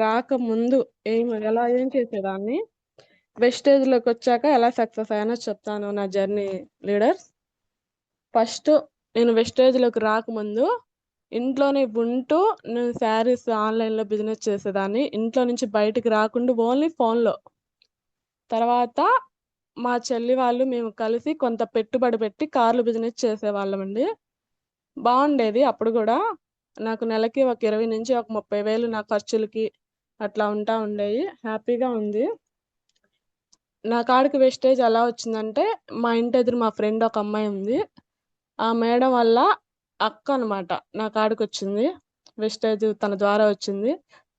రాకముందు ఏం చేసేదాన్ని, వెస్టేజ్‌లోకి వచ్చాక ఎలా సక్సెస్ అయ్యానో చెప్తాను నా జర్నీ లీడర్స్. ఫస్ట్ నేను వెస్టేజ్‌లోకి రాకముందు ఇంట్లోనే ఉంటూ నేను శారీస్ ఆన్‌లైన్‌లో బిజినెస్ చేసేదాన్ని. ఇంట్లో నుంచి బయటికి రాకుండా ఓన్లీ ఫోన్‌లో. తర్వాత మా చెల్లి వాళ్ళు మేము కలిసి కొంత పెట్టుబడి పెట్టి కార్లు బిజినెస్ చేసేవాళ్ళమండి. బావుండేది అప్పుడు గూడా. నాకు నెలకి ఒక 20 నుంచి ఒక 30,000 నా ఖర్చులకి అట్లా ఉంటా ఉండేయి. హ్యాపీగా ఉంది. నా కాడికి వెస్టేజ్ ఎలా వచ్చిందంటే, మా ఇంటెదురు మా ఫ్రెండ్ ఒక అమ్మాయి ఉంది. ఆ మేడం వల్ల అక్క అనమాట నా కాడికొచ్చింది. వెస్టేజ్ తన ద్వారా వచ్చింది.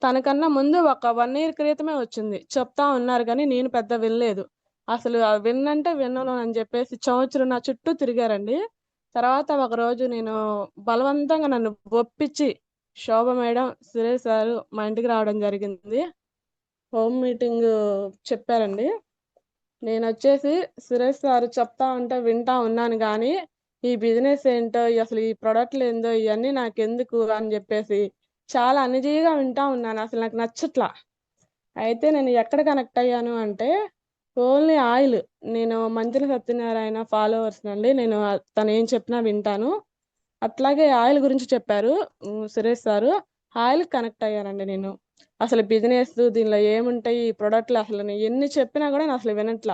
తనకన్నా ముందు ఒక 1 ఇయర్ క్రితమే వచ్చింది. చెప్తా ఉన్నారు గానీ, నేను పెద్ద వినలేదు. అసలు విన్నంటే వినను అని జెప్పేసి సంవత్సరం నా చుట్టూ తిరిగారండి. తర్వాత ఒకరోజు నేను బలవంతంగా నన్ను ఒప్పించి, శోభ మేడం, సురేష్ సారు మా ఇంటికి రావడం జరిగింది. హోమ్ మీటింగు చెప్పారండి. నేనొచ్చేసి సురేష్ సారు చెప్తా ఉంటే వింటా ఉన్నాను గానీ, ఈ బిజినెస్ ఏంటో, అసలు ఈ ప్రొడక్ట్‌లేందో ఇయన్నీ నాకెందుకు అని జెప్పేసి చాలా అణిజీగా వింటా ఉన్నాను. అసలు నాకు నచ్చట్ల. అయితే నేను ఎక్కడ కనెక్ట్ అయ్యాను అంటే, ఓన్లీ ఆయిల్. నేను మంత్రి సత్యనారాయణ ఫాలోవర్స్‌నండి. నేను తనేం చెప్పినా వింటాను. అట్లాగే ఆయిల్ గురించి చెప్పారు సురేష్ సారు. ఆయిల్‌కి కనెక్ట్ అయ్యానండి నేను. అసలు బిజినెస్ దీనిలో ఏముంటాయి, ఈ ప్రొడక్ట్‌లు అసలు నేను ఎన్ని చెప్పినా గూడా నేనసలు వినట్ల.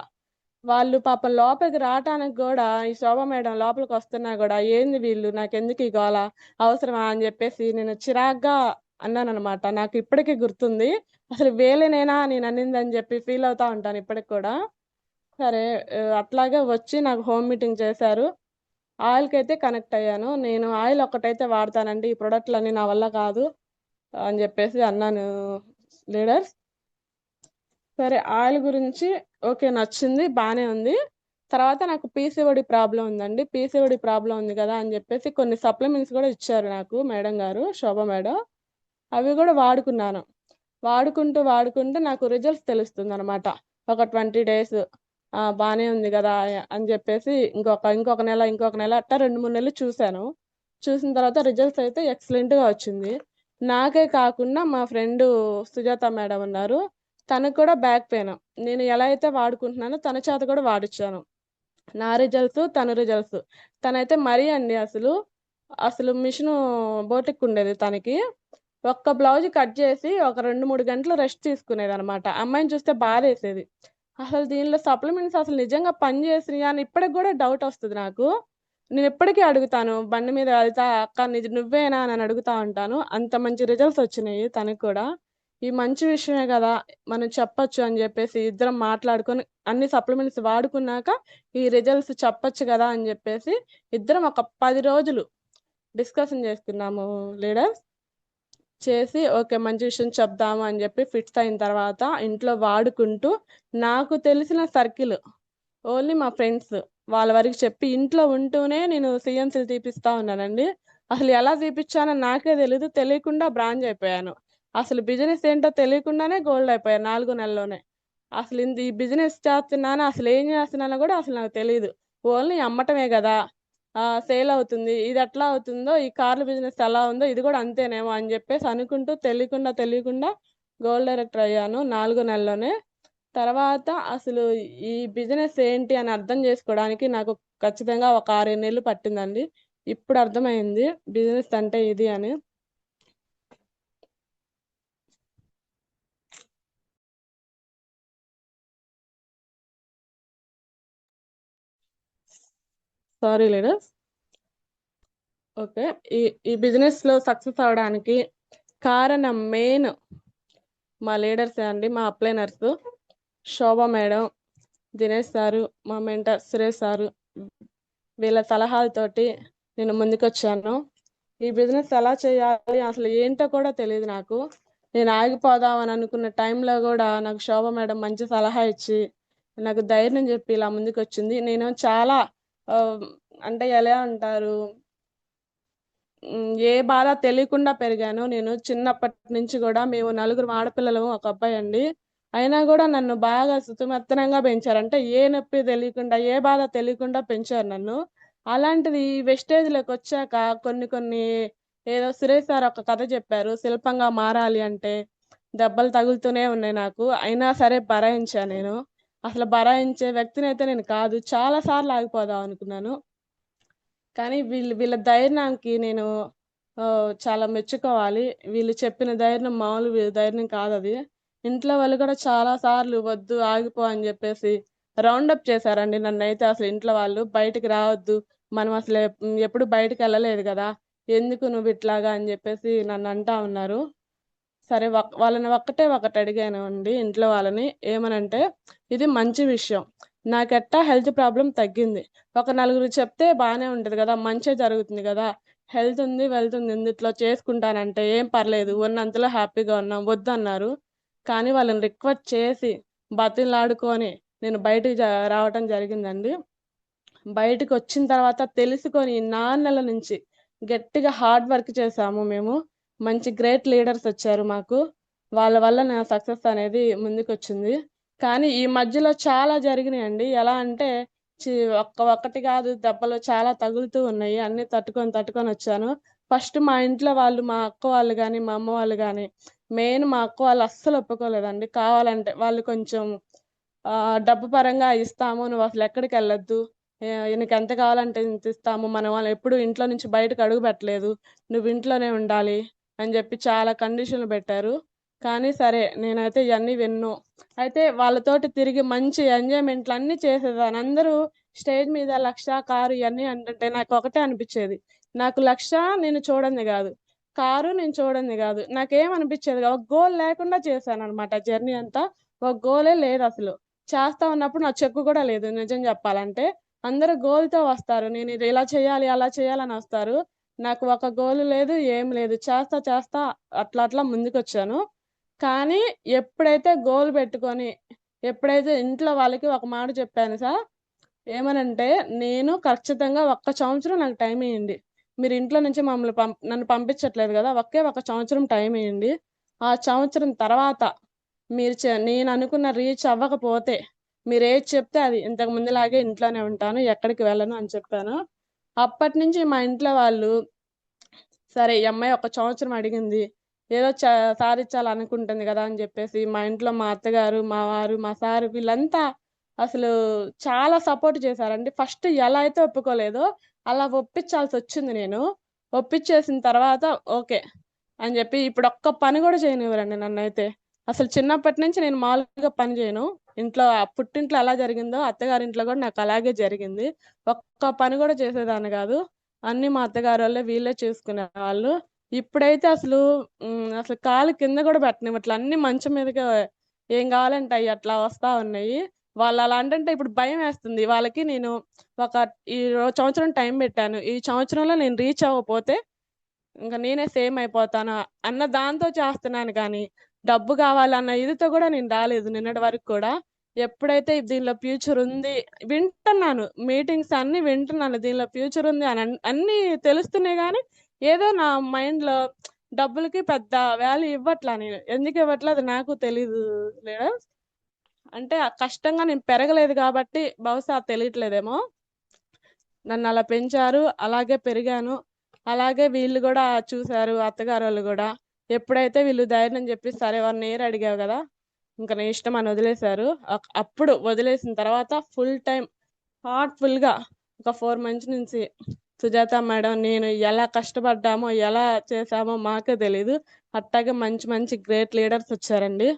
వాళ్ళు పాపం లోపలికి రాటానికి గూడా ఈ శోభ మేడం లోపలికొస్తున్నా గూడా, "ఏంది వీళ్ళు? నాకెందుకు ఈ గోల? అవసరమా?" అని జెప్పేసి నేను చిరాగ్గా అన్నాననమాట. నాకు ఇప్పటికి గుర్తుంది. అసలు వీళ్ళనేనా నేననిందని జెప్పి ఫీల్ అవుతా ఉంటాను ఇప్పటికి కూడా. సరే అట్లాగే వచ్చి నాకు హోమ్ మీటింగ్ చేశారు. ఆయిల్‌కైతే కనెక్ట్ అయ్యాను. నేను ఆయిల్ ఒక్కటైతే వాడతానండి. ఈ ప్రొడక్ట్‌లన్నీ నా వల్ల కాదు అని జెప్పేసి అన్నాను లీడర్స్. సరే ఆయిల్ గురించి ఓకే. నచ్చింది. బానే ఉంది. తర్వాత నాకు పీసీఓడీ ప్రాబ్లమ్ ఉందండి. పీసీఓడీ ప్రాబ్లమ్ ఉంది గదా! అని జెప్పేసి కొన్ని సప్లిమెంట్స్ గూడా ఇచ్చారు నాకు మేడం గారు, శోభ మేడం. అవి గూడా వాడుకున్నాను. వాడుకుంటూ నాకు రిజల్ట్స్ తెలుస్తుందనమాట. ఒక 20 డేస్ బానే ఉంది గదా! అని జెప్పేసి ఇంకొక నెల అట్టా 2, 3 నెలలు చూసాను. చూసిన తర్వాత రిజల్ట్స్ అయితే ఎక్సలెంట్‌గా వచ్చింది. నాకే కాకుండా మా ఫ్రెండు సుజాత మేడం ఉన్నారు. తనకు కూడా బ్యాక్ పెయిన్. నేను ఎలా అయితే వాడుకుంటున్నానో తన చేత కూడా వాడిచ్చాను. నా రిజల్ట్స్, తన రిజల్ట్స్. తనైతే మరీ అండి అసలు మిషను బోటిక్ ఉండేది తనకి. ఒక్క బ్లౌజ్ కట్ జేసి ఒక 2, 3 గంటలు రెస్ట్ తీసుకునేదనమాట. అమ్మాయిని చూస్తే బాధేసేది. అసలు దీనిలో సప్లిమెంట్స్ అసలు నిజంగా పని చేసినయా అని ఇప్పటికి గూడా డౌటొస్తది నాకు. నేనిప్పటికీ అడుగుతాను. బండి మీద వెళ్తా, "అక్క నువ్వేనా?" అని అడుగుతా ఉంటాను. అంత మంచి రిజల్ట్స్ వచ్చినియి తనకి కూడా. ఈ మంచి విషయమే గదా! మనం చెప్పొచ్చు అని జెప్పేసి ఇద్దరం మాట్లాడుకొని అన్ని సప్లిమెంట్స్ వాడుకున్నాక ఈ రిజల్ట్స్ చెప్పొచ్చు గదా! అని జెప్పేసి ఇద్దరం ఒక 10 రోజులు డిస్కషన్ చేసుకున్నాము లీడర్స్. చేసి ఓకే. మంచి విషయం చెప్దాము అని జెప్పి ఫిక్స్ అయిన తర్వాత ఇంట్లో వాడుకుంటూ నాకు తెలిసిన సర్కిల్ ఓన్లీ మా ఫ్రెండ్స్ వాళ్ళ వరకు చెప్పి ఇంట్లో ఉంటూనే నేను సీఎంసీలు తీపిస్తా ఉన్నానండి. అసలు ఎలా తీపిచ్చానో నాకే తెలీదు. తెలియకుండా బ్రాంజ్ అయిపోయాను. అసలు బిజినెస్ ఏంటో తెలియకుండానే గోల్డ్ అయిపోయాను 4 నెలల్లోనే. ఈ బిజినెస్ చేస్తున్నాను, అసలేం చేస్తున్నానో గూడా అసలు నాకు తెలీదు. ఓన్లీ అమ్మటమే గదా! సేల్ అవుతుంది. ఇదెట్లా అవుతుందో, ఈ కార్ల బిజినెస్ ఎలా ఉందో ఇది గూడా అంతేనేమో అని జెప్పేసి అనుకుంటూ తెలియకుండా గోల్డ్ డైరెక్టర్ అయ్యాను 4 నెలల్లోనే. తర్వాత అసలు ఈ బిజినెస్ ఏంటి అని అర్థం జేసుకోవడానికి నాకు ఖచ్చితంగా ఒక 6, 7 నెలలు పట్టిందండి. ఇప్పుడు అర్థమైంది బిజినెస్ అంటే ఇది అని. Sorry leaders. ఓకే. ఈ ఈ బిజినెస్‌లో సక్సెస్ అవ్వడానికి కారణం మా లీడర్సే అండి. మా అప్లైనర్సు. శోభ మేడం, దినేష్ సారు, మా మెంటర్ సురేష్ సారు. వీళ్ళ సలహాలతోటి నేను ముందుకొచ్చాను. ఈ బిజినెస్ ఎలా చేయాలి అసలు ఏంటో కూడా తెలీదు నాకు. నేను ఆగిపోదాం అని అనుకున్న టైంలో గూడా నాకు శోభ మేడం మంచి సలహా ఇచ్చి, నాకు ధైర్యం జెప్పి ఇలా ముందుకొచ్చింది. నేను చాలా ఆహ్, అంటే ఎలా అంటారు ఏ బాధ తెలియకుండా పెరిగాను. నేను చిన్నప్పటి నుంచి గూడా మేము నలుగురం ఆడపిల్లలం, ఒక అబ్బాయండి. అయినా గూడా నన్ను బాగా సుతిమెత్తనంగా పెంచారు. అంటే ఏ నొప్పి తెలియకుండా, ఏ బాధ తెలియకుండా పెంచారు నన్ను. అలాంటిది ఈ వెస్టేజ్‌లోకొచ్చాక కొన్ని కొన్ని ఏదో సురేష్ సార్ ఒక కథ చెప్పారు. శిల్పంగా మారాలి అంటే, దెబ్బలు తగులుతూనే ఉన్నాయి నాకు. అయినా సరే భరాయించా నేను. అసలు భరాయించే వ్యక్తినైతే నేను కాదు. చాలా సార్లు ఆగిపోదాం అనుకున్నాను. కానీ వీళ్ళ ధైర్యానికి నేను చాలా మెచ్చుకోవాలి. వీళ్ళు చెప్పిన ధైర్యం మామూలు ధైర్యం కాదది. ఇంట్లో వాళ్ళు కూడా చాలా సార్లు వద్దు ఆగిపో అని జెప్పేసి రౌండప్ చేశారండి నన్నైతే అసలు ఇంట్లో వాళ్ళు. బయటికి రావద్దు. మనం అసలు ఎప్పుడు బయటికెళ్ళలేదు గదా! ఎందుకు నువ్విట్లాగా అని జెప్పేసి నన్నంటా ఉన్నారు. సరే వాళ్ళని ఒకటడిగానండి ఇంట్లో వాళ్ళని. ఏమనంటే, ఇది మంచి విషయం. నాకెట్టా హెల్త్ ప్రాబ్లమ్ తగ్గింది. ఒక నలుగురికి చెప్తే బానే ఉంటది గదా! మంచే జరుగుతుంది గదా! హెల్త్ ఉంది, వెల్త్ ఉంది. ఇందుట్లో చేసుకుంటానంటే, ఏం పర్లేదు. ఉన్నంతలో హ్యాపీగా ఉన్నాం. వద్దన్నారు. కానీ వాళ్ళని రిక్వెస్ట్ చేసి, బతిమలాడుకొని నేను బయటికి రావటం జరిగిందండి. బయటికొచ్చిన తర్వాత తెలుసుకొని నాన్నెల నుంచి గట్టిగా హార్డ్ వర్క్ చేశాము మేము. మంచి గ్రేట్ లీడర్స్ వచ్చారు మాకు. వాళ్ళ వల్ల నా సక్సెస్ అనేది ముందుకొచ్చింది. కానీ ఈ మధ్యలో చాలా జరిగినాయండి. ఎలా అంటే చి ఒక్కటి కాదు దెబ్బలు చాలా తగులుతూ ఉన్నాయి. అన్నీ తట్టుకొనొచ్చాను. ఫస్ట్ మా ఇంట్లో వాళ్ళు, మా అక్క వాళ్ళు గాని, మా అమ్మ వాళ్ళు గాని, మెయిన్ మా అక్క వాళ్ళు అస్సలు ఒప్పుకోలేదండి. కావాలంటే వాళ్ళు కొంచెం డబ్బు పరంగా ఇస్తాము. నువ్వసలు ఎక్కడికెళ్ళొద్దు. నీకెంత కావాలంటే ఇంత ఇస్తాము. మనం వాళ్ళు ఎప్పుడు ఇంట్లో నుంచి బయటకి అడుగు పెట్టలేదు. నువ్వు ఇంట్లోనే ఉండాలి అని జెప్పి చాలా కండిషన్‌లు బెట్టారు. కానీ సరే నేనైతే ఇయన్నీ వినను. అయితే వాళ్ళతోటి తిరిగి మంచి ఎంజాయ్‌మెంట్‌లన్నీ చేసేదాన్ని. అందరూ స్టేజ్ మీద 1,00,000 కారు ఇయన్నీ అంటుంటే నాకొకటే అనిపిచ్చేది. నాకు 1,00,000 నేను చూడంది గాదు. కారు నేను చూడంది గాదు. నాకేమనిపిచ్చేది ఒక గోల్ లేకుండా చేశాననమాట జర్నీ అంతా. ఒక గోలే లేదసలు. చేస్తా ఉన్నప్పుడు నాకు చెక్కు గూడా లేదు నిజం జెప్పాలంటే. అందరూ గోల్‌తో వస్తారు. నేనిది ఇలా చేయాలి, అలా చేయాలనొస్తారు. నాకు ఒక గోల్ లేదు, ఏం లేదు. చేస్తా అట్లా ముందుకొచ్చాను. కానీ ఎప్పుడైతే గోల్ పెట్టుకొని, ఎప్పుడైతే ఇంట్లో వాళ్ళకి ఒక మాట చెప్పాను ఏమనంటే, "నేను ఖచ్చితంగా ఒక్క సంవత్సరం నాకు టైం ఇయ్యండి. మీరు ఇంట్లో నుంచి నన్ను పంపించట్లేదు గదా! ఒకే ఒక సంవత్సరం టైం ఇయ్యండి. ఆ సంవత్సరం తర్వాత నేననుకున్న రీచ్ అవ్వకపోతే, మీరేది చెప్తే అది. ఇంతకు ముందులాగే ఇంట్లోనే ఉంటాను. ఎక్కడికి వెళ్ళను" అని చెప్పాను. అప్పటినుంచి మా ఇంట్లో వాళ్ళు సరే ఈ అమ్మాయి ఒక సంవత్సరం అడిగింది. ఏదో సాధిచ్చాలనుకుంటుంది గదా! అని జెప్పేసి మా ఇంట్లో మా అత్తగారు, మా వారు, మా సారు వీళ్ళంతా అసలు చాలా సపోర్ట్ చేశారండి. ఫస్ట్ ఎలా అయితే ఒప్పుకోలేదో అలా ఒప్పించాల్సొచ్చింది నేను. ఒప్పించేసిన తర్వాత ఓకే. అని జెప్పి ఇప్పుడొక్క పని గూడా చేయనివ్వరండి నన్నైతే. అసలు చిన్నప్పటి నుంచి నేను మామూలుగా పని జేయను. ఇంట్లో పుట్టింట్లో ఎలా జరిగిందో అత్తగారింట్లో గూడా నాకలాగే జరిగింది. ఒక్క పని గూడా చేసేదాన్ని గాదు. అన్నీ మా అత్తగారోళ్ళే వీళ్ళే చూసుకునేవాళ్ళు. ఇప్పుడైతే అసలు కాలు కింద గూడా పెట్టనివ్వట్లే. అన్నీ మంచం మీదకే ఏం గావాలంటే అయి అట్లా వస్తా ఉన్నాయి. వాళ్ళలా అంటుంటే ఇప్పుడు భయమేస్తుంది. వాళ్ళకి నేను ఒక సంవత్సరం టైం బెట్టాను. ఈ సంవత్సరంలో నేను రీచ్ అవ్వపోతే ఇంక నేనే సేమ్ అయిపోతాను అన్న దాంతో చేస్తున్నాను గానీ, డబ్బు గావాలన్న ఇదితో గూడా నేను రాలేదు నిన్నటి వరకు కూడా. ఎప్పుడైతే దీనిలో ఫ్యూచర్ ఉంది వింటున్నాను. మీటింగ్స్ అన్నీ వింటున్నాను. దీనిలో ఫ్యూచర్ ఉంది అని అన్నీ తెలుస్తున్నాయి గానీ, ఏదో నా మైండ్‌లో డబ్బులకి పెద్ద వాల్యూ ఇవ్వట్లా నేను. ఎందుకు ఇవ్వట్లే అది నాకు తెలీదు లీడర్స్. అంటే కష్టంగా నేను పెరగలేదు గాబట్టి బహుశా తెలియట్లేదేమో. నన్నలా పెంచారు. అలాగే పెరిగాను. అలాగే వీళ్ళు గూడా చూసారు అత్తగారోళ్ళు గూడా. ఎప్పుడైతే వీళ్ళు ధైర్యం జెప్పి సరే 1 ఇయర్ అడిగావు గదా! ఇంక నీ ఇష్టం అని వదిలేసారు. అప్పుడు వదిలేసిన తర్వాత ఫుల్ టైమ్ హార్ట్‌ఫుల్‌గా ఒక 4 మంత్స్ నుంచి సుజాత మేడం నేను ఎలా కష్టపడ్డామో, ఎలా చేశామో మాకే తెలీదు. అట్టాగే మంచి మంచి గ్రేట్ లీడర్స్ వచ్చారండి.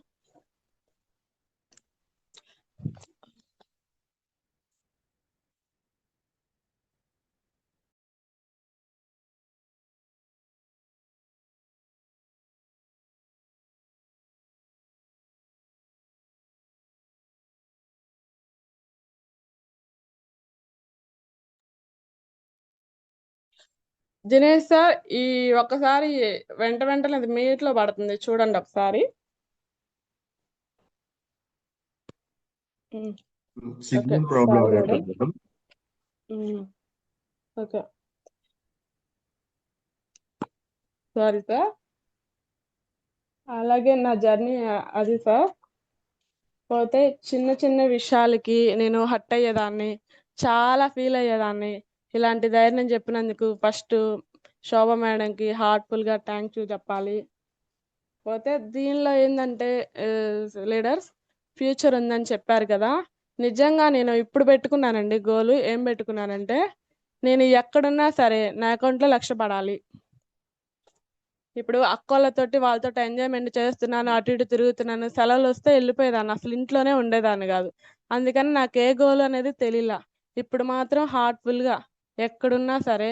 దినేష్ సార్ ఈ ఒక్కసారి వెంటనే అది మ్యూట్‌లో పడుతుంది చూడండి ఒకసారి. హ్మ్. ఓకే. సిగ్నల్ ప్రాబ్లమ్ సారీ ఉన్నట్టుంది మేడం. మేడం. హ్మ్. ఓకే. Sorry sir. అలాగే నా జర్నీ అది సార్. పోతే చిన్న చిన్న విషయాలకి నేను హర్ట్ అయ్యేదాన్ని. చాలా ఫీల్ అయ్యేదాన్ని. ఇలాంటి ధైర్యం చెప్పినందుకు ఫస్ట్ శోభ మేడంకి హార్ట్‌ఫుల్‌గా థాంక్ యూ చెప్పాలి. పోతే దీనిలో ఏందంటే లీడర్స్ ఫ్యూచర్ ఉందని చెప్పారు కదా. నిజంగా నేను ఇప్పుడు పెట్టుకున్నానండి గోలు. ఏం పెట్టుకున్నానంటే నేను ఎక్కడున్నా సరే నా అకౌంట్లో 1,00,000 పడాలి. ఇప్పుడు అక్కోళ్ళతోటి వాళ్ళతో ఎంజాయ్మెంట్ చేస్తున్నాను, అటు ఇటు తిరుగుతున్నాను, సెలవులు వస్తే వెళ్ళిపోయేదాన్ని, అసలు ఇంట్లోనే ఉండేదాన్ని కాదు. అందుకని నాకు ఏ గోల్ అనేది తెలియలా. ఇప్పుడు మాత్రం హార్ట్ఫుల్గా ఎక్కడున్నా సరే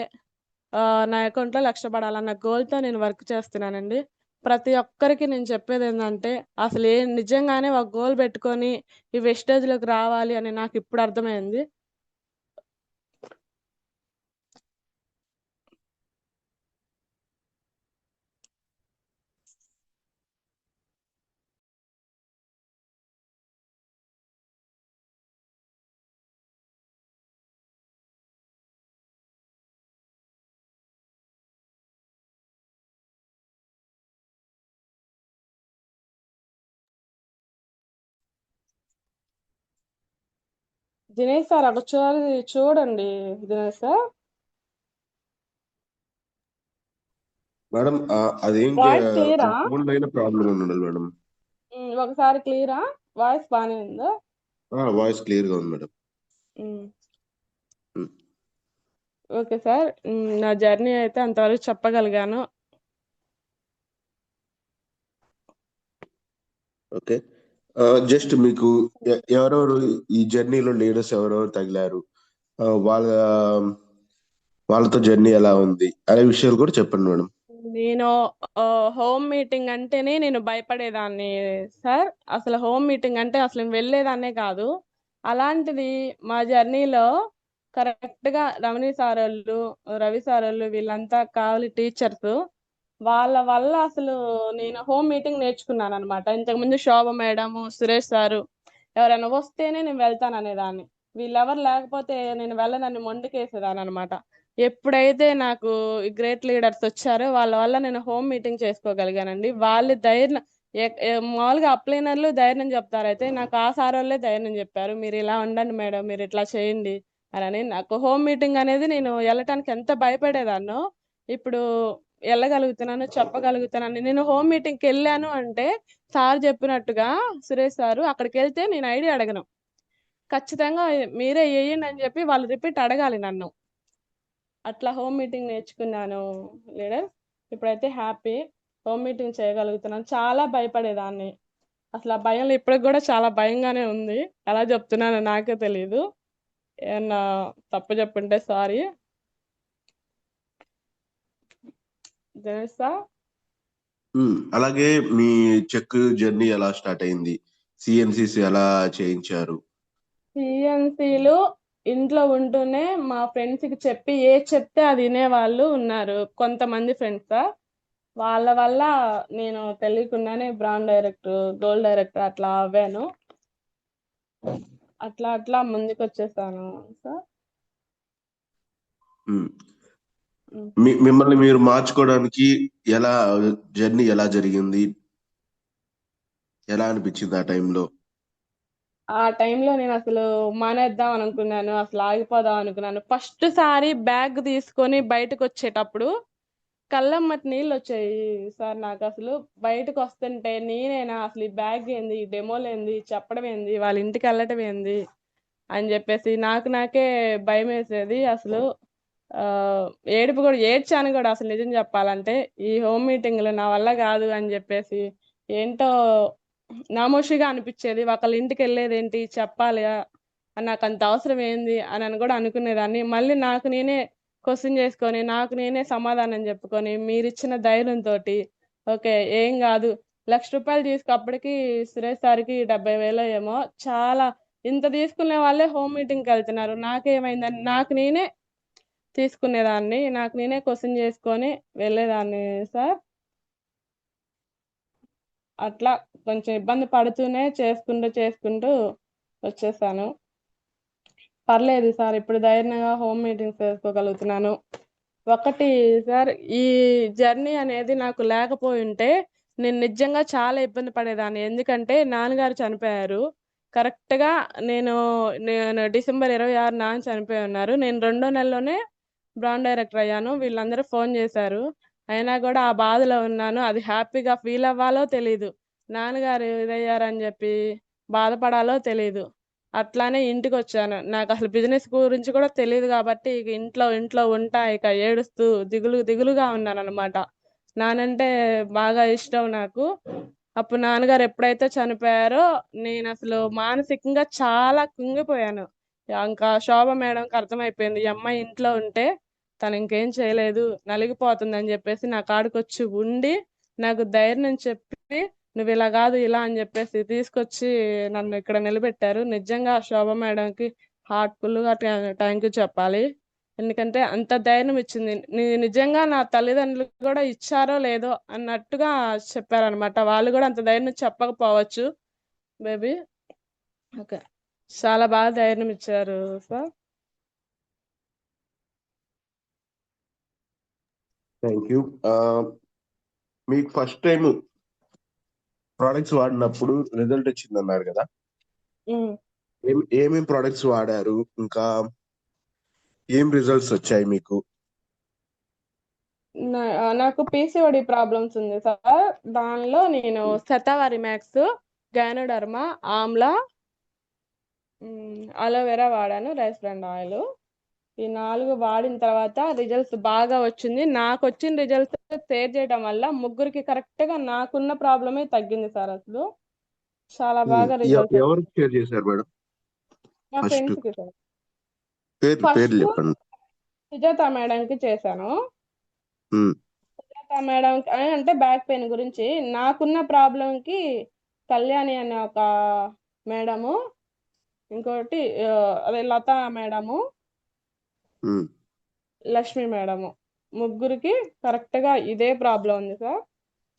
నా అకౌంట్లో 1,00,000 పడాలన్న గోల్తో నేను వర్క్ చేస్తున్నానండి. ప్రతి ఒక్కరికి నేను చెప్పేది ఏంటంటే అసలు నిజంగానే ఒక గోల్ పెట్టుకొని ఈ వెస్టేజ్లోకి రావాలి అని నాకు ఇప్పుడు అర్థమైంది. దినేష్ సార్ ఒకసారి చూడండి. దినేష్ సార్ మేడం అదేం వాయిస్ క్లియరా? ఫోన్ అయిన ప్రాబ్లం ఉండదు మేడం. ఒకసారి క్లియరా? వాయిస్ బాగానే ఉందా? వాయిస్ క్లియర్ గా ఉంది మేడం. Okay sir. నా జర్నీ అయితే అంతవరకు చెప్పగలిగాను. ఓకే. జస్ట్ మీకు ఎవరెవరు ఈ జర్నీలో లీడర్స్ ఎవరెవరు తగిలారు, వాళ్ళ వాళ్ళతో జర్నీ ఎలా ఉంది అనే విషయాలు కూడా చెప్పండి మేడం. నేను హోమ్ మీటింగ్ అంటేనే నేను భయపడేదాన్ని సార్. అసలు హోమ్ మీటింగ్ అంటే అసలు వెళ్ళేదాన్నే కాదు. అలాంటిది మా జర్నీలో కరెక్ట్గా రమణి సార్ వాళ్ళు, రవి సార్ వాళ్ళు వీళ్ళంతా కావాలి టీచర్స్. వాళ్ళ వల్ల అసలు నేను హోమ్ మీటింగ్ నేర్చుకున్నాను అనమాట. ఇంతకుముందు శోభ మేడము, సురేష్ సారు ఎవరైనా వస్తేనే నేను వెళ్తాను అనేదాన్ని. వీళ్ళెవరు లేకపోతే నేను వెళ్ళనని మొండికేసేదాన్ని అనమాట. ఎప్పుడైతే నాకు గ్రేట్ లీడర్స్ వచ్చారో వాళ్ళ వల్ల నేను హోమ్ మీటింగ్ చేసుకోగలిగానండి. వాళ్ళు ధైర్యం మామూలుగా అప్లైనర్లు ధైర్యం చెప్తారు, అయితే నాకు ఆ సార్ వాళ్ళే ధైర్యం చెప్పారు. మీరు ఇలా ఉండండి మేడం, మీరు ఇట్లా చేయండి అని. నాకు హోమ్ మీటింగ్ అనేది నేను వెళ్ళటానికి ఎంత భయపడేదాన్నో ఇప్పుడు వెళ్ళగలుగుతున్నాను, చెప్పగలుగుతున్నాను. నేను హోమ్ మీటింగ్కి వెళ్ళాను అంటే సార్ చెప్పినట్టుగా సురేష్ సారు అక్కడికి వెళ్తే నేను ఐడియా అడగను, ఖచ్చితంగా మీరే వేయండి అని చెప్పి వాళ్ళు రిపీట్ అడగాలి నన్ను. అట్లా హోమ్ మీటింగ్ నేర్చుకున్నాను లీడర్. ఇప్పుడైతే హ్యాపీ హోమ్ మీటింగ్ చేయగలుగుతున్నాను. చాలా భయపడేదాన్ని, అసలు ఆ భయంలో ఇప్పటికి కూడా చాలా భయంగానే ఉంది. ఎలా చెప్తున్నానో నాకే తెలియదు. ఏమన్నా తప్పు చెప్పుంటే సారీ. తెలుసా? అలాగే మీ చెక్ జర్నీ ఎలా స్టార్ట్ అయింది, సిఎన్సిసి ఎలా చేయించారు? సిఎన్సీలు ఇంట్లో ఉంటూనే మా ఫ్రెండ్స్కి చెప్పి చెప్తే అది వినేవాళ్ళు ఉన్నారు కొంతమంది ఫ్రెండ్స్. వాళ్ళ వల్ల నేను తెలియకుండానే బ్రాండ్ డైరెక్టర్, గోల్డ్ డైరెక్టర్ అట్లా అవ్వాను. అట్లా అట్లా ముందుకు వచ్చేసాను సార్. మిమ్మల్ని మీరు మార్చుకోవడానికి ఎలా జర్నీ ఎలా జరిగింది, ఎలా అనిపించింది ఆ టైంలో? ఆ టైంలో నేను అసలు మానేద్దాం అనుకున్నాను, అసలు ఆగిపోదాం అనుకున్నాను. ఫస్ట్ సారి బ్యాగ్ తీసుకొని బయటకు వచ్చేటప్పుడు కళ్ళమ్మటి నీళ్ళు వచ్చాయి సార్ నాకు. అసలు బయటకు వస్తుంటే నేనేనా అసలు ఈ బ్యాగ్ ఏంది, ఈ డెమోలు ఏంది, చెప్పడం ఏంది, వాళ్ళ ఇంటికి వెళ్ళటం ఏంది అని చెప్పేసి నాకు నాకే భయం వేసేది అసలు. ఆ ఏడుపు కూడా ఏడ్చాను కూడా అసలు నిజం చెప్పాలంటే. ఈ హోమ్ మీటింగ్లు నా వల్ల కాదు అని చెప్పేసి ఏంటో నామోషిగా అనిపించేది. ఒకళ్ళ ఇంటికి వెళ్ళేది ఏంటి చెప్పాలి నాకు అంత అవసరం ఏంది అని కూడా అనుకునేదాన్ని. మళ్ళీ నాకు నేనే క్వశ్చన్ చేసుకొని నాకు నేనే సమాధానం చెప్పుకొని మీరిచ్చిన ధైర్యంతో ఓకే ఏం కాదు, 1,00,000 రూపాయలు తీసుకప్పటికి సురేష్ సార్కి 70,000 ఏమో. చాలా ఇంత తీసుకునే వాళ్ళే హోమ్ మీటింగ్కి వెళ్తున్నారు, నాకేమైందని నాకు నేనే తీసుకునేదాన్ని, నాకు నేనే క్వశ్చన్ చేసుకొని వెళ్ళేదాన్ని సార్. అట్లా కొంచెం ఇబ్బంది పడుతూనే చేసుకుంటూ చేసుకుంటూ వచ్చేసాను. పర్లేదు సార్, ఇప్పుడు ధైర్యంగా హోమ్ మీటింగ్స్ చేసుకోగలుగుతున్నాను. ఒకటి సార్, ఈ జర్నీ అనేది నాకు లేకపోయి ఉంటే నేను నిజంగా చాలా ఇబ్బంది పడేదాన్ని. ఎందుకంటే నాన్నగారు చనిపోయారు కరెక్ట్గా. నేను నేను డిసెంబర్ 26 నాన్న చనిపోయి ఉన్నారు. నేను 2వ నెలలోనే బ్రాండ్ డైరెక్టర్ అయ్యాను. వీళ్ళందరూ ఫోన్ చేశారు, అయినా కూడా ఆ బాధలో ఉన్నాను. అది హ్యాపీగా ఫీల్ అవ్వాలో తెలీదు, నాన్నగారు ఇదయ్యారని చెప్పి బాధపడాలో తెలీదు. అట్లానే ఇంటికి వచ్చాను. నాకు అసలు బిజినెస్ గురించి కూడా తెలియదు కాబట్టి ఇక ఇంట్లో ఇంట్లో ఉంటా ఇక ఏడుస్తూ దిగులుగా ఉన్నాను అనమాట. నానంటే బాగా ఇష్టం నాకు. అప్పుడు నాన్నగారు ఎప్పుడైతే చనిపోయారో నేను అసలు మానసికంగా చాలా కుంగిపోయాను. ఇంకా శోభ మేడంకి అర్థమైపోయింది, ఈ అమ్మాయి ఇంట్లో ఉంటే తను ఇంకేం చేయలేదు, నలిగిపోతుందని చెప్పేసి నా కాడికొచ్చి ఉండి నాకు ధైర్యం చెప్పి నువ్వు ఇలా కాదు ఇలా అని చెప్పేసి తీసుకొచ్చి నన్ను ఇక్కడ నిలబెట్టారు. నిజంగా శోభ మేడంకి హార్ట్ఫుల్ గా థ్యాంక్ యూ చెప్పాలి. ఎందుకంటే అంత ధైర్యం ఇచ్చింది. నిజంగా నా తల్లిదండ్రులు కూడా ఇచ్చారో లేదో అన్నట్టుగా చెప్పారనమాట. వాళ్ళు కూడా అంత ధైర్యం చెప్పకపోవచ్చు బేబీ. ఓకే, చాలా బాగా ధైర్యం ఇచ్చారు సార్. Thank you. మీకు ఫస్ట్ టైం ప్రోడక్ట్స్ వాడినప్పుడు రిజల్ట్ వచ్చిందన్నారు కదా, ఏమేమి ప్రోడక్ట్స్ వాడారు, ఇంకా ఏం రిజల్ట్స్ వచ్చాయి మీకు? నాకు పీసీఓడి ప్రాబ్లమ్స్ ఉంది సార్. దానిలో నేను శతావారి మ్యాక్స్, గైనోడర్మా, ఆమ్లా, అలోవెరా వాడాను, రైస్ బ్రాండ్ ఆయిల్. ఈ 4 వాడిన తర్వాత రిజల్ట్స్ బాగా వచ్చింది. నాకు వచ్చిన రిజల్ట్స్ షేర్ చేయడం వల్ల ముగ్గురికి కరెక్ట్ గా నాకున్న ప్రాబ్లమే తగ్గింది సార్. అసలు చాలా బాగా రిజల్ట్స్ ఎవరికి షేర్ చేశారు మేడం? మా ఫస్ట్ ఫ్రెండ్స్ కి సార్. పేర్లు ఫస్ట్ చెప్పండి. సుజాత మేడం కి చేశాను. ఉమ్, సుజాత మేడం అంటే బ్యాక్ పెయిన్ గురించి. నాకున్న ప్రాబ్లం కి కళ్యాణి అనే ఒక మేడము, ఇంకోటి అదే లత మేడము, ఉమ్, లక్ష్మి మేడము, ముగ్గురికి కరెక్ట్ గా ఇదే ప్రాబ్లం ఉంది సార్.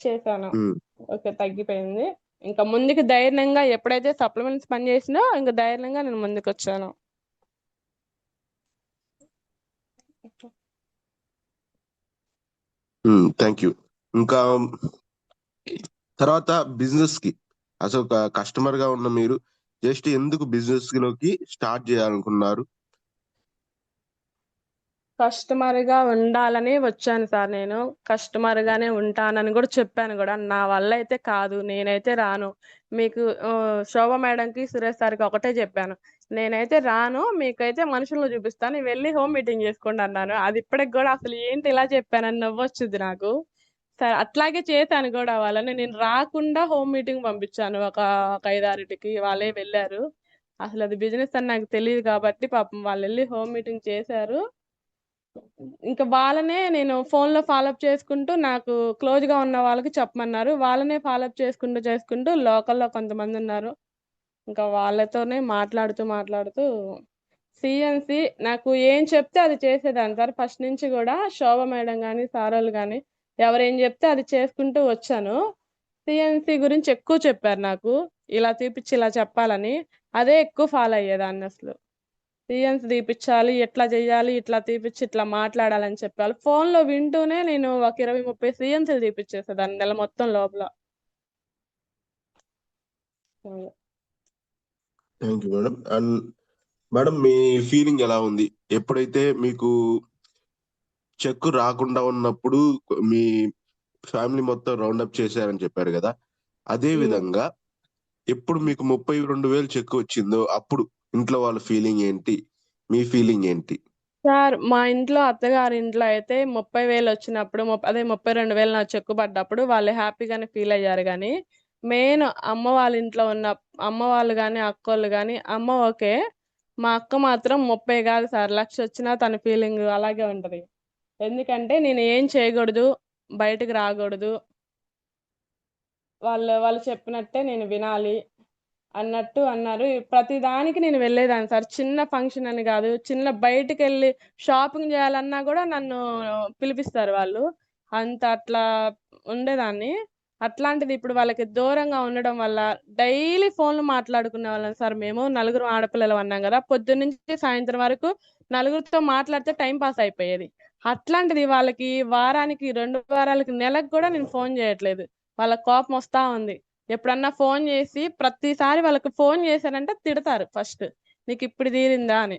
చేశాను. ఉమ్. ఓకే, తగ్గిపోయింది. ఇంకా ముందుకు ధైర్యంగా ఎప్పుడైతే సప్లిమెంట్స్ పని చేసినా ఇంకా ధైర్యంగా నేను ముందుకు వచ్చాను. Thank you. ఇంకా తర్వాత బిజినెస్ కి అసలు ఒక కస్టమర్ గా ఉన్న మీరు జస్ట్ ఎందుకు బిజినెస్ లోకి స్టార్ట్ చేయాలనుకున్నారు? కస్టమర్ గా ఉండాలని వచ్చాను సార్. నేను కస్టమర్ గానే ఉంటానని కూడా చెప్పాను కూడా. నా వల్ల అయితే కాదు, నేనైతే రాను. మీకు శోభ మేడంకి సురేష్ సార్కి ఒకటే చెప్పాను, నేనైతే రాను, మీకైతే మనుషులను చూపిస్తాను, వెళ్ళి హోమ్ మీటింగ్ చేసుకోండి అన్నాను. అది ఇప్పటికి కూడా అసలు ఏంటి ఇలా చెప్పానని నవ్వొచ్చుద్ది నాకు. సరే అట్లాగే చేశాను కూడా. వాళ్ళని నేను రాకుండా హోమ్ మీటింగ్ పంపించాను ఒక 5-6టికి. వాళ్ళే వెళ్ళారు. అసలు అది బిజినెస్ అని నాకు తెలియదు కాబట్టి పాపం వాళ్ళు వెళ్ళి హోమ్ మీటింగ్ చేశారు. ఇంకా వాళ్ళనే నేను ఫోన్ లో ఫాలోఅప్ చేసుకుంటూ, నాకు క్లోజ్ గా ఉన్న వాళ్ళకి చెప్పమన్నారు. వాళ్ళనే ఫాలోఅప్ చేసుకుంటూ లోకల్లో కొంతమంది ఉన్నారు, ఇంకా వాళ్ళతోనే మాట్లాడుతూ సిఎన్సి నాకు ఏం చెప్తే అది చేసేదాన్ని సార్. ఫస్ట్ నుంచి కూడా శోభ మేడం కానీ సారోళ్ళు కానీ ఎవరేం చెప్తే అది చేసుకుంటూ వచ్చాను. సిఎన్సి గురించి ఎక్కువ చెప్పారు నాకు, ఇలా తీపిచ్చి ఇలా చెప్పాలని. అదే ఎక్కువ ఫాలో అయ్యేదాన్ని. అసలు సిఎన్స్ తీపిచ్చాలి, ఎట్లా చెయ్యాలి, ఇట్లా తీపిచ్చి ఇట్లా మాట్లాడాలని చెప్పాలి. ఫోన్ లో వింటూనే నేను ఒక 20-30 సిఎన్సీలు తీపిచ్చేసేదాన్ని నెల మొత్తం లోపల. Thank you madam. And madam, me feeling ఎలా ఉంది ఎప్పుడైతే మీకు చెక్ రాకుండా ఉన్నప్పుడు మీ ఫ్యామిలీ మొత్తం రౌండ్ అప్ చేశారని చెప్పారు కదా, అదే విధంగా ఎప్పుడు మీకు 32,000 చెక్ వచ్చిందో అప్పుడు ఇంట్లో వాళ్ళ ఫీలింగ్ ఏంటి, మీ ఫీలింగ్ ఏంటి? సార్ మా ఇంట్లో అత్తగారి ఇంట్లో అయితే 30,000 వచ్చినప్పుడు, అదే 32,000 నా చెక్కు పడ్డప్పుడు వాళ్ళు హ్యాపీగానే ఫీల్ అయ్యారు. కానీ మెయిన్ అమ్మ వాళ్ళ ఇంట్లో ఉన్న అమ్మ వాళ్ళు కానీ అక్కోళ్ళు కానీ, అమ్మ ఓకే, మా అక్క మాత్రం 30 కాదు సార్, 1,00,000 వచ్చినా తన ఫీలింగ్ అలాగే ఉంటది. ఎందుకంటే నేను ఏం చేయకూడదు, బయటకు రాకూడదు, వాళ్ళు చెప్పినట్టే నేను వినాలి అన్నట్టు అన్నారు. ప్రతి దానికి నేను వెళ్ళేదాన్ని సార్. చిన్న ఫంక్షన్ అని కాదు, చిన్న బయటికి వెళ్ళి షాపింగ్ చేయాలన్నా కూడా నన్ను పిలిపిస్తారు వాళ్ళు. అట్లా ఉండేదాన్ని. అట్లాంటిది ఇప్పుడు వాళ్ళకి దూరంగా ఉండడం వల్ల డైలీ ఫోన్లు మాట్లాడుకునే వాళ్ళం సార్. మేము నలుగురు ఆడపిల్లలు అన్నాం కదా, పొద్దున్నుంచి సాయంత్రం వరకు నలుగురితో మాట్లాడితే టైం పాస్ అయిపోయేది. అట్లాంటిది వాళ్ళకి వారానికి, 2 వారాలకి, నెలకు కూడా నేను ఫోన్ చేయట్లేదు. వాళ్ళ కోపం వస్తా ఉంది. ఎప్పుడన్నా ఫోన్ చేసి ప్రతిసారి వాళ్ళకి ఫోన్ చేశానంటే తిడతారు ఫస్ట్, నీకు ఇప్పుడు తీరిందా అని.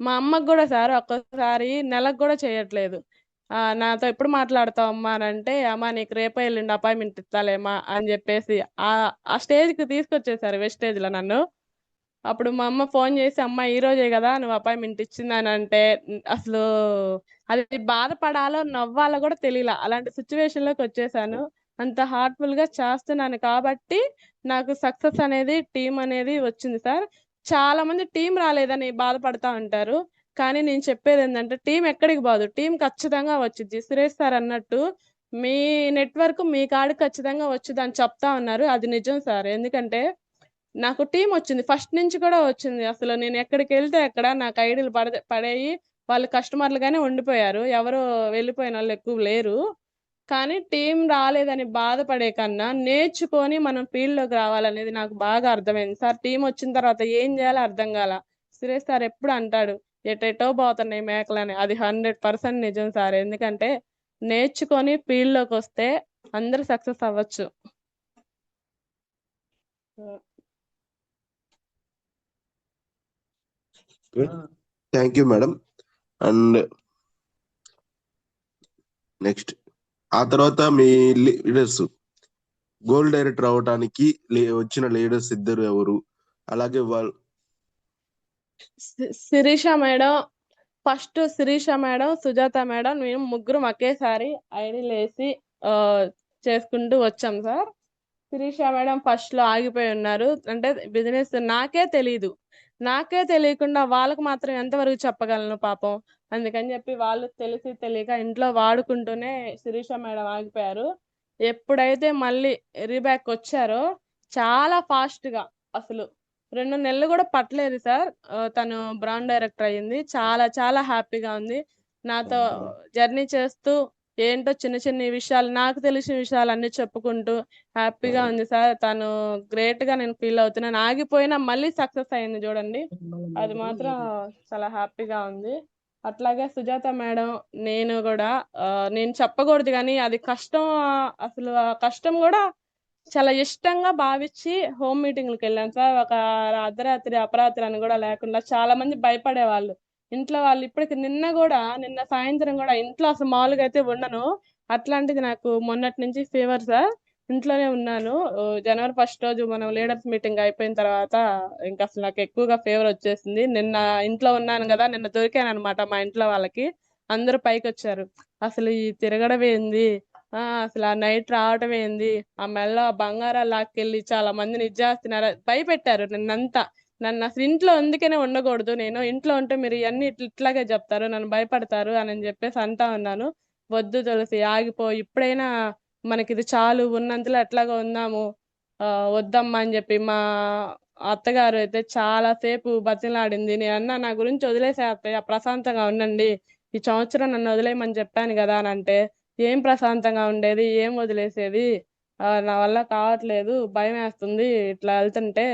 మా అమ్మకు కూడా సార్ ఒక్కోసారి నెలకు కూడా చేయట్లేదు. నాతో ఎప్పుడు మాట్లాడతావు అమ్మా అని అంటే, అమ్మా నీకు రేపో ఎల్లుండి అపాయింట్మెంట్ ఇస్తాలేమా అని చెప్పేసి ఆ ఆ స్టేజ్కి తీసుకొచ్చేసారు వెస్టేజ్లో నన్ను. అప్పుడు మా అమ్మ ఫోన్ చేసి, అమ్మ ఈ రోజే కదా నువ్వు అపాయింట్మెంట్ ఇచ్చిందని అంటే అసలు అది బాధపడాలో నవ్వాలో కూడా తెలియలా. అలాంటి సిచ్యువేషన్లోకి వచ్చేసాను. అంత హార్ట్ఫుల్ గా చేస్తున్నాను కాబట్టి నాకు సక్సెస్ అనేది టీం అనేది వచ్చింది సార్. చాలా మంది టీం రాలేదని బాధపడతా ఉంటారు. కానీ నేను చెప్పేది ఏంటంటే టీం ఎక్కడికి పోదు, టీం ఖచ్చితంగా వచ్చింది. సురేష్ సార్ అన్నట్టు మీ నెట్వర్క్ మీ కాడికి ఖచ్చితంగా వచ్చింది అని చెప్తా ఉన్నారు. అది నిజం సార్. ఎందుకంటే నాకు టీం వచ్చింది. ఫస్ట్ నుంచి కూడా వచ్చింది. అసలు నేను ఎక్కడికి వెళ్తే అక్కడ నాకు ఐడీలు పడేయి. వాళ్ళు కస్టమర్లుగానే ఉండిపోయారు. ఎవరు వెళ్ళిపోయిన వాళ్ళు ఎక్కువ లేరు. కానీ టీం రాలేదని బాధపడే కన్నా నేర్చుకొని మనం ఫీల్డ్లోకి రావాలనేది నాకు బాగా అర్థమైంది సార్. టీం వచ్చిన తర్వాత ఏం చేయాలో అర్థం కాల. సురేష్ సార్ ఎప్పుడు అంటాడు ఎటెటో పోతున్నాయి మేకలని. అది 100% నిజం సార్. ఎందుకంటే నేర్చుకొని ఫీల్డ్లోకి వస్తే అందరూ సక్సెస్ అవ్వచ్చు. Thank you madam. And next ఆ తర్వాత మీ లీడర్స్ గోల్డ్ డైరెక్టర్ అవడానికి వచ్చిన లీడర్స్ ఇద్దరు ఎవరు? అలాగే వాళ్ళు Sirisha madam, first Sirisha madam, Sujatha madam, మేము ముగ్గురం ఒకేసారి ఐడీలు వేసి ఆ, చేసుకుంటూ వచ్చాం సార్. శిరీష మేడం ఫస్ట్ లో ఆగిపోయి ఉన్నారు. అంటే బిజినెస్ నాకే తెలియకుండా వాళ్ళకు మాత్రం ఎంతవరకు చెప్పగలను పాపం. అందుకని చెప్పి వాళ్ళు తెలిసి తెలియక ఇంట్లో వాడుకుంటూనే శిరీష మేడం ఆగిపోయారు. ఎప్పుడైతే మళ్ళీ రీబ్యాక్ వచ్చారో చాలా ఫాస్ట్ గా, అసలు 2 నెలలు కూడా పట్టలేదు సార్. తను బ్రాండ్ డైరెక్టర్ అయ్యింది. చాలా చాలా హ్యాపీగా ఉంది నాతో జర్నీ చేస్తూ. ఏంటో చిన్న చిన్న విషయాలు, నాకు తెలిసిన విషయాలు అన్ని చెప్పుకుంటూ హ్యాపీగా ఉంది సార్. తను గ్రేట్ గా నేను ఫీల్ అవుతున్నాను. ఆగిపోయినా మళ్ళీ సక్సెస్ అయింది చూడండి, అది మాత్రం చాలా హ్యాపీగా ఉంది. అట్లాగే సుజాత మేడం, నేను కూడా నేను చెప్పకూడదు కానీ అది కష్టం. అసలు ఆ కష్టం కూడా చాలా ఇష్టంగా భావించి హోమ్ మీటింగ్లకు వెళ్ళాను సార్. ఒక అర్ధరాత్రి అపరాత్రి అని కూడా లేకుండా. చాలా మంది భయపడేవాళ్ళు ఇంట్లో వాళ్ళు. ఇప్పటికి నిన్న సాయంత్రం కూడా ఇంట్లో అసలు మామూలుగా అయితే ఉండను. అట్లాంటిది నాకు మొన్నటి నుంచి ఫీవర్ సార్. ఇంట్లోనే ఉన్నాను. జనవరి 1 రోజు మనం లీడర్స్ మీటింగ్ అయిపోయిన తర్వాత ఇంకా అసలు నాకు ఎక్కువగా ఫీవర్ వచ్చేసింది. నిన్న ఇంట్లో ఉన్నాను కదా, నిన్న దొరికాను అనమాట మా ఇంట్లో వాళ్ళకి. అందరూ పైకి వచ్చారు. అసలు ఈ తిరగడం ఏంది, అసలు ఆ నైట్ రావటం ఏంది, ఆ మెల్ల బంగారాలు లాక్కెళ్ళి చాలా మందిని ఇచ్చేస్తున్నారు, భయపెట్టారు నిన్నంతా. నన్ను అసలు ఇంట్లో అందుకనే ఉండకూడదు, నేను ఇంట్లో ఉంటే మీరు ఇవన్నీ ఇట్లాగే చెప్తారు, నన్ను భయపడతారు అని చెప్పేసి అంటా ఉన్నాను. వద్దు తులసి, ఆగిపో, ఇప్పుడైనా మనకి ఇది చాలు, ఉన్నంతలో ఎట్లాగో ఉందాము, ఆ వద్దమ్మా అని చెప్పి మా అత్తగారు అయితే చాలా సేపు బతిలాడింది. నేను అన్నా నా గురించి వదిలేసే అత్తయ్య, ప్రశాంతంగా ఉండండి, ఈ సంవత్సరం నన్ను వదిలేయమని చెప్పాను కదా అని అంటే, ఏం ప్రశాంతంగా ఉండేది, ఏం వదిలేసేది, నా వల్ల కావట్లేదు, భయం వేస్తుంది ఇట్లా వెళ్తుంటే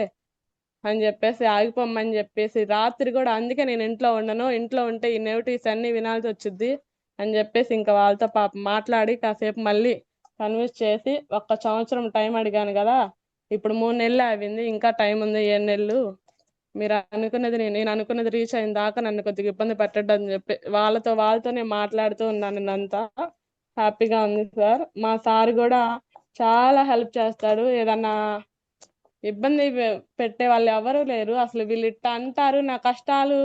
అని చెప్పేసి ఆగిపోమ్మని చెప్పేసి రాత్రి కూడా. అందుకే నేను ఇంట్లో ఉండను, ఇంట్లో ఉంటే ఈ నెగిటివ్స్ అన్ని వినాల్సి వచ్చింది అని చెప్పేసి ఇంకా వాళ్ళతో పాపం మాట్లాడి కాసేపు మళ్ళీ కన్విన్స్ చేసి, 1 సంవత్సరం టైం అడిగాను కదా, ఇప్పుడు 3 నెలలు అయింది, ఇంకా టైం ఉంది, 7 నెలలు, మీరు అనుకున్నది నేను అనుకున్నది రీచ్ అయిన దాకా నన్ను కొద్దిగా ఇబ్బంది పెట్టద్దు అని చెప్పి వాళ్ళతోనే మాట్లాడుతూ ఉన్నాను. నేనంతా హ్యాపీగా ఉంది సార్. మా సార్ కూడా చాలా హెల్ప్ చేస్తాడు. ఏదన్నా ఇబ్బంది పెట్టే వాళ్ళు ఎవరు లేరు. అసలు వీళ్ళు ఇట్ట అంటారు, నా కష్టాలు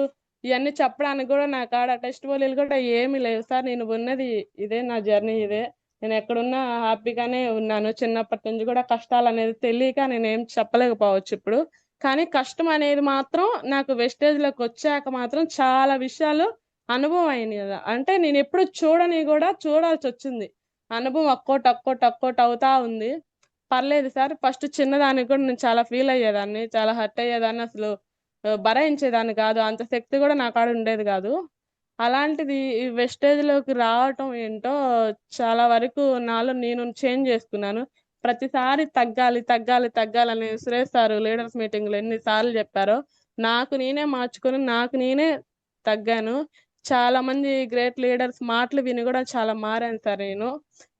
ఇవన్నీ చెప్పడానికి కూడా నా కాడ టెస్ట్ పోలీలు కూడా ఏమీ లేవు సార్. నేను ఉన్నది ఇదే, నా జర్నీ ఇదే. నేను ఎక్కడున్నా హ్యాపీగానే ఉన్నాను. చిన్నప్పటి నుంచి కూడా కష్టాలు అనేది తెలియక నేను ఏం చెప్పలేకపోవచ్చు ఇప్పుడు. కానీ కష్టం అనేది మాత్రం నాకు వెస్టేజ్లోకి వచ్చాక మాత్రం చాలా విషయాలు అనుభవం అయినాయి కదా. అంటే నేను ఎప్పుడు చూడని కూడా చూడాల్సి వచ్చింది. అనుభవం ఒక్కోటి అవుతా ఉంది. పర్లేదు సార్. ఫస్ట్ చిన్నదానికి కూడా నేను చాలా ఫీల్ అయ్యేదాన్ని, చాలా హర్ట్ అయ్యేదాన్ని. అసలు భరాయించేదాన్ని కాదు, అంత శక్తి కూడా నా కాడ ఉండేది కాదు. అలాంటిది ఈ వెస్టేజ్లోకి రావటం ఏంటో చాలా వరకు నాలో నేను చేంజ్ చేసుకున్నాను. ప్రతిసారి తగ్గాలి తగ్గాలి తగ్గాలని సురేష్ సార్ లీడర్స్ మీటింగ్లో ఎన్నిసార్లు చెప్పారో, నాకు నేనే మార్చుకొని నాకు నేనే తగ్గాను. చాలా మంది గ్రేట్ లీడర్స్ మాటలు విని కూడా చాలా మారాను సార్ నేను.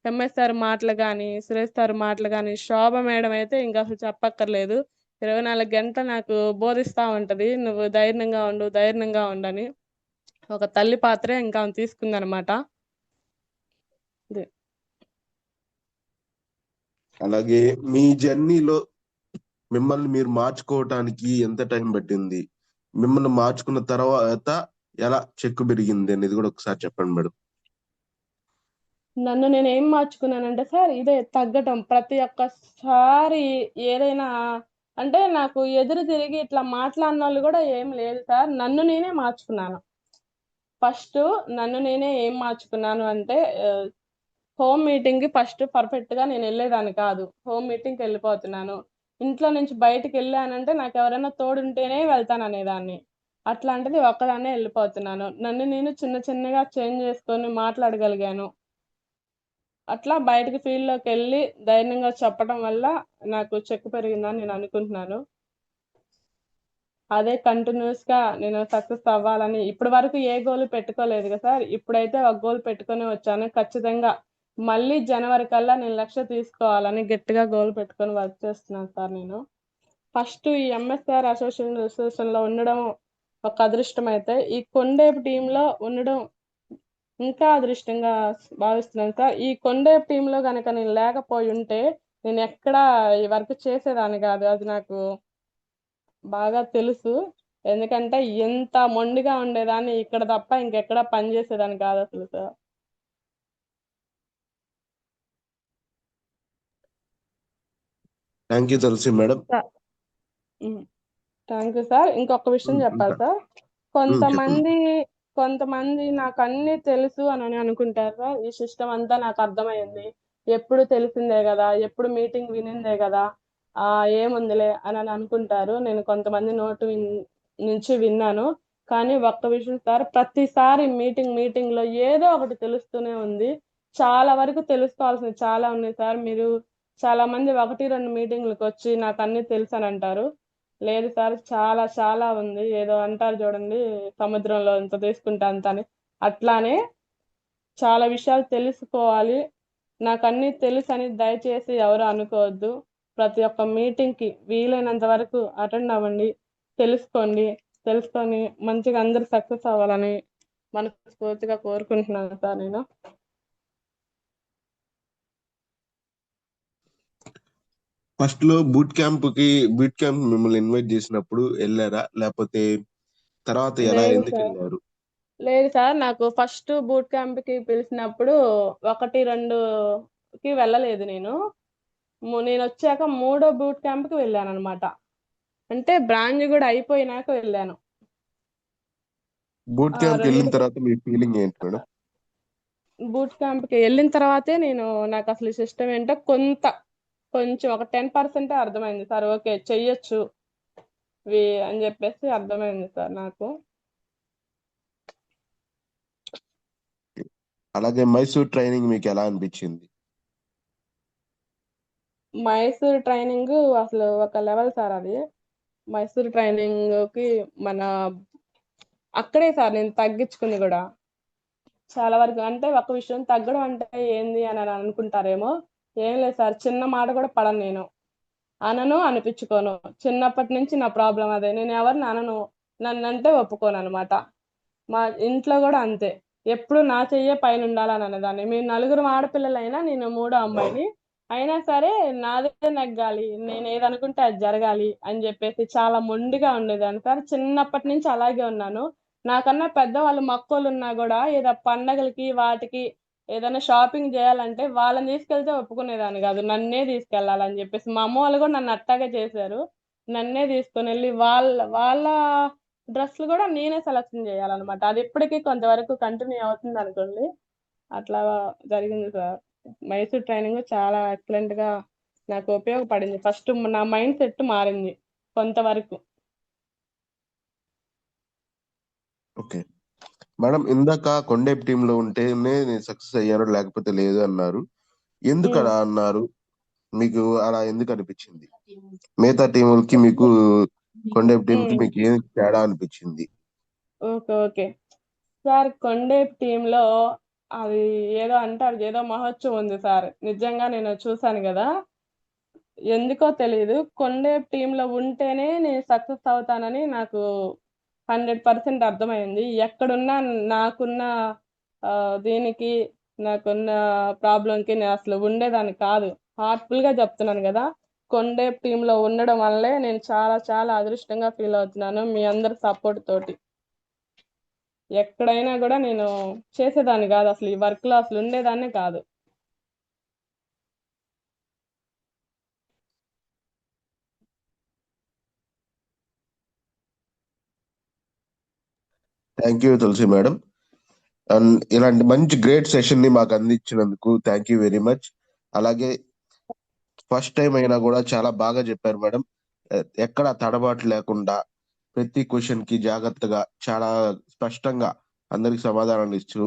ఎంఎస్ సార్ మాటలు కానీ, సురేష్ సార్ మాటలు కానీ, శోభ మేడం అయితే ఇంకా అసలు చెప్పక్కర్లేదు. 24 గంటలు నాకు బోధిస్తా ఉంటది, నువ్వు ధైర్యంగా ఉండు ధైర్యంగా ఉండని. ఒక తల్లి పాత్రే ఇంకా ఆమె తీసుకుందనమాట. అలాగే మీ జర్నీలో మిమ్మల్ని మీరు మార్చుకోవటానికి ఎంత టైం పట్టింది? మిమ్మల్ని మార్చుకున్న తర్వాత ఎలా చెక్కు పెరిగింది అనేది కూడా ఒకసారి చెప్పండి మేడం. నన్ను నేను ఏం మార్చుకున్నానంటే సార్, ఇదే తగ్గటం. ప్రతి ఒక్కసారి ఏదైనా అంటే నాకు ఎదురు తిరిగి ఇట్లా మాట్లాడిన వాళ్ళు కూడా ఏం లేదు సార్. నన్ను నేనే మార్చుకున్నాను. ఫస్ట్ నన్ను నేనే ఏం మార్చుకున్నాను అంటే హోమ్ మీటింగ్ కి ఫస్ట్ పర్ఫెక్ట్ గా నేను వెళ్ళేదాన్ని కాదు. హోమ్ మీటింగ్ కి వెళ్ళిపోతున్నాను. ఇంట్లో నుంచి బయటికి వెళ్ళానంటే నాకు ఎవరైనా తోడుంటేనే వెళ్తాను అనేదాన్ని. అట్లాంటిది ఒక్కదాన్నే వెళ్ళిపోతున్నాను. నన్ను నేను చిన్న చిన్నగా చేంజ్ చేసుకొని మాట్లాడగలిగాను. అట్లా బయటకి ఫీల్డ్ లోకి వెళ్ళి ధైర్యంగా చెప్పడం వల్ల నాకు చెక్కు పెరిగిందని నేను అనుకుంటున్నాను. అదే కంటిన్యూస్ గా నేను సక్సెస్ అవ్వాలని ఇప్పటి వరకు ఏ గోల్ పెట్టుకోలేదు కదా సార్. ఇప్పుడైతే ఒక గోల్ పెట్టుకొని వచ్చాను. ఖచ్చితంగా మళ్ళీ జనవరి కల్లా నేను లక్ష్య తీసుకోవాలని గట్టిగా గోల్ పెట్టుకొని వర్క్ చేస్తున్నాను సార్ నేను. ఫస్ట్ ఈ ఎంఎస్ఆర్ అసోసియేషన్ లో ఉండడం ఒక అదృష్టం అయితే, ఈ కొండేపు టీంలో ఉండడం ఇంకా అదృష్టంగా భావిస్తున్నాను సార్. ఈ కొండేపు టీంలో కనుక నేను లేకపోయి ఉంటే నేను ఎక్కడా ఈ వర్క్ చేసేదాన్ని కాదు. అది నాకు బాగా తెలుసు. ఎందుకంటే ఎంత మొండిగా ఉండేదాన్ని ఇక్కడ తప్ప ఇంకెక్కడా పని చేసేదాన్ని కాదు అసలు sir. Thank you Tulasi madam. Thank you sir. ఇంకొక విషయం చెప్పాలి ఇంకా సార్. చెప్పండి. కొంతమంది కొంతమంది నాకు అన్ని తెలుసు అని అనుకుంటారు సార్. ఈ సిస్టమ్ అంతా నాకు అర్థమైంది, ఎప్పుడు తెలిసిందే కదా, ఎప్పుడు మీటింగ్ వినిందే కదా, ఆ ఏముందిలే అని అనుకుంటారు. నేను కొంతమంది నుంచి విన్నాను. కానీ ఒక్క విషయం సార్, ప్రతిసారి మీటింగ్ లో ఏదో ఒకటి తెలుస్తూనే ఉంది. చాలా వరకు తెలుసుకోవాల్సినవి చాలా ఉన్నాయి సార్. మీరు చాలా మంది ఒకటి రెండు మీటింగ్లకు వచ్చి నాకు అన్ని తెలుసు అని అంటారు. లేదు సార్, చాలా చాలా ఉంది. ఏదో అంటారు చూడండి, సముద్రంలో ఇంత తీసుకుంటే అంత అని. అట్లానే చాలా విషయాలు తెలుసుకోవాలి. నాకు అన్ని తెలుసు అని దయచేసి ఎవరు అనుకోవద్దు. ప్రతి ఒక్క మీటింగ్ కి వీలైనంత వరకు అటెండ్ అవ్వండి. తెలుసుకోండి. తెలుసుకొని మంచిగా అందరు సక్సెస్ అవ్వాలని మనస్ఫూర్తిగా కోరుకుంటున్నాను సార్ నేను. ఫస్ట్ లో బూట్ క్యాంప్ మిమ్మల్ని ఇన్వైట్ చేసినప్పుడు వెళ్ళారా, లేకపోతే తర్వాత ఎలా లేదు ఎందుకు సార్. వెళ్ళారు? లేదు సార్, నాకు ఫస్ట్ బూట్ క్యాంప్ కి పిలిచినప్పుడు ఒకటి రెండు కి వెళ్ళలేదు నేను. నేను వచ్చాక మూడో బూట్ క్యాంప్ కి వెళ్ళాను అనమాట. అంటే బ్రాంచ్ కూడా అయిపోయినాక వెళ్ళాను. బూట్ ఆ క్యాంప్ వెళ్ళిన రెండింటికి తర్వాత మీ ఫీలింగ్ ఏంటి మేడం? బూట్ క్యాంప్ కి వెళ్ళిన తర్వాతే నేను నాకు అసలు సిస్టమ్ ఏంటో కొంచెం ఒక 10% అర్థమైంది సార్. ఓకే చెయ్యొచ్చు అని చెప్పేసి అర్థమైంది సార్ నాకు. అలాగే మైసూర్ ట్రైనింగ్ మీకు ఎలా అనిపించింది? మైసూర్ ట్రైనింగ్ అసలు ఒక లెవెల్ సార్ అది. మైసూర్ ట్రైనింగ్ కి మన అక్కడే సార్ నేను తగ్గించుకుంది కూడా చాలా వరకు. అంటే ఒక విషయం తగ్గడం అంటే ఏంది అని అనుకుంటారేమో. ఏం లేదు సార్, చిన్న మాట కూడా పడను నేను. అనను, అనిపించుకోను. చిన్నప్పటి నుంచి నా ప్రాబ్లం అదే. నేను ఎవరిని అనను, నన్నంటే ఒప్పుకోను అనమాట. మా ఇంట్లో కూడా అంతే. ఎప్పుడు నా చెయ్యే పైన ఉండాలని అనేదాన్ని. మేము నలుగురు ఆడపిల్లలైనా నేను మూడో అమ్మాయిని. అయినా సరే నాదే నెగ్గాలి, నేను ఏదనుకుంటే అది జరగాలి అని చెప్పేసి చాలా మొండిగా ఉండేదాన్ని సార్. చిన్నప్పటి నుంచి అలాగే ఉన్నాను. నాకన్నా పెద్దవాళ్ళు మక్కోళ్ళు ఉన్నా కూడా ఏదో పండగలకి వాటికి ఏదైనా షాపింగ్ చేయాలంటే వాళ్ళని తీసుకెళ్తే ఒప్పుకునేదాన్ని కాదు. నన్నే తీసుకెళ్ళాలని చెప్పేసి మా అమ్మ వాళ్ళు కూడా నన్ను అట్టాగే చేశారు. నన్నే తీసుకొని వెళ్ళి వాళ్ళ వాళ్ళ డ్రెస్సులు కూడా నేనే సెలెక్షన్ చేయాలన్నమాట. అది ఇప్పటికీ కొంతవరకు కంటిన్యూ అవుతుంది అనుకోండి. అట్లా జరిగింది సార్. మైసూర్ ట్రైనింగ్ చాలా ఎక్సలెంట్ గా నాకు ఉపయోగపడింది. ఫస్ట్ నా మైండ్ సెట్ మారింది కొంతవరకు. ఓకే మేడం, ఇందాక కొండేపు టీమ్ లో ఉంటేనే నేను సక్సెస్ అయ్యాను లేకపోతే లేదు అన్నారు. ఎందుకు ఉమ్. అలా అన్నారు? మీకు అలా ఎందుకు అనిపించింది? మిగతా టీములకి మీకు కొండేపు టీం కి ఉమ్. మీకు ఏం తేడా అనిపించింది? ఓకే ఓకే సార్, కొండేపు టీంలో అది ఏదో అంటారు, ఏదో మహోత్సవం ఉంది సార్. నిజంగా నేను చూసాను కదా. ఎందుకో తెలియదు, కొండేపు టీంలో ఉంటేనే నేను సక్సెస్ అవుతానని నాకు 100% అర్థమైంది. ఎక్కడున్నా నాకున్న ఆ, దీనికి నాకున్న ప్రాబ్లంకి నేను అసలు ఉండేదాన్ని కాదు. హార్ట్ఫుల్ గా చెప్తున్నాను కదా. కొండేప్ టీమ్ లో ఉండడం వల్లే నేను చాలా చాలా అదృష్టంగా ఫీల్ అవుతున్నాను మీ అందరి సపోర్ట్ తోటి. ఎక్కడైనా కూడా నేను చేసేదాన్ని కాదు, అసలు ఈ వర్క్ లో అసలు ఉండేదాన్నే కాదు. Thank you Tulasi madam. And ఇలాంటి మంచి గ్రేట్ సెషన్ ని మాకు అందించినందుకు థ్యాంక్ యూ వెరీ మచ్. అలాగే ఫస్ట్ టైం అయినా కూడా చాలా బాగా చెప్పారు మేడం. ఎక్కడ తడబాటు లేకుండా ప్రతి క్వశ్చన్ కి జాగ్రత్తగా చాలా స్పష్టంగా అందరికి సమాధానాలు ఇచ్చు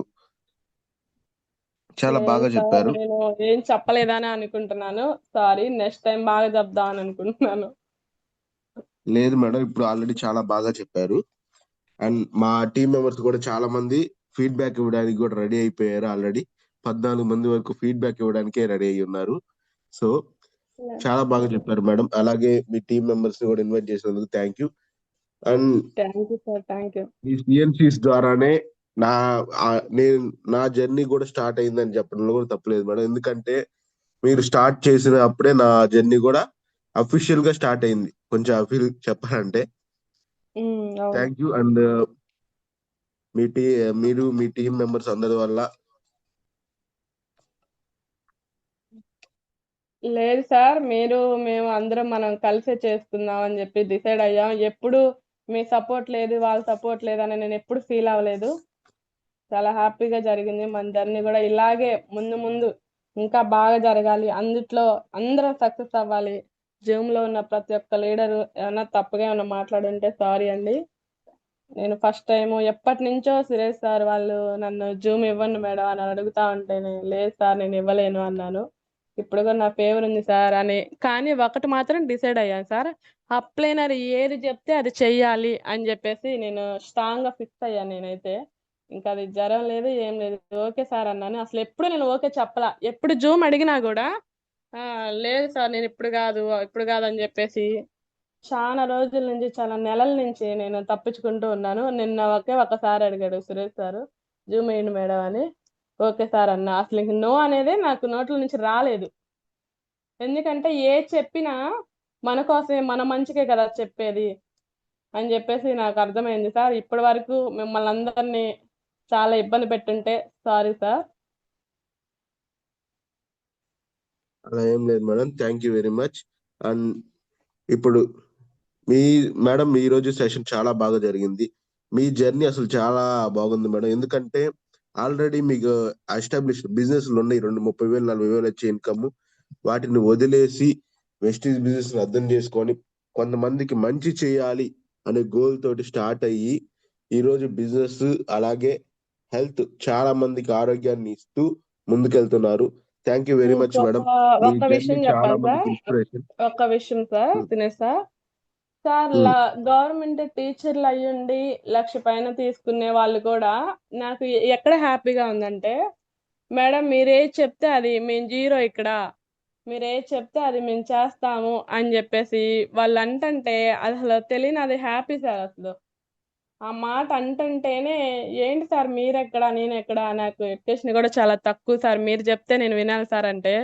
చాలా లేదు బాగా సార్, చెప్పారు. నేను ఏం చెప్పలేదని అనుకుంటున్నాను. సారీ, నెక్స్ట్ టైం బాగా చెప్దామని అనుకుంటున్నాను. లేదు మేడం, ఇప్పుడు ఆల్రెడీ చాలా బాగా చెప్పారు. అండ్ మా టీం మెంబర్స్ కూడా చాలా మంది ఫీడ్బ్యాక్ ఇవ్వడానికి కూడా రెడీ అయిపోయారు. ఆల్రెడీ 14 మంది వరకు ఫీడ్బ్యాక్ ఇవ్వడానికే రెడీ అయి ఉన్నారు. సో చాలా బాగా చెప్పారు మేడం. అలాగే మీ టీం మెంబర్స్ ని కూడా ఇన్వైట్ చేసినందుకు thank you. And thank you sir, thank you. ఈ సిఎన్సీస్ ద్వారానే నా నేను నా జర్నీ కూడా స్టార్ట్ అయిందని చెప్పడంలో కూడా తప్పలేదు మేడం. ఎందుకంటే మీరు స్టార్ట్ చేసిన అప్పుడే నా జర్నీ కూడా అఫీషియల్ గా స్టార్ట్ అయింది, కొంచెం అఫీల్ చెప్పాలంటే. అవును. Thank you. అండ్ మీ టీ మీరు మీ టీం మెంబర్స్ అందరి వల్ల లేదు సార్, మేము అందరం మనం కలిసే చేసుకుందాం అని చెప్పి డిసైడ్ అయ్యాం. ఎప్పుడు మీ సపోర్ట్ లేదు, వాళ్ళ సపోర్ట్ లేదని నేను ఎప్పుడు ఫీల్ అవ్వలేదు. చాలా హ్యాపీగా జరిగింది మన జర్నీ కూడా. ఇలాగే ముందు ముందు ఇంకా బాగా జరగాలి, అందుట్లో అందరం సక్సెస్ అవ్వాలి. జూమ్ లో ఉన్న ప్రతి ఒక్క లీడరు ఏమన్నా తప్పుగా ఏమన్నా మాట్లాడుంటే సారీ అండి. నేను ఫస్ట్ టైం ఎప్పటి నుంచో సురేష్ సార్ వాళ్ళు నన్ను జూమ్ ఇవ్వండి మేడం అని అడుగుతా ఉంటే లేదు సార్ నేను ఇవ్వలేను అన్నాను. ఇప్పుడు కూడా నా ఫేవర్ ఉంది సార్ అని. కానీ ఒకటి మాత్రం డిసైడ్ అయ్యాను సార్, అప్లైనర్ ఏది చెప్తే అది చెయ్యాలి అని చెప్పేసి నేను స్ట్రాంగ్ గా ఫిక్స్ అయ్యాను నేనైతే. ఇంకా అది జ్వరం లేదు ఏం లేదు, ఓకే సార్ అన్నాను. అసలు ఎప్పుడు నేను ఓకే చెప్పలా. ఎప్పుడు జూమ్ అడిగినా కూడా లేదు సార్ నేను ఇప్పుడు కాదు అని చెప్పేసి చాలా రోజుల నుంచి, చాలా నెలల నుంచి నేను తప్పించుకుంటూ ఉన్నాను. నిన్న ఒకసారి అడిగాడు సురేష్ సార్ జూమ్ వేయండి మేడం అని. ఓకే సార్ అన్న. అసలు ఇంక నో అనేది నాకు నోట్ల నుంచి రాలేదు. ఎందుకంటే ఏ చెప్పినా మన కోసమే, మన మంచికే కదా చెప్పేది అని చెప్పేసి నాకు అర్థమైంది సార్. ఇప్పటి వరకు మిమ్మల్ని అందరినీ చాలా ఇబ్బంది పెట్టుంటే సారీ సార్. అలా ఏం లేదు madam. Thank you very much. And ఇప్పుడు మీ మేడం ఈ రోజు సెషన్ చాలా బాగా జరిగింది. మీ జర్నీ అసలు చాలా బాగుంది మేడం. ఎందుకంటే ఆల్రెడీ మీకు ఎస్టాబ్లిష్ బిజినెస్లు ఉన్నాయి, 30,000 40,000 వచ్చే ఇన్కమ్. వాటిని వదిలేసి వెస్టీజ్ బిజినెస్ అర్థం చేసుకొని కొంతమందికి మంచి చేయాలి అనే గోల్ తోటి స్టార్ట్ అయ్యి ఈ రోజు బిజినెస్ అలాగే హెల్త్ చాలా మందికి ఆరోగ్యాన్ని ఇస్తూ ముందుకెళ్తున్నారు. Thank you very much madam. మీ ఒక్క జర్నీ విషయం చాలా చెప్పాలి మందికి సార్, ఇన్స్పిరేషన్. ఒక్క విషయం sir Dinesh sir. Sir government టీచర్లు అయ్యుండి 1,00,000 పైన తీసుకునే వాళ్ళు కూడా నాకు ఎక్కడ హ్యాపీగా ఉందంటే, మేడం మీరేది చెప్తే అది మేము జీరో ఇక్కడ, మీరేది చెప్తే అది మేము చేస్తాము అని చెప్పేసి వాళ్ళు అంటుంటే అసలు తెలియని అది హ్యాపీ సార్. అసలు ఆ మాట అంటుంటేనే ఏంటి సార్ మీరెక్కడ నేనెక్కడ, నాకు ఎడ్యుకేషన్ కూడా చాలా తక్కువ సార్, మీరు చెప్తే నేను వినాలి సార్ అంటే,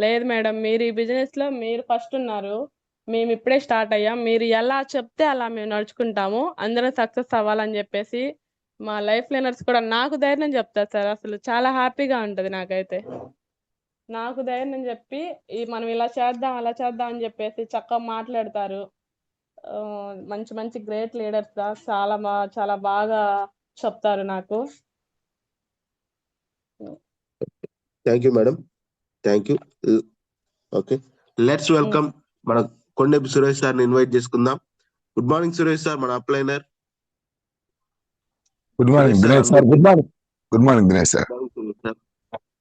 లేదు మేడం మీరు ఈ బిజినెస్ లో మీరు ఫస్ట్ ఉన్నారు, మేము ఇప్పుడే స్టార్ట్ అయ్యాం, మీరు ఎలా చెప్తే అలా మేము నడుచుకుంటాము, అందరం సక్సెస్ అవ్వాలని చెప్పేసి మా లైఫ్ లైనర్స్ కూడా నాకు ధైర్యం చెప్తారు సార్. అసలు చాలా హ్యాపీగా ఉంటది నాకైతే. నాకు ధైర్యం చెప్పి మనం ఇలా చేద్దాం అలా చేద్దాం అని చెప్పేసి చక్కగా మాట్లాడతారు. ఆ, మంచి మంచి గ్రేట్ లీడర్స్ చాలా బాగా చెప్తారు నాకు. Thank you madam. Thank you. Okay, let's welcome మన కొండెపి సురేష్ సార్ ని ఇన్వైట్ చేసుకుందాం. గుడ్ మార్నింగ్ సురేష్ సార్, మన అప్లైనర్. Good morning Dinesh sir. Good morning. Good morning Dinesh sir.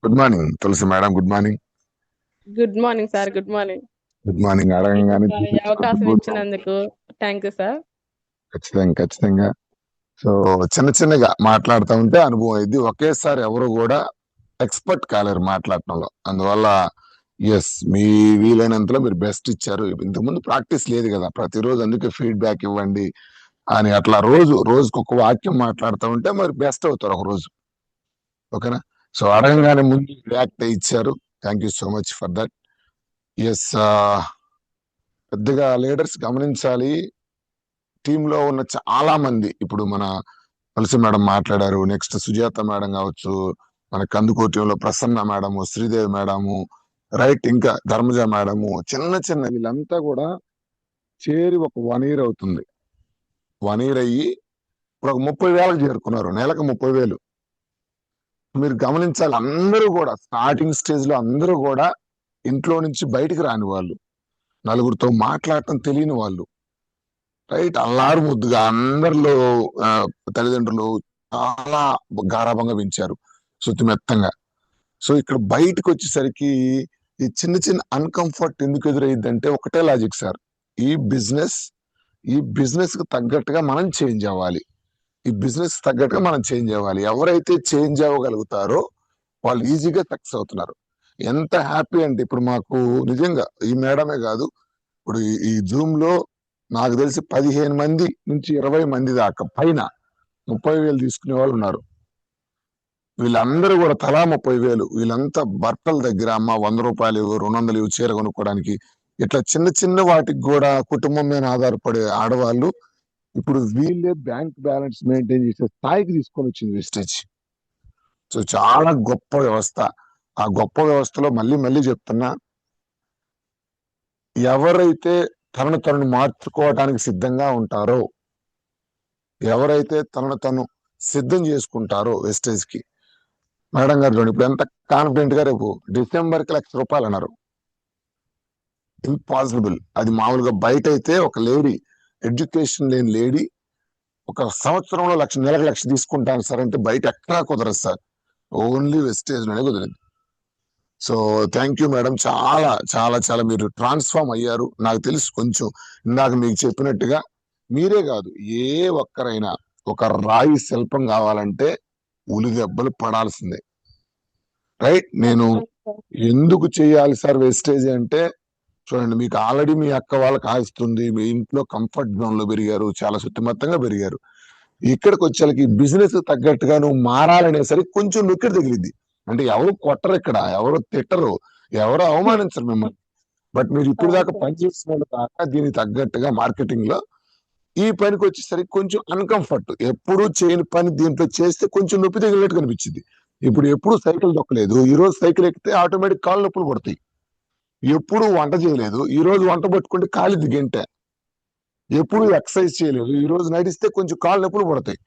Good morning Tulasi madam. Good morning. Good morning sir. Good morning. Good morning. అడగంగానే ఈ అవకాశం ఇచ్చినందుకు thank you sir. ఖచ్చితంగా. సో చిన్నగా మాట్లాడుతూ ఉంటే అనుభవం అయింది. ఒకేసారి ఎవరు కూడా ఎక్స్పర్ట్ కాలేరు మాట్లాడటంలో. అందువల్ల ఎస్, మీ వీలైనంతలో మీరు బెస్ట్ ఇచ్చారు. ఇంతకుముందు ప్రాక్టీస్ లేదు కదా, ప్రతిరోజు అందుకే ఫీడ్బ్యాక్ ఇవ్వండి అని అట్లా రోజుకు ఒక వాక్యం మాట్లాడుతూ ఉంటే మరి బెస్ట్ అవుతారు ఒక రోజు. ఓకేనా? సో అడగంగానే ముందు రియాక్ట్ ఇచ్చారు. Thank you so much for that. Yes, పెద్దగా లీడర్స్ గమనించాలి. టీంలో ఉన్న చాలా మంది, ఇప్పుడు మన తులసి మేడం మాట్లాడారు, నెక్స్ట్ సుజాత మేడం కావచ్చు, మన కందుకోటంలో Prasanna madam, Sridevi madam, right, ఇంకా ధర్మజ మేడము, చిన్న చిన్న వీళ్ళంతా కూడా చేరి ఒక 1 year అవుతుంది. 1 year అయ్యి ఇప్పుడు ఒక 30,000 చేరుకున్నారు, నెలకు 30,000. మీరు గమనించాలి, అందరూ కూడా స్టార్టింగ్ స్టేజ్ లో అందరూ కూడా ఇంట్లో నుంచి బయటికి రాని వాళ్ళు, నలుగురితో మాట్లాడటం తెలియని వాళ్ళు, రైట్, అల్లారు ముద్దుగా అందరిలో ఆ, తల్లిదండ్రులు చాలా గారాభంగా పెంచారు, శుతిమెత్తంగా. సో ఇక్కడ బయటకు వచ్చేసరికి ఈ చిన్న చిన్న అన్కంఫర్ట్ ఎందుకు ఎదురైందంటే ఒకటే లాజిక్ సార్, ఈ బిజినెస్ ఈ బిజినెస్ కు తగ్గట్టుగా మనం చేంజ్ అవ్వాలి. ఈ బిజినెస్ తగ్గట్టుగా మనం చేంజ్ అవ్వాలి. ఎవరైతే చేంజ్ అవ్వగలుగుతారో వాళ్ళు ఈజీగా సక్సెస్ అవుతున్నారు. ఎంత హ్యాపీ అంటే ఇప్పుడు మాకు నిజంగా ఈ మేడమే కాదు, ఇప్పుడు ఈ జూమ్ లో నాకు తెలిసి 15 మంది నుంచి 20 మంది దాకా పైన 30,000 తీసుకునే వాళ్ళు ఉన్నారు. వీళ్ళందరూ కూడా తలా 30,000. వీళ్ళంతా భర్తల దగ్గర అమ్మ 100 రూపాయలు 200 చీర కొనుక్కోవడానికి, ఇట్లా చిన్న చిన్న వాటికి కూడా కుటుంబం మీద ఆధారపడే ఆడవాళ్ళు ఇప్పుడు వీళ్ళే బ్యాంక్ బ్యాలెన్స్ మెయింటైన్ చేసే స్థాయికి తీసుకొని వచ్చింది వెస్టేజ్. సో చాలా గొప్ప వ్యవస్థ. ఆ గొప్ప వ్యవస్థలో మళ్ళీ మళ్ళీ చెప్తున్నా, ఎవరైతే తనను తను మార్చుకోవటానికి సిద్ధంగా ఉంటారో, ఎవరైతే తనను తను సిద్ధం చేసుకుంటారో వెస్టేజ్ కి, మేడం గారు చూడండి ఇప్పుడు ఎంత కాన్ఫిడెంట్ గా రేపు డిసెంబర్ కి 1,00,000 రూపాయలు అన్నారు. ఇంపాసిబుల్. అది మామూలుగా బయట అయితే ఒక లేడీ, ఎడ్యుకేషన్ లేని లేడీ ఒక సంవత్సరంలో నెలకు 1,00,000 తీసుకుంటాను సార్ అంటే బయట ఎక్కడా కుదరదు సార్, ఓన్లీ వెస్టేజ్ లోనే కుదిరింది. సో థ్యాంక్ యూ మేడం, చాలా చాలా చాలా మీరు ట్రాన్స్ఫార్మ్ అయ్యారు. నాకు తెలుసు కొంచెం ఇందాక మీకు చెప్పినట్టుగా మీరే కాదు, ఏ ఒక్కరైనా ఒక రాయి శిల్పం కావాలంటే ఉలి దెబ్బలు పడాల్సిందే, రైట్. నేను ఎందుకు చేయాలి సార్ వెస్టేజ్ అంటే, చూడండి మీకు ఆల్రెడీ మీ అక్క వాళ్ళకి ఆయిస్తుంది, మీ ఇంట్లో కంఫర్ట్ జోన్ లో పెరిగారు, చాలా శుతిమెత్తంగా పెరిగారు. ఇక్కడికి వచ్చేకి బిజినెస్ తగ్గట్టుగా నువ్వు మారాలనేసరికి కొంచెం నొక్కిడి తగిలింది. అంటే ఎవరు కొట్టరు ఇక్కడ, ఎవరు తిట్టరు, ఎవరు అవమానించరు మిమ్మల్ని. బట్ మీరు ఇప్పుడు దాకా పనిచేసిన వాళ్ళు దాకా దీనికి తగ్గట్టుగా మార్కెటింగ్ లో ఈ పనికి వచ్చేసరికి కొంచెం అన్కంఫర్ట్, ఎప్పుడు చేయని పని దీంట్లో చేస్తే కొంచెం నొప్పి తగిలినట్టు కనిపించింది. ఇప్పుడు ఎప్పుడు సైకిల్ దొక్కలేదు, ఈ రోజు సైకిల్ ఎక్కితే ఆటోమేటిక్ కాళ్ళు నొప్పులు పడతాయి. ఎప్పుడు వంట చేయలేదు, ఈ రోజు వంట పట్టుకుంటే కాలిది గంట. ఎప్పుడు ఎక్సర్సైజ్ చేయలేదు, ఈ రోజు నడిస్తే కొంచెం కాళ్ళు నొప్పులు పడతాయి.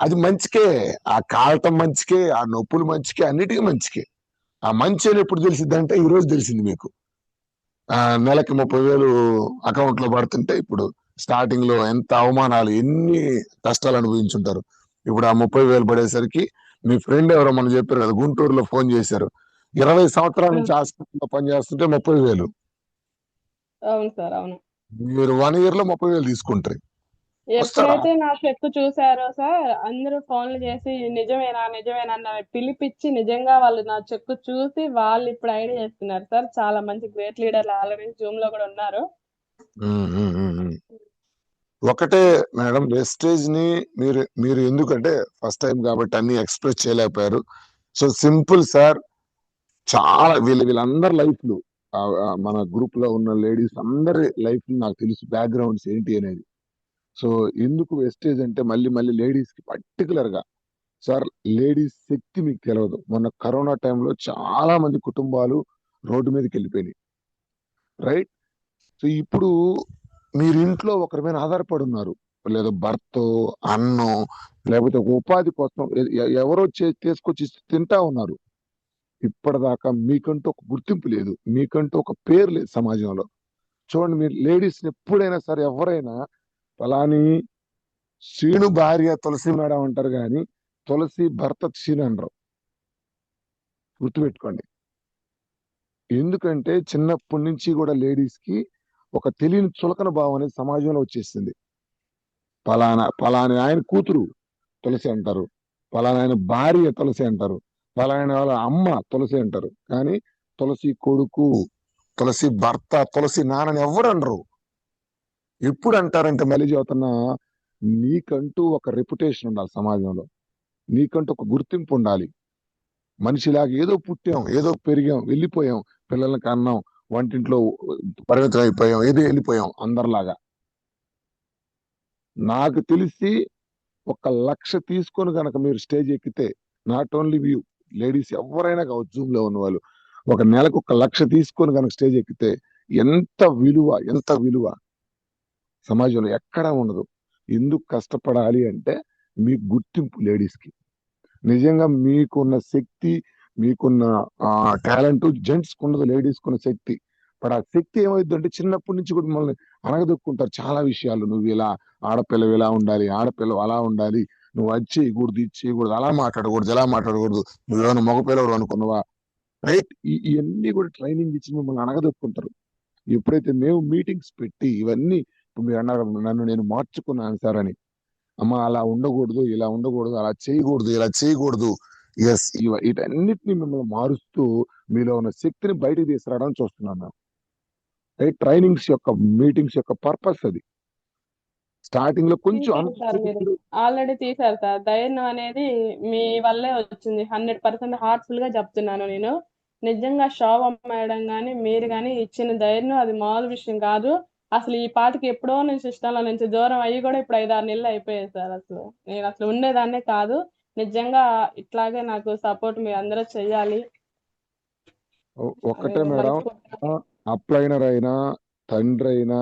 అది మంచికే, ఆ కాలటం మంచికే, ఆ నొప్పులు మంచికే, అన్నిటికీ మంచికే. ఆ మంచి అని ఎప్పుడు తెలిసింది అంటే ఈ రోజు తెలిసింది మీకు. నెలకి 30,000 అకౌంట్ లో పడుతుంటే ఇప్పుడు స్టార్టింగ్ లో ఎంత అవమానాలు, ఎన్ని కష్టాలు అనుభవించుంటారు. ఇప్పుడు ఆ 30,000 పడేసరికి మీ ఫ్రెండ్ ఎవరో మనం చెప్పారు కదా, గుంటూరులో ఫోన్ చేశారు, 20 సంవత్సరాల నుంచి హాస్పిటల్లో పనిచేస్తుంటే 30,000. అవును సార్, అవును. మీరు 1 year లో 30,000 తీసుకుంటారు. వస్తారా? ఎప్పుడైతే నా చెక్ చూసారో సార్, అందరూ ఫోన్లు చేసి నిజమేనా నిజమేనా అని పిలిపించి, నిజంగా వాళ్ళు నా చెక్ చూసి వాళ్ళు ఇప్పుడు ఐడియా చేస్తున్నారు సార్. చాలా మంచి గ్రేట్ లీడర్లు ఆల్రెడీ జూమ్ లో కూడా ఉన్నారు. ఉమ్, ఉమ్, ఉమ్, ఉమ్. ఒకటే మేడం, వెస్టేజ్ ని మీరు మీరు ఎందుకంటే ఫస్ట్ టైం కాబట్టి అన్ని ఎక్స్ప్రెస్ చేయలేకపోయారు. సో సింపుల్ సార్, చాలా వీళ్ళందరి లైఫ్లు, మన గ్రూప్ లో ఉన్న లేడీస్ అందరి లైఫ్ నాకు తెలుసు, బ్యాక్గ్రౌండ్స్ ఏంటి అనేది. సో ఎందుకు వెస్టేజ్ అంటే మళ్ళీ మళ్ళీ లేడీస్ కి పర్టికులర్ గా సార్, లేడీస్ శక్తి మీకు తెలియదు. మొన్న కరోనా టైంలో చాలా మంది కుటుంబాలు రోడ్డు మీదకి వెళ్ళిపోయినాయి, రైట్. సో ఇప్పుడు మీరు ఇంట్లో ఒకరి మీద ఆధారపడి ఉన్నారు, లేదా భర్త, అన్నం, లేకపోతే ఒక ఉపాధి కోసం ఎవరో తీసుకొచ్చి తింటా ఉన్నారు. ఇప్పటిదాకా మీకంటూ ఒక గుర్తింపు లేదు, మీకంటూ ఒక పేరు లేదు సమాజంలో. చూడండి, మీరు లేడీస్ ఎప్పుడైనా సరే ఎవరైనా ఫలాని శ్రీను భార్య తులసి మేడం అంటారు కానీ తులసి భర్త శ్రీను అనరు, గుర్తుపెట్టుకోండి. ఎందుకంటే చిన్నప్పటి నుంచి కూడా లేడీస్ కి ఒక తెలియని చులకన భావం అనేది సమాజంలో వచ్చేసింది. పలాని ఆయన కూతురు తులసి అంటారు, పలానా ఆయన భార్య తులసి అంటారు, పలానా వాళ్ళ అమ్మ తులసి అంటారు, కానీ తులసి కొడుకు, తులసి భర్త, తులసి నాన్నని ఎవరు అనరు. ఎప్పుడు అంటారంటే మళ్ళీ చెబుతున్నా, నీకంటూ ఒక రెప్యుటేషన్ ఉండాలి సమాజంలో, నీకంటూ ఒక గుర్తింపు ఉండాలి. మనిషిలాగా ఏదో పుట్టాం, ఏదో పెరిగాం, వెళ్ళిపోయాం, పిల్లలకి అన్నం, వంటింట్లో పరిమితం అయిపోయాం, ఏదో వెళ్ళిపోయాం అందరిలాగా. నాకు తెలిసి 1,00,000 తీసుకొని గనక మీరు స్టేజ్ ఎక్కితే, నాట్ ఓన్లీ వ్యూ, లేడీస్ ఎవరైనా కావచ్చు, జూమ్ లో ఉన్న వాళ్ళు, ఒక నెలకు 1,00,000 తీసుకొని గనక స్టేజ్ ఎక్కితే ఎంత విలువ సమాజంలో ఎక్కడా ఉండదు. ఎందుకు కష్టపడాలి అంటే మీకు గుర్తింపు లేడీస్ కి. నిజంగా మీకున్న శక్తి, మీకున్న టాలెంట్ జెంట్స్ కు ఉండదు, లేడీస్ కున్న శక్తి. బట్ ఆ శక్తి ఏమైందంటే చిన్నప్పటి నుంచి కూడా మిమ్మల్ని అనగదొక్కుంటారు చాలా విషయాలు. నువ్వు ఇలా, ఆడపిల్లవి ఇలా ఉండాలి, ఆడపిల్లవు అలా ఉండాలి, నువ్వు అది చేయకూడదు, ఇది చేయకూడదు, అలా మాట్లాడకూడదు, ఇలా మాట్లాడకూడదు, నువ్వేమైనా మగపిల్లడు అనుకున్నావా, రైట్? ఇవన్నీ కూడా ట్రైనింగ్ ఇచ్చి మిమ్మల్ని అనగదొక్కుంటారు. ఎప్పుడైతే మేము మీటింగ్స్ పెట్టి ఇవన్నీ, ఇప్పుడు మీరు అన్నారు నన్ను నేను మార్చుకున్నాను సార్ అని, అమ్మ అలా ఉండకూడదు, ఇలా ఉండకూడదు, అలా చేయకూడదు, ఇలా చేయకూడదు, ఎస్, వీటన్నిటిని మిమ్మల్ని మారుస్తూ మీలో ఉన్న శక్తిని బయటకు తీసుకురావడానికి చూస్తున్నాను. రైట్? ట్రైనింగ్స్ యొక్క, మీటింగ్స్ యొక్క పర్పస్ అది. స్టార్టింగ్ లో కొంచెం తీశారు సార్, మీరు ఆల్రెడీ తీశారు సార్. ధైర్యం అనేది మీ వల్లే వచ్చింది. 100% హార్ట్ఫుల్ గా చెప్తున్నాను నేను. నిజంగా శోభ మేడం గాని మీరు గాని ఇచ్చిన ధైర్యం అది మామూలు విషయం కాదు. అసలు ఈ పాటికి ఎప్పుడో నుంచి ఇష్టంలో నుంచి దూరం అయ్యి కూడా ఇప్పుడు 5-6 నెలలు అయిపోయాయి సార్. అసలు నేను అసలు ఉండేదాన్నే కాదు. నిజంగా ఇట్లాగే నాకు సపోర్ట్ మీరు అందరూ చెయ్యాలి. ఒక్కటే నేను మేడం, మనస్ఫూర్తిగా అప్లైనర్ అయినా తండ్రి అయినా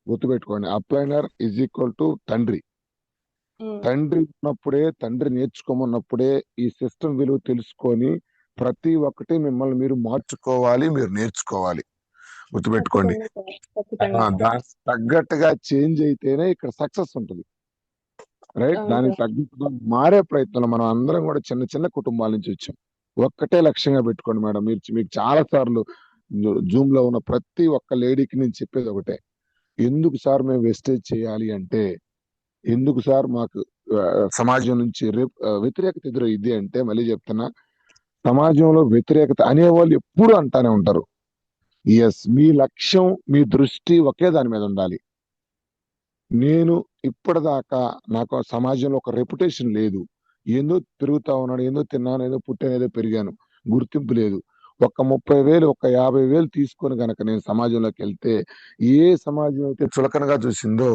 గుర్తుపెట్టుకోండి, అప్లైనర్ ఈజ్ ఈక్వల్ టు తండ్రి. తండ్రి ఉన్నప్పుడే, తండ్రి నేర్చుకోమన్నప్పుడే ఈ సిస్టమ్ విలువ తెలుసుకొని ప్రతి ఒక్కటి మిమ్మల్ని మీరు మార్చుకోవాలి, మీరు నేర్చుకోవాలి. గుర్తుపెట్టుకోండి. ఖచ్చితంగా సార్, ఖచ్చితంగా. దానికి తగ్గట్టుగా చేంజ్ అయితేనే ఇక్కడ సక్సెస్ ఉంటుంది. రైట్? అవును దానికి సార్. తగ్గట్టుగా మారే ప్రయత్నంలో మనం అందరం కూడా చిన్న చిన్న కుటుంబాల నుంచి వచ్చాం. ఒక్కటే లక్ష్యంగా పెట్టుకోండి మేడం. మీకు చాలా సార్లు జూమ్ లో ఉన్న ప్రతి ఒక్క లేడీకి నేను చెప్పేది ఒకటే, ఎందుకు సార్ మేము వెస్టేజ్ చేయాలి అంటే, ఎందుకు సార్ మాకు సమాజం నుంచి వ్యతిరేకత ఎదురయ్యింది అంటే, మళ్ళీ చెప్తున్నా, సమాజంలో వ్యతిరేకత అనేవాళ్ళు ఎప్పుడు అంటానే ఉంటారు. ఎస్, మీ లక్ష్యం, మీ దృష్టి ఒకే దాని మీద ఉండాలి. నేను ఇప్పటిదాకా నాకు ఆ సమాజంలో ఒక రెప్యుటేషన్ లేదు, ఏందో తిరుగుతా ఉన్నాను, ఏందో తిన్నాను, ఏదో పుట్టాను, ఏదో పెరిగాను, గుర్తింపు లేదు. ఒక 30,000, ఒక 50,000 తీసుకొని గనక నేను సమాజంలోకి వెళ్తే, ఏ సమాజం అయితే చులకనగా చూసిందో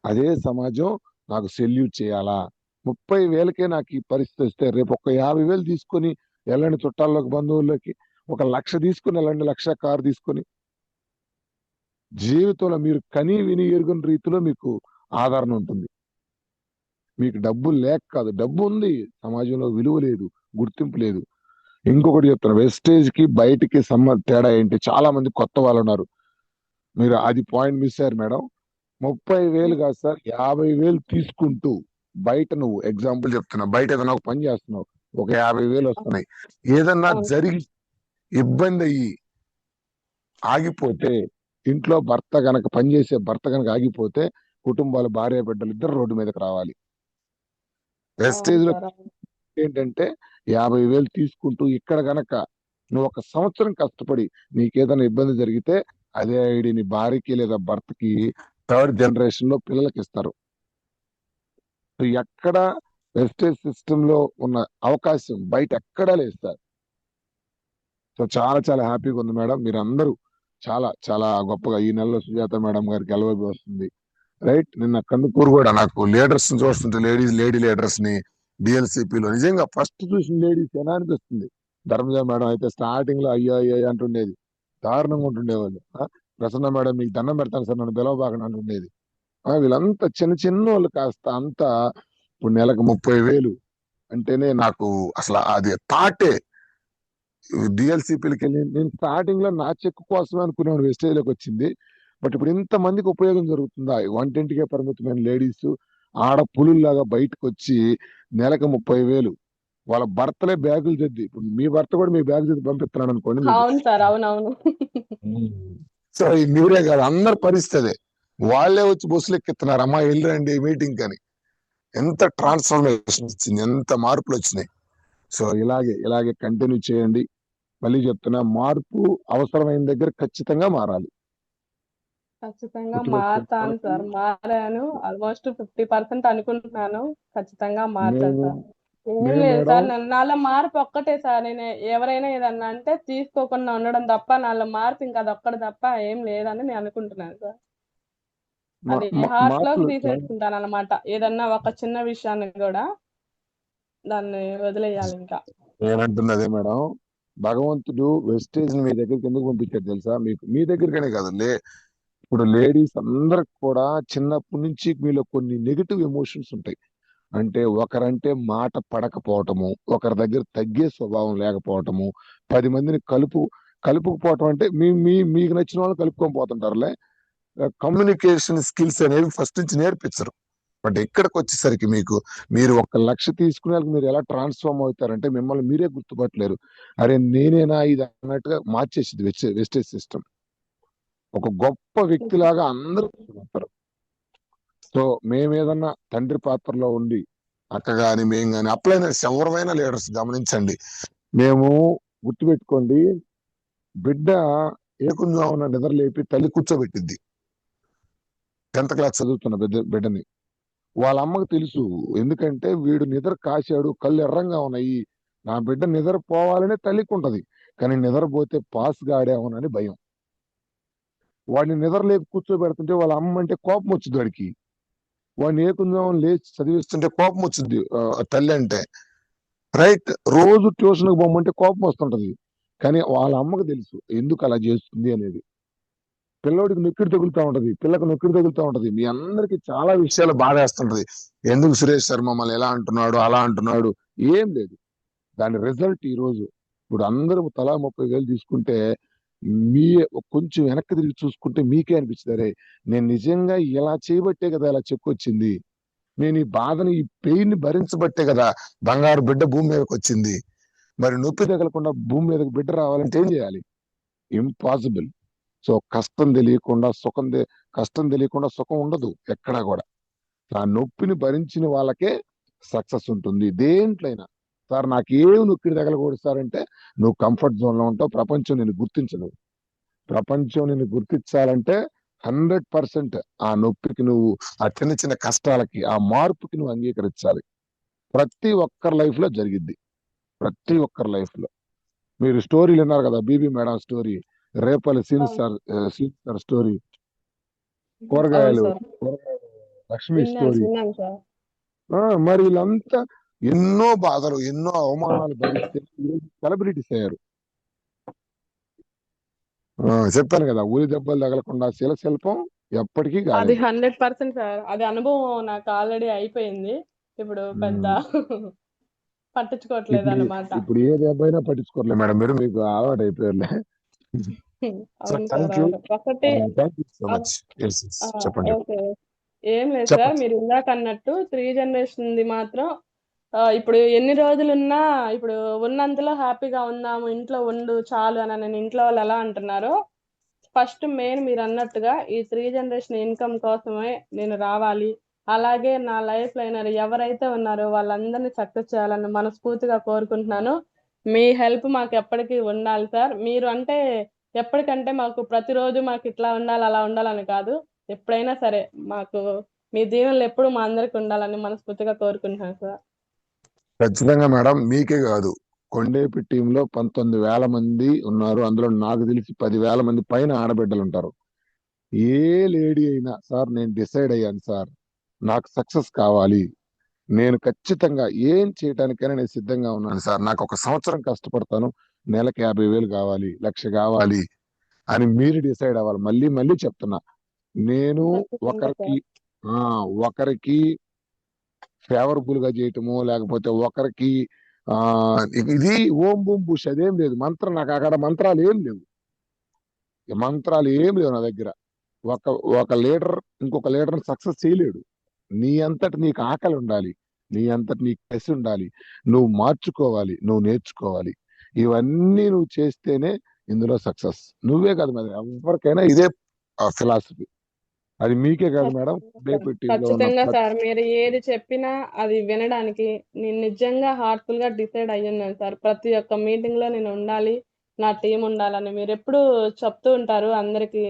అదే సమాజం నాకు సెల్యూట్ చేయాలా. 30,000కే నాకు ఈ పరిస్థితి వస్తే, రేపు ఒక 50,000 తీసుకొని వెళ్ళండి చుట్టాల్లోకి, బంధువుల్లోకి, 1,00,000 తీసుకొని వెళ్ళండి, 1,00,000 కారు తీసుకొని. జీవితంలో మీరు కని విని ఎరుగని రీతిలో మీకు ఆదరణ ఉంటుంది. మీకు డబ్బు లేక కాదు, డబ్బు ఉంది, సమాజంలో విలువ లేదు, గుర్తింపు లేదు. ఇంకొకటి చెప్తాను, వెస్టేజ్ కి బయటికి తేడా ఏంటి? చాలా మంది కొత్త వాళ్ళు ఉన్నారు, మీరు అది పాయింట్ మిస్ అయ్యారు మేడం. 30,000 కాదు సార్, 50,000 తీసుకుంటూ బయట, నువ్వు ఎగ్జాంపుల్ చెప్తున్నా, బయట ఏదైనా ఒక పని చేస్తున్నావు, ఒక 50,000 వస్తున్నాయి, ఏదన్నా అవును. జరిగి ఇబ్బంది అయ్యి ఆగిపోతే, ఇంట్లో పనిచేసే భర్త గనక ఆగిపోతే, కుటుంబాలు, భార్య బిడ్డలు ఇద్దరు రోడ్డు మీదకి రావాలి. అవును వెస్టేజ్ లో సార్, అవును. ఏంటంటే 50,000 తీసుకుంటూ ఇక్కడ గనక నువ్వు ఒక సంవత్సరం కష్టపడి నీకేదైనా ఇబ్బంది జరిగితే, అదే ఐడి నీ భార్యకి లేదా భర్తకి 3rd జనరేషన్ లో పిల్లలకి ఇస్తారు. ఎక్కడ వెస్టేజ్ సిస్టమ్ లో ఉన్న అవకాశం బయట ఎక్కడా లేదు సార్. సో చాలా చాలా హ్యాపీగా ఉంది మేడం. మీరు అందరూ చాలా చాలా గొప్పగా, ఈ నెలలో సుజాత మేడం గారికి ఎలవైపు వస్తుంది, రైట్? నిన్న కందుకూరు కూడా నాకు లీడర్స్ చూస్తుంటే, లేడీ లీడర్స్ ని డిఎల్సిపిలో నిజంగా ఫస్ట్ చూసిన లేడీస్ ఎలా అనిపిస్తుంది. ధర్మజ మేడం అయితే స్టార్టింగ్ లో అయ్యో అయ్యో అంటుండేది, దారుణంగా ఉంటుండేవాళ్ళు. ప్రసన్న మేడం మీకు దండం పెడతాను సార్, నన్ను పిలవబాకండి అంటుండేది. వీళ్ళంతా చిన్న చిన్న వాళ్ళు కాస్త అంతా ఇప్పుడు నెలకు 30,000 అంటేనే నాకు అసలు అది థాటే. డిఎల్సిపిలకి వెళ్ళి నేను స్టార్టింగ్ లో నా చెక్ కోసమే అనుకునేవాడు, వెస్టేజ్ లోకి వచ్చింది. బట్ ఇప్పుడు ఇంత మందికి ఉపయోగం జరుగుతుందా? 120కే పరిమితమైన లేడీస్ ఆడ పులుల్లాగా బయటకు వచ్చి నెలకు 30,000, వాళ్ళ భర్తలే బ్యాగులు చద్ది, ఇప్పుడు మీ భర్త కూడా మీ బ్యాగ్ చద్ది పంపిస్తున్నాడు అనుకోండి మీకు. అవును సార్, అవునవును. సో ఈ మీరే కాదు, అందరి పరిస్థితి, వాళ్ళే వచ్చి బస్సులు ఎక్కిస్తున్నారు, అమ్మా వెళ్ళరండి మీటింగ్ అని. ఎంత ట్రాన్స్ఫర్మేషన్ వచ్చింది, ఎంత మార్పులు వచ్చినాయి. సో ఇలాగే కంటిన్యూ చేయండి. మళ్ళీ చెప్తున్నా, మార్పు అవసరమైన దగ్గర ఖచ్చితంగా మారాలి. ఖచ్చితంగా మారుతాను సార్, మారాను. ఆల్మోస్ట్ 50% అనుకుంటున్నాను. ఖచ్చితంగా మారుతాను మేము సార్. ఏం మేము లేదు మేడం సార్, నాలో మార్పు ఒక్కటే సార్. నేను ఎవరైనా ఏదన్నా అంటే తీసుకోకుండా ఉండడం తప్ప, నాలో మార్పు ఇంకా అదొక్కటి తప్ప ఏం లేదని నేను అనుకుంటున్నాను సార్. అది హార్ట్ లోకి మార్పులు తీసేసుకుంటాను అనమాట. ఏదన్నా ఒక చిన్న విషయాన్ని కూడా దాన్ని వదిలేయాలి ఇంకా. నేనంటుంది అదే మేడం. భగవంతుడు వెస్టేజ్ మీ దగ్గరికి ఎందుకు పంపించాడు తెలుసా? మీకు మీ దగ్గరికనే కాదు, ఇప్పుడు లేడీస్ అందరికి కూడా చిన్నప్పటి నుంచి మీలో కొన్ని నెగిటివ్ ఎమోషన్స్ ఉంటాయి. అంటే ఒకరంటే మాట పడకపోవటము, ఒకరి దగ్గర తగ్గే స్వభావం లేకపోవటము, 10 మందిని కలుపుకుపోవటం. అంటే మీకు నచ్చిన వాళ్ళు కలుపుకొని పోతుంటారులే. కమ్యూనికేషన్ స్కిల్స్ అనేవి ఫస్ట్ నుంచి నేర్పించరు. బట్ ఇక్కడికి వచ్చేసరికి మీరు ఒక లక్ష తీసుకునే వాళ్ళకి మీరు ఎలా ట్రాన్స్ఫార్మ్ అవుతారంటే మిమ్మల్ని మీరే గుర్తుపట్టలేరు. అరే నేనేనా ఇది అన్నట్టుగా మార్చేసింది వెస్టేజ్ సిస్టమ్. ఒక గొప్ప వ్యక్తిలాగా అందరూ గుర్తుపడతారు. సో మేమేదన్నా తండ్రి పాత్రలో ఉండి అక్క గాని మేము గాని అప్లైనర్స్ ఎవరైనా లీడర్స్ గమనించండి. మేము గుర్తుపెట్టుకోండి, బిడ్డ ఏకుంజామున నిద్ర లేపి తల్లి కూర్చోబెట్టింది 10th క్లాస్ చదువుతున్న బిడ్డని. వాళ్ళ అమ్మకు తెలుసు. ఎందుకంటే వీడు నిద్ర కాశాడు, కళ్ళు ఎర్రంగా ఉన్నాయి, నా బిడ్డ నిద్ర పోవాలనే తల్లికి ఉంటది. కానీ నిద్రపోతే పాస్ గాడేమోనని భయం. వాడిని నిద్ర లేపి కూర్చోబెడుతుంటే వాళ్ళ అమ్మ అంటే కోపం వచ్చింది వాడికి. వాడిని ఏకుంజామున లేచి చదివిస్తుంటే కోపం వచ్చింది తల్లి అంటే. రైట్, రోజు ట్యూషన్కి పోమంటే కోపం వస్తుంటది. కానీ వాళ్ళ అమ్మకు తెలుసు ఎందుకు అలా చేస్తుంది అనేది. పిల్లోడికి నొక్కిడి తగులుతూ ఉంటది, పిల్లకు నొక్కిడి తగులుతూ ఉంటది. మీ అందరికి చాలా విషయాలు బాధేస్తుంటది. ఎందుకు సురేష్ సార్ మమ్మల్ని ఎలా అంటున్నాడు, అలా అంటున్నాడు. ఏం లేదు, దాని రిజల్ట్ ఈ రోజు. ఇప్పుడు అందరూ తలా 30,000 తీసుకుంటే మీ కొంచెం వెనక్కి తిరిగి చూసుకుంటే మీకే అనిపిస్తుంది, అరే నేను నిజంగా ఇలా చేయబట్టే కదా ఇలా చెక్కొచ్చింది. నేను ఈ బాధని, ఈ పెయిన్ ని భరించబట్టే కదా బంగారు బిడ్డ భూమి మీదకి వచ్చింది. మరి నొప్పి తగలకుండా భూమి మీదకి బిడ్డ రావాలంటే ఏం చేయాలి? ఇంపాసిబుల్. సో కష్టం తెలియకుండా సుఖం ఉండదు ఎక్కడా కూడా. ఆ నొప్పిని భరించిన వాళ్ళకే సక్సెస్ ఉంటుంది దేంట్లైనా. సార్ నాకేం నొక్కిడి తగలకూడదు సార్ అంటే నువ్వు కంఫర్ట్ జోన్ లో ఉంటావు. ప్రపంచం నిన్ను గుర్తించదు. ప్రపంచం నిన్ను గుర్తించాలంటే 100% ఆ నొప్పికి నువ్వు, ఆ చిన్న చిన్న కష్టాలకి, ఆ మార్పుకి నువ్వు అంగీకరించాలి. ప్రతి ఒక్కరి లైఫ్ లో జరిగిద్ది, ప్రతి ఒక్కరి లైఫ్ లో. మీరు స్టోరీలు విన్నారు కదా, బీబీ మేడం స్టోరీ, రేపల్లి సీన్ సార్ స్టోరీ, అవును కూరగాయలు సార్, లక్ష్మి విన్నాను స్టోరీ. విన్నాను సార్. మరి వీళ్ళంతా ఎన్నో బాధలు, ఎన్నో అవమానాలు భరిస్తే సెలబ్రిటీస్ అయ్యారు. చెప్పాను కదా, ఊరి దెబ్బలు తగలకుండా శిల్పం ఎప్పటికీ అది కాలేదు. 100% సార్. అది అనుభవం నాకు ఆల్రెడీ అయిపోయింది. ఇప్పుడు పెద్ద ఉమ్, పట్టించుకోవట్లేదు ఇప్పుడు అనమాట. ఇప్పుడు ఏ దెబ్బ అయినా పట్టించుకోరలే మేడం, మీకు అలవాటు అయిపోయారులే. సో అవును సార్, థ్యాంక్ యూ, అవును. ఒకటి థ్యాంక్ యూ సో అవ్- మచ్. ఆ, చెప్పండి ఓకే. ఏం లేదు సార్, చెప్పండి. మీరు ఇందాక అన్నట్టు 3 జనరేషన్ది మాత్రం ఇప్పుడు ఎన్ని రోజులున్నా ఇప్పుడు ఉన్నంతలో హ్యాపీగా ఉందాము, ఇంట్లో ఉండు చాలు అని నేను ఇంట్లో వాళ్ళు ఎలా అంటున్నారో, ఫస్ట్ మెయిన్ మీరు అన్నట్టుగా ఈ 3 జనరేషన్ ఇన్కమ్ కోసమే నేను రావాలి. అలాగే నా లైఫ్ లైనర్ ఎవరైతే ఉన్నారో వాళ్ళందరినీ సక్సెస్ చేయాలని మనస్ఫూర్తిగా కోరుకుంటున్నాను. మీ హెల్ప్ మాకు ఎప్పటికీ ఉండాలి సార్. మీరు అంటే ఎప్పటికంటే మాకు ప్రతిరోజు మాకు ఇట్లా ఉండాలి అలా ఉండాలని కాదు, ఎప్పుడైనా సరే మాకు మీ దీవెనలు ఎప్పుడు మా అందరికి ఉండాలని మనస్ఫూర్తిగా కోరుకుంటున్నాను సార్. ఖచ్చితంగా మేడం, మీకే కాదు, కొండేపి టీంలో 19,000 మంది ఉన్నారు. అందులో నాకు తెలిసి 10,000 మంది పైన ఆడబిడ్డలు ఉంటారు. ఏ లేడీ అయినా సార్ నేను డిసైడ్ అయ్యాను సార్, నాకు సక్సెస్ కావాలి, నేను ఖచ్చితంగా ఏం చేయడానికైనా నేను సిద్ధంగా ఉన్నాను సార్, నాకు ఒక సంవత్సరం కష్టపడతాను, నెలకి 50,000 కావాలి, 1,00,000 కావాలి అని మీరు డిసైడ్ అవ్వాలి. మళ్ళీ మళ్ళీ చెప్తున్నా, నేను ఖచ్చితంగా ఒకరికి సార్. ఆ ఒకరికి ఫేవరబుల్ గా చేయటము, లేకపోతే ఒకరికి ఆ ఇది ఓం బూం బుష్ అదేం లేదు. నాకు అక్కడ మంత్రాలు ఏం లేవు, మంత్రాలు ఏం లేవు నా దగ్గర. ఒక ఒక లీడర్ ఇంకొక లీడర్ సక్సెస్ చేయలేడు. నీ అంతటి నీకు ఆకలి ఉండాలి, నీ అంతటి నీకు కసి ఉండాలి, నువ్వు మార్చుకోవాలి, నువ్వు నేర్చుకోవాలి. ఇవన్నీ నువ్వు చేస్తేనే ఇందులో సక్సెస్. నువ్వే కాదు మరి ఎవరికైనా ఇదే ఫిలాసఫీ. అది మీకే కాదు మేడం, టీంలో ఉన్న ఖచ్చితంగా సార్, మీరు ఏది చెప్పినా అది వినడానికి నేను నిజంగా హార్ట్ఫుల్ గా డిసైడ్ అయ్యున్నాను సార్. ప్రతి ఒక్క మీటింగ్ లో నేను ఉండాలి, నా టీం ఉండాలని మీరు ఎప్పుడు చెప్తూ ఉంటారు అందరికి.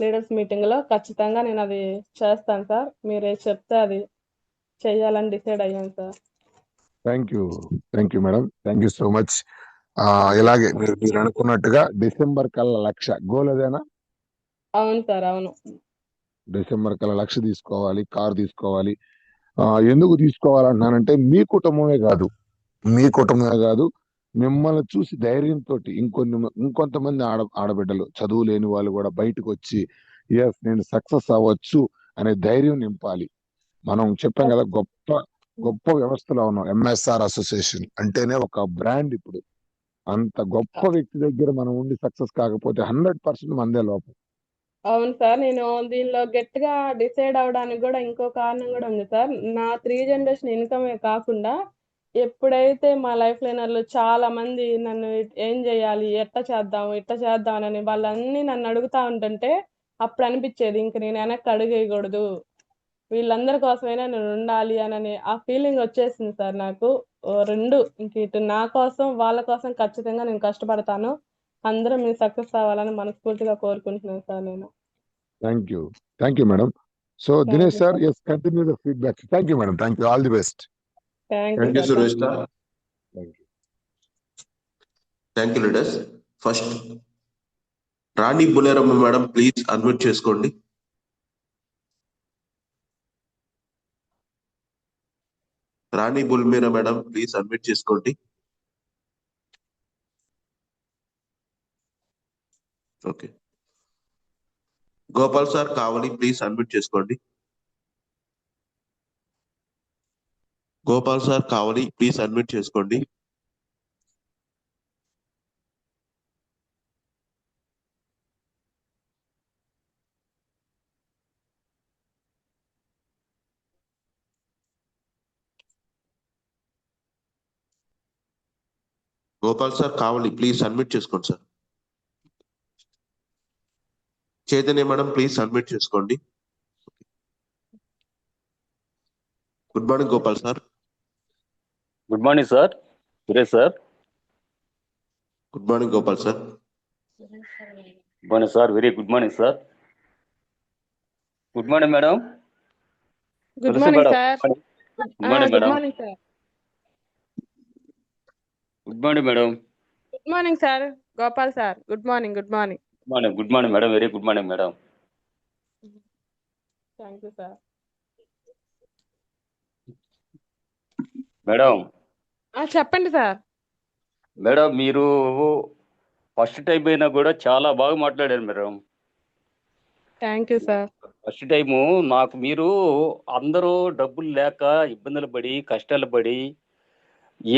లీడర్స్ మీటింగ్ లో ఖచ్చితంగా నేను అది చేస్తాను సార్. మీరు ఏది చెప్తే అది చెయ్యాలని డిసైడ్ అయ్యాను sir. Thank you madam, thank you so much. ఇలాగే మీరు అనుకున్నట్టుగా డిసెంబర్ కల్లా 1,00,000 గోల్ అదేనా? అవును సార్, అవును. డిసెంబర్ కల్లా 1,00,000 తీసుకోవాలి, కార్ తీసుకోవాలి. ఎందుకు తీసుకోవాలంటున్నానంటే మీ కుటుంబమే కాదు, మిమ్మల్ని చూసి ధైర్యంతో ఇంకొంతమంది ఆడబిడ్డలు చదువు లేని వాళ్ళు కూడా బయటకు వచ్చి ఎస్ నేను సక్సెస్ అవ్వచ్చు అనే ధైర్యం నింపాలి. మనం చెప్పాం కదా, గొప్ప గొప్ప వ్యవస్థలో ఉన్నాం. ఎంఎస్ఆర్ అసోసియేషన్ అంటేనే ఒక బ్రాండ్. ఇప్పుడు అంత గొప్ప వ్యక్తి దగ్గర మనం ఉండి సక్సెస్ కాకపోతే 100% మందే లోపం. అవును సార్, నేను దీనిలో గట్టిగా డిసైడ్ అవడానికి కూడా ఇంకో కారణం కూడా ఉంది సార్. నా 3 జనరేషన్ ఇన్కమే కాకుండా ఎప్పుడైతే మా లైఫ్ లైనర్లు చాలా మంది నన్ను ఏం చేయాలి, ఎట్ట చేద్దాం అని వాళ్ళన్నీ నన్ను అడుగుతా ఉంటుంటే అప్పుడు అనిపించేది ఇంక నేను వెనక్కి అడుగేయకూడదు, వీళ్ళందరి కోసమైనా నేను ఉండాలి అని ఆ ఫీలింగ్ వచ్చేసింది సార్ నాకు. రెండు, ఇంక ఇటు నా కోసం వాళ్ళ కోసం ఖచ్చితంగా నేను కష్టపడతాను. అందరూ మీరు సక్సెస్ అవ్వాలని మనస్ఫూర్తిగా కోరుకుంటున్నాను సార్ నేను. Thank you madam. So thank Dinesh you sir, sir. Yes continue the feedback. Thank you madam, thank you, all the best. Thank you thank you sir. Suresh sir. Thank you. Thank you leaders. First Rani Buleramma madam, please unmute చేసుకోండి. Rani Bulmeera madam, please unmute చేసుకోండి. Okay. Gopal sir Kavali, please unmute చేసుకోండి. Gopal sir Kavali, please unmute చేసుకోండి. Gopal sir Kavali, please unmute చేసుకోండి sir. Chaitanya madam, please unmute చేసుకోండి. Good morning Gopal sir. Good morning sir. Suresh sir. Good morning Gopal sir. Good morning sir, very good morning sir. Good morning madam. Good morning sir. Good morning good madam. Morning sir. Good morning madam. Good morning sir. Gopal sir, good morning. Good morning. Good morning madam, very good morning madam. Thank you sir. Madam చెప్పండి sir. Madam మీరు first time అయినా కూడా చాలా బాగా మాట్లాడారు madam. Thank you sir. First time నాకు మీరు అందరూ డబ్బులు లేక ఇబ్బందులు పడి కష్టాలు పడి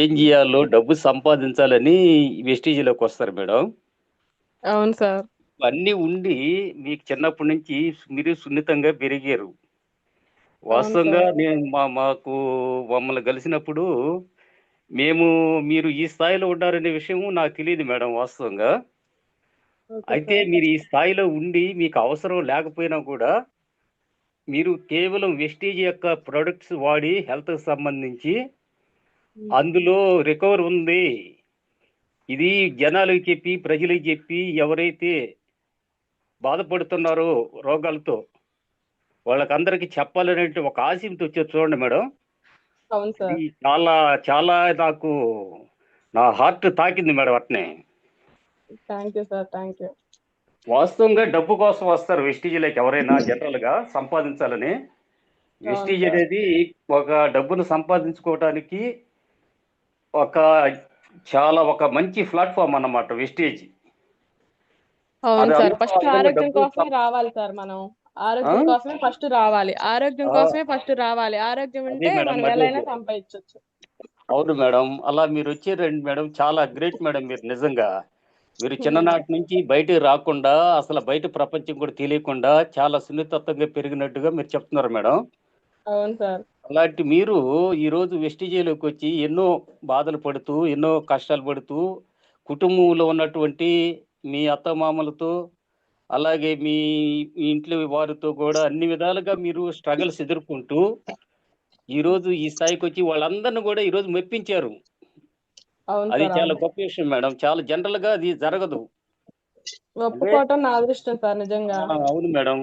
ఏం చేయాలో డబ్బు సంపాదించాలని వెస్టీజీలోకి వస్తారు మేడం. అవును సార్. అన్నీ ఉండి మీకు చిన్నప్పటి నుంచి మీరు సున్నితంగా పెరిగారు. వాస్తవంగా నేను మాకు మమ్మల్ని కలిసినప్పుడు మీరు ఈ స్థాయిలో ఉన్నారనే విషయం నాకు తెలియదు మేడం వాస్తవంగా. అయితే మీరు ఈ స్థాయిలో ఉండి మీకు అవసరం లేకపోయినా కూడా మీరు కేవలం వెస్టీజ్ యొక్క ప్రొడక్ట్స్ వాడి హెల్త్ సంబంధించి అందులో రికవర్ ఉంది, ఇది జనాలకు చెప్పి ప్రజలకు చెప్పి ఎవరైతే బాధపడుతున్నారో రోగాలతో వాళ్ళకందరికీ చెప్పాలనే ఒక ఆశయంతో వచ్చారు చూడండి మేడం. అవును సార్. ఇది చాలా చాలా నాకు నా హార్ట్ తాకింది మేడం. అట్నే thank you sir. Thank you. వాస్తవంగా డబ్బు కోసం వస్తారు వెస్టీజీలోకి ఎవరైనా జనరల్ గా సంపాదించాలని. వెస్టీజ్ అనేది ఒక డబ్బును సంపాదించుకోవడానికి ఒక మంచి ప్లాట్ఫామ్ అన్నమాట వెస్టీజ్. అవును సార్. ఫస్ట్ ఆరోగ్యం కోసమే రావాలి సార్. మనం ఆరోగ్యం కోసమే ఫస్ట్ రావాలి. ఆరోగ్యం ఉంటే మనం ఎలా సంపాదించవచ్చు. అవును మేడం, అలా మీరు వచ్చారండి మేడం, చాలా గ్రేట్ మేడం. మీరు నిజంగా మీరు చిన్ననాటి నుంచి బయటకు రాకుండా అసలు బయట ప్రపంచం కూడా తెలియకుండా చాలా సున్నితత్వంగా పెరిగినట్టుగా మీరు చెప్తున్నారు మేడం. అవును సార్. అలాంటి మీరు ఈరోజు వెస్టీజీలోకి వచ్చి ఎన్నో బాధలు పడుతూ ఎన్నో కష్టాలు పడుతూ కుటుంబంలో ఉన్నటువంటి మీ అత్తమామలతో అలాగే మీ ఇంట్లో వారితో కూడా అన్ని విధాలుగా మీరు స్ట్రగల్స్ ఎదుర్కొంటూ ఈరోజు ఈ స్థాయికి వచ్చి వాళ్ళందరినీ కూడా ఈరోజు మెప్పించారు. అది చాలా గొప్ప విషయం మేడం. చాలా జనరల్ గా అది జరగదు. ఒప్పుకోవటం నా అదృష్టం సార్ నిజంగా. అవును మేడం.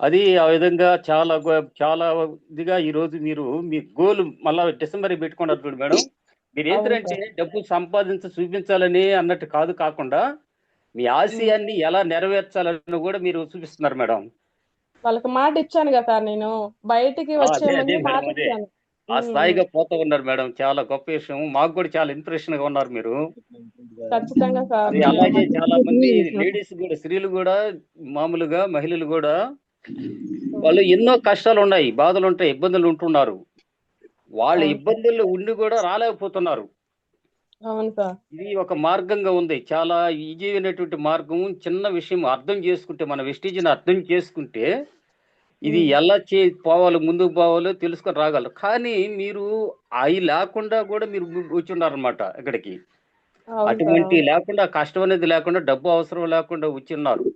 అది ఆ విధంగా చాలా ఇదిగా ఈ రోజు మీరు మీ గోల్ మళ్ళా డిసెంబర్ పెట్టుకున్నారు చూడు మేడం. మీరు అవును ఏంటంటే సార్. డబ్బు చూపించాలని అన్నట్టు కాదు, కాకుండా మీ ఆశయాన్ని ఎలా నెరవేర్చాలని కూడా మీరు చూపిస్తున్నారు మేడం. వాళ్ళకి మాట ఇచ్చాను కదా సార్, నేను బయటికి వచ్చే అదే అదే ముందు మాట మేడం, అదే ఇచ్చాను. ఆ స్థాయిగా పోతా ఉన్నారు మేడం. చాలా గొప్ప విషయం. మాకు కూడా చాలా ఇంప్రెషన్ గా ఉన్నారు మీరు. ఖచ్చితంగా సార్. అది అలాగే చాలా మంది లేడీస్ కూడా, స్త్రీలు కూడా, మామూలుగా మహిళలు కూడా వాళ్ళు ఎన్నో కష్టాలు ఉన్నాయి, బాధలు ఉంటాయి, ఇబ్బందులు ఉంటున్నారు. వాళ్ళ అవును సార్. ఇబ్బందుల్లో ఉండి కూడా రాలేకపోతున్నారు. అవును సార్. ఇది ఒక మార్గంగా ఉంది, చాలా ఈజీ అయినటువంటి మార్గం. చిన్న విషయం అర్థం చేసుకుంటే, మన వెస్టీజ్ని అర్థం చేసుకుంటే ఇది ఎలా పోవాలి, ముందుకు పోవాలో తెలుసుకొని రాగలరు. కానీ మీరు అవి లేకుండా కూడా మీరు వచ్చి ఉన్నారనమాట ఇక్కడికి. అవును సార్. అటువంటి అవును. లేకుండా, కష్టం అనేది లేకుండా, డబ్బు అవసరం లేకుండా వచ్చి ఉన్నారు.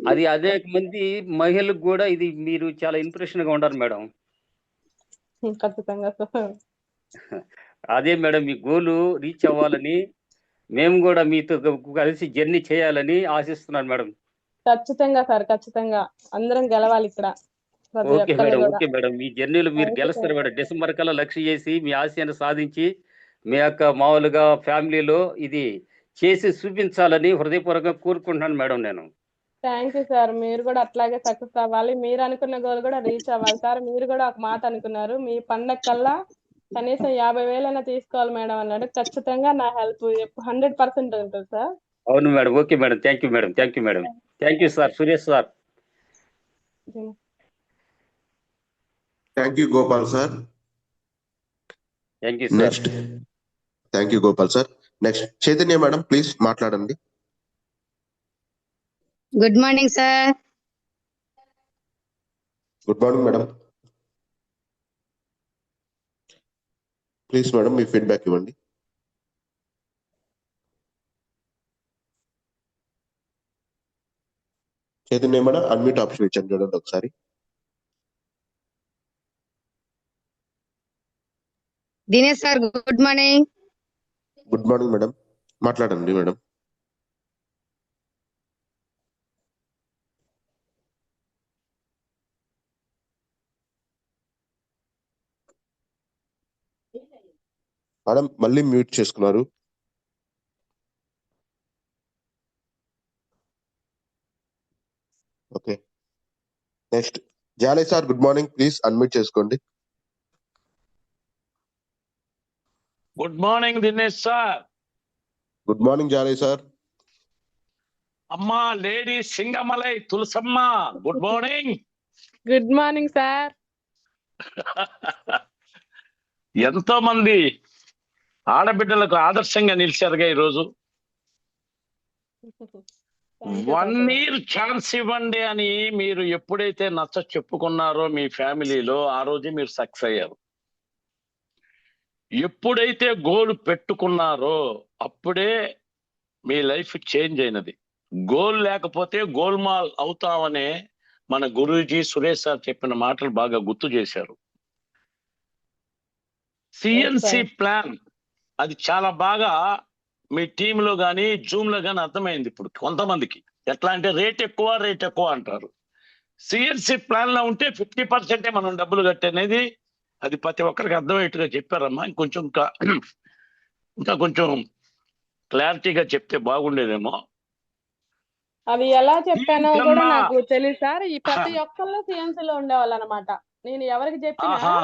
అది అనేక మంది మహిళలకు కూడా ఇది మీరు చాలా ఇంప్రెషన్ గా ఉన్నారు మేడం. ఖచ్చితంగా సార్. అదే మేడం, మీ గోలు రీచ్ అవ్వాలని మేము కూడా మీతో కలిసి జర్నీ చేయాలని ఆశిస్తున్నాను మేడం. ఖచ్చితంగా సార్. ఖచ్చితంగా అందరం గెలవాలి ఇక్కడ, ప్రతి ఓకే ఒక్కళ్ళు మేడం, కూడా. Okay madam. మీ జర్నీలో మీరు థ్యాంక్ యూ గెలుస్తారు సార్. మేడం. డిసెంబర్ కల్లా లక్ష్య చేసి మీ ఆశయాన్ని సాధించి మీ యొక్క మామూలుగా ఫ్యామిలీలో ఇది చేసి చూపించాలని హృదయపూర్వకంగా కోరుకుంటున్నాను మేడం నేను. Thank you sir. మీరు కూడా అట్లాగే సక్సెస్ అవ్వాలి. మీరు అనుకున్న గోల్ కూడా రీచ్ అవ్వాలి సార్. మీరు కూడా ఒక మాట అనుకున్నారు, మీ పండగ కల్లా కనీసం 50,000 తీసుకోవాలి మేడం అన్నాడు. ఖచ్చితంగా నా హెల్ప్ 100% ఉంటుంది సార్. అవును madam, okay madam. Thank you madam, thank you madam. Thank you sir, Suresh sir. Thank you Gopal sir. Thank you sir. Next, thank you Gopal sir. Next Chaitanya madam, please మాట్లాడండి. Good morning sir. Good morning madam. Please madam, మీ feedback ఇవ్వండి. Chaitanya madam, unmute option ఇచ్చాను చూడండి ఒకసారి. Dinesh sir good morning. Good morning madam, మాట్లాడండి madam. Madam మళ్ళీ mute చేసుకున్నారు. Okay, next Jale sir, good morning, please unmute చేసుకోండి. Good morning Dinesh sir. Good morning Jale sir. అమ్మా lady Singamalai Tulasamma good morning. Good morning sir. ఎంతో మంది ఆడబిడ్డలకు ఆదర్శంగా నిలిచారుగా ఈరోజు. 1 year ఛాన్స్ ఇవ్వండి అని మీరు ఎప్పుడైతే నచ్చ చెప్పుకున్నారో మీ ఫ్యామిలీలో, ఆ రోజు మీరు సక్సెస్ అయ్యారు. ఎప్పుడైతే గోల్ పెట్టుకున్నారో అప్పుడే మీ లైఫ్ చేంజ్ అయినది. గోల్ లేకపోతే గోల్మాల్ అవుతామనే మన గురూజీ సురేష్ సార్ చెప్పిన మాటలు బాగా గుర్తు చేశారు. సిఎన్సి ప్లాన్ అది చాలా బాగా మీ టీంలో కానీ జూమ్ లో కానీ అర్థమైంది. ఇప్పుడు కొంతమందికి ఎట్లా అంటే రేట్ ఎక్కువ అంటారు. సిఎన్సి ప్లాన్ లో ఉంటే 50% మనం డబ్బులు కట్టనేది అది ప్రతి ఒక్కరికి అర్థమయ్యేట్టుగా చెప్పారమ్మా. ఇంకా కొంచెం క్లారిటీగా చెప్తే బాగుండేదేమో. అది ఎలా చెప్పానో కూడా నాకు తెలియదు సార్. ఈ ప్రతి ఒక్కళ్ళు సిఎన్సీలో ఉండేవాళ్ళు అనమాట. నేను ఎవరికి చెప్పినా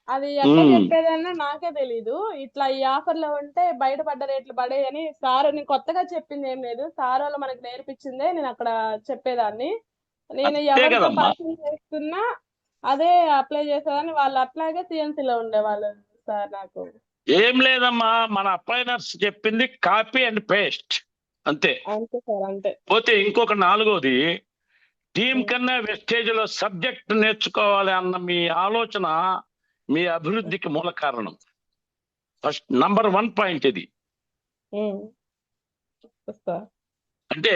అది ఎట్లా చెప్పేదన్నా నాకే తెలీదు. ఇట్లా ఈ ఆఫర్ లో ఉంటే బయటపడ్డ రేట్లు పడేయని సార్, నేను కొత్తగా చెప్పింది ఏం లేదు, సార్ వాళ్ళు మనకు నేర్పించిందే నేను అక్కడ చెప్పేదాన్ని. నేను ఎవరితో పరిచయం చేస్తున్నా అదే అప్లై చేసేదాన్ని. వాళ్ళు అట్లాగే సిఎన్సీలో ఉండేవాళ్ళు సార్. నాకు ఏం లేదమ్మా, మన అప్లైనర్స్ చెప్పింది కాపీ అండ్ పేస్ట్ అంతే. అంతే సార్, అంతే. పోతే ఇంకొక 4వది, టీం కన్నా వెస్టేజ్ లో సబ్జెక్ట్ నేర్చుకోవాలి అన్న మీ ఆలోచన మీ అభివృద్ధికి మూల కారణం. ఫస్ట్ నంబర్ 1 పాయింట్ ఇది. అంటే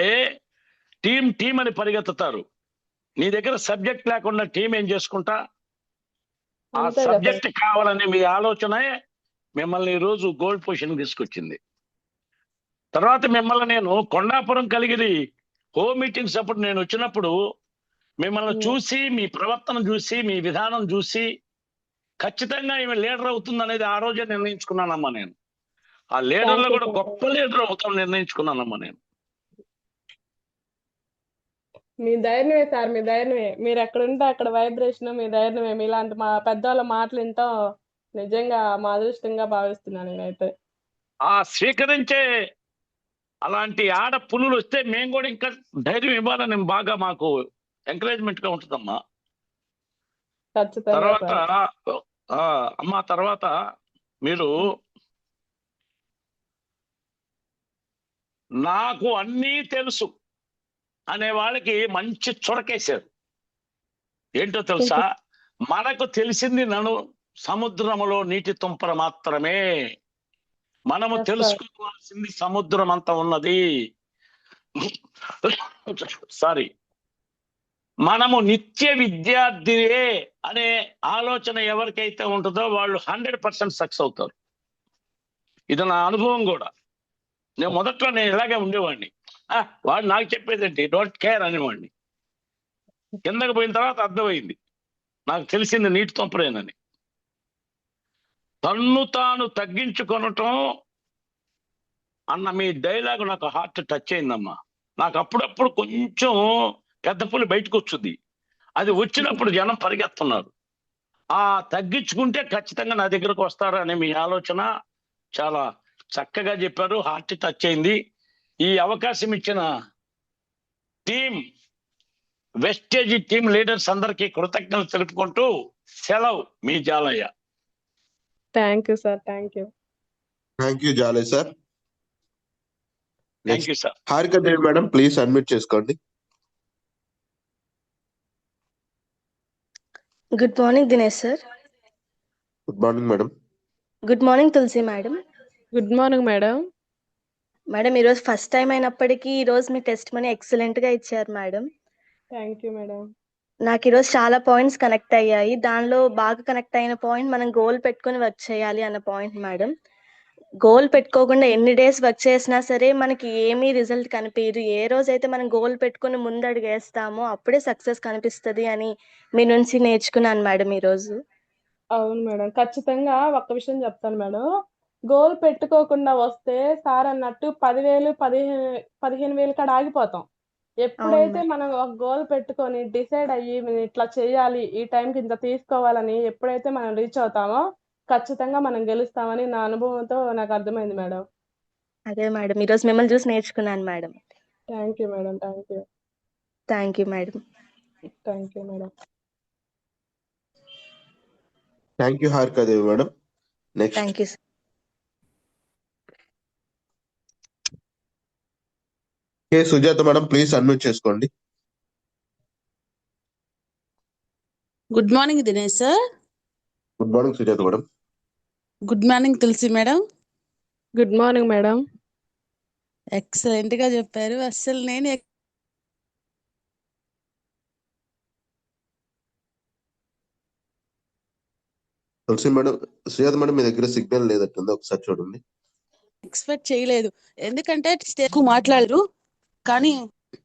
టీం అని పరిగెత్తుతారు. నీ దగ్గర సబ్జెక్ట్ లేకుండా టీం ఏం చేసుకుంటా? ఆ సబ్జెక్ట్ కావాలనే మీ ఆలోచనే మిమ్మల్ని ఈ రోజు గోల్డ్ పొజిషన్ తీసుకొచ్చింది. తర్వాత మిమ్మల్ని నేను కొండాపురం కలిగిరి హోమ్ మీటింగ్స్ అప్పుడు నేను వచ్చినప్పుడు మిమ్మల్ని చూసి, మీ ప్రవర్తన చూసి, మీ విధానం చూసి ఖచ్చితంగా ఈమె లీడర్ అవుతుంది అనేది ఆ రోజే నిర్ణయించుకున్నానమ్మా నేను. ఆ లీడర్లో కూడా గొప్ప లీడర్ అవుతాం నిర్ణయించుకున్నానమ్మా నేను. మీ ధైర్యమే సార్, మీ ధైర్యమే. మీరు ఎక్కడుంటే అక్కడ వైబ్రేషన్ మీ ధైర్యమే. మీలాంటి మా పెద్దవాళ్ళ మాటలు వింటాం నిజంగా మా అదృష్టంగా భావిస్తున్నాను నేనైతే. ఆ స్వీకరించే అలాంటి ఆడ పులులు వస్తే మేము కూడా ఇంకా ధైర్యం ఇవ్వాలని బాగా మాకు ఎంకరేజ్మెంట్ గా ఉంటుందమ్మా. ఖచ్చితంగా తర్వాత సార్. అమ్మా, తర్వాత మీరు నాకు అన్నీ తెలుసు అనే వాళ్ళకి మంచి చురకేశారు. ఏంటో తెలుసా? మనకు తెలిసింది సముద్రములో నీటి తుంపర మాత్రమే. మనము Yes, sir. తెలుసుకోవాల్సింది సముద్రం అంతా ఉన్నది. సారీ, మనము నిత్య విద్యార్థియే అనే ఆలోచన ఎవరికైతే ఉంటుందో వాళ్ళు 100% సక్సెస్ అవుతారు. ఇది నా అనుభవం కూడా. నేను మొదట్లో ఇలాగే ఉండేవాడిని. వాడు నాకు చెప్పేదేంటి, డోంట్ కేర్ అనేవాడిని. కిందకి పోయిన తర్వాత అర్థమైంది నాకు తెలిసింది నీటి తొంపరేనని. తన్ను తాను తగ్గించుకొనటం అన్న మీ డైలాగ్ నాకు హార్ట్ టచ్ అయిందమ్మా. నాకు అప్పుడప్పుడు కొంచెం పెద్ద పులి బయటకు వచ్చుద్ది. అది వచ్చినప్పుడు జనం పరిగెత్తున్నారు. ఆ తగ్గించుకుంటే ఖచ్చితంగా నా దగ్గరకు వస్తారు అనే మీ ఆలోచన చాలా చక్కగా చెప్పారు. హార్ట్ టచ్ అయింది. ఈ అవకాశం ఇచ్చిన వెస్టేజ్ టీమ్ లీడర్స్ అందరికీ కృతజ్ఞతలు తెలుపుకుంటూ సెలవు, మీ Jalayya. Thank you sir. Thank you. Thank you Jalayya sir. Thank you sir. Harika Devi madam, please unmute చేసుకోండి. Good morning Dinesh sir. Good morning madam. Good morning Tulasi madam. Good morning madam. Madam ఈరోజు ఫస్ట్ టైం అయినప్పటికీ ఈరోజు మీ test money excellent గా ఇచ్చారు madam. Thank you madam. నాకు ఈరోజు చాలా points connect అయ్యాయి. దానిలో బాగా కనెక్ట్ అయిన పాయింట్ మనం గోల్ పెట్టుకుని వర్క్ చేయాలి అన్న పాయింట్ మేడం. గోల్ పెట్టుకోకుండా ఎన్ని డేస్ వర్క్ చేసినా సరే మనకి ఏమీ రిజల్ట్ కనిపించదు. ఏ రోజైతే మనం గోల్ పెట్టుకుని ముందడుగు వేస్తామో అప్పుడే సక్సెస్ కనిపిస్తుంది అని మీ నుంచి నేర్చుకున్నాను మేడం ఈరోజు. అవును మేడం, ఖచ్చితంగా ఒక్క విషయం చెప్తాను మేడం. గోల్ పెట్టుకోకుండా వస్తే సార్ అన్నట్టు 10,000 15,000 కాడ ఆగిపోతాం. ఎప్పుడైతే మనం ఒక గోల్ పెట్టుకొని డిసైడ్ అయ్యి మనం ఇట్లా చేయాలి, ఈ టైంకి ఇంత తీసుకోవాలని ఎప్పుడైతే మనం రీచ్ అవుతామో ఖచ్చితంగా మనం గెలుస్తామని నా అనుభవంతో నాకు అర్థమైంది మేడం. అదే మేడం ఈరోజు మిమ్మల్ని చూసి నేర్చుకున్నాను madam. Thank you madam. Thank you. Thank you madam. Thank you madam. Thank you Harika Devi madam. Next thank you sir. K Sujatha madam, please unmute చేసుకోండి. Good morning Dinesh sir. Good morning Sujatha madam. Good morning Tulasi madam. Good morning madam. Excellent గా చెప్పారు. అసలు నేను Tulasi madam, Sujatha madam మీ దగ్గర signal లేదట్టుంది, ఒకసారి చూడండి. Expect చేయలేదు, ఎందుకంటే ఎక్కువ మాట్లాడరు. కానీ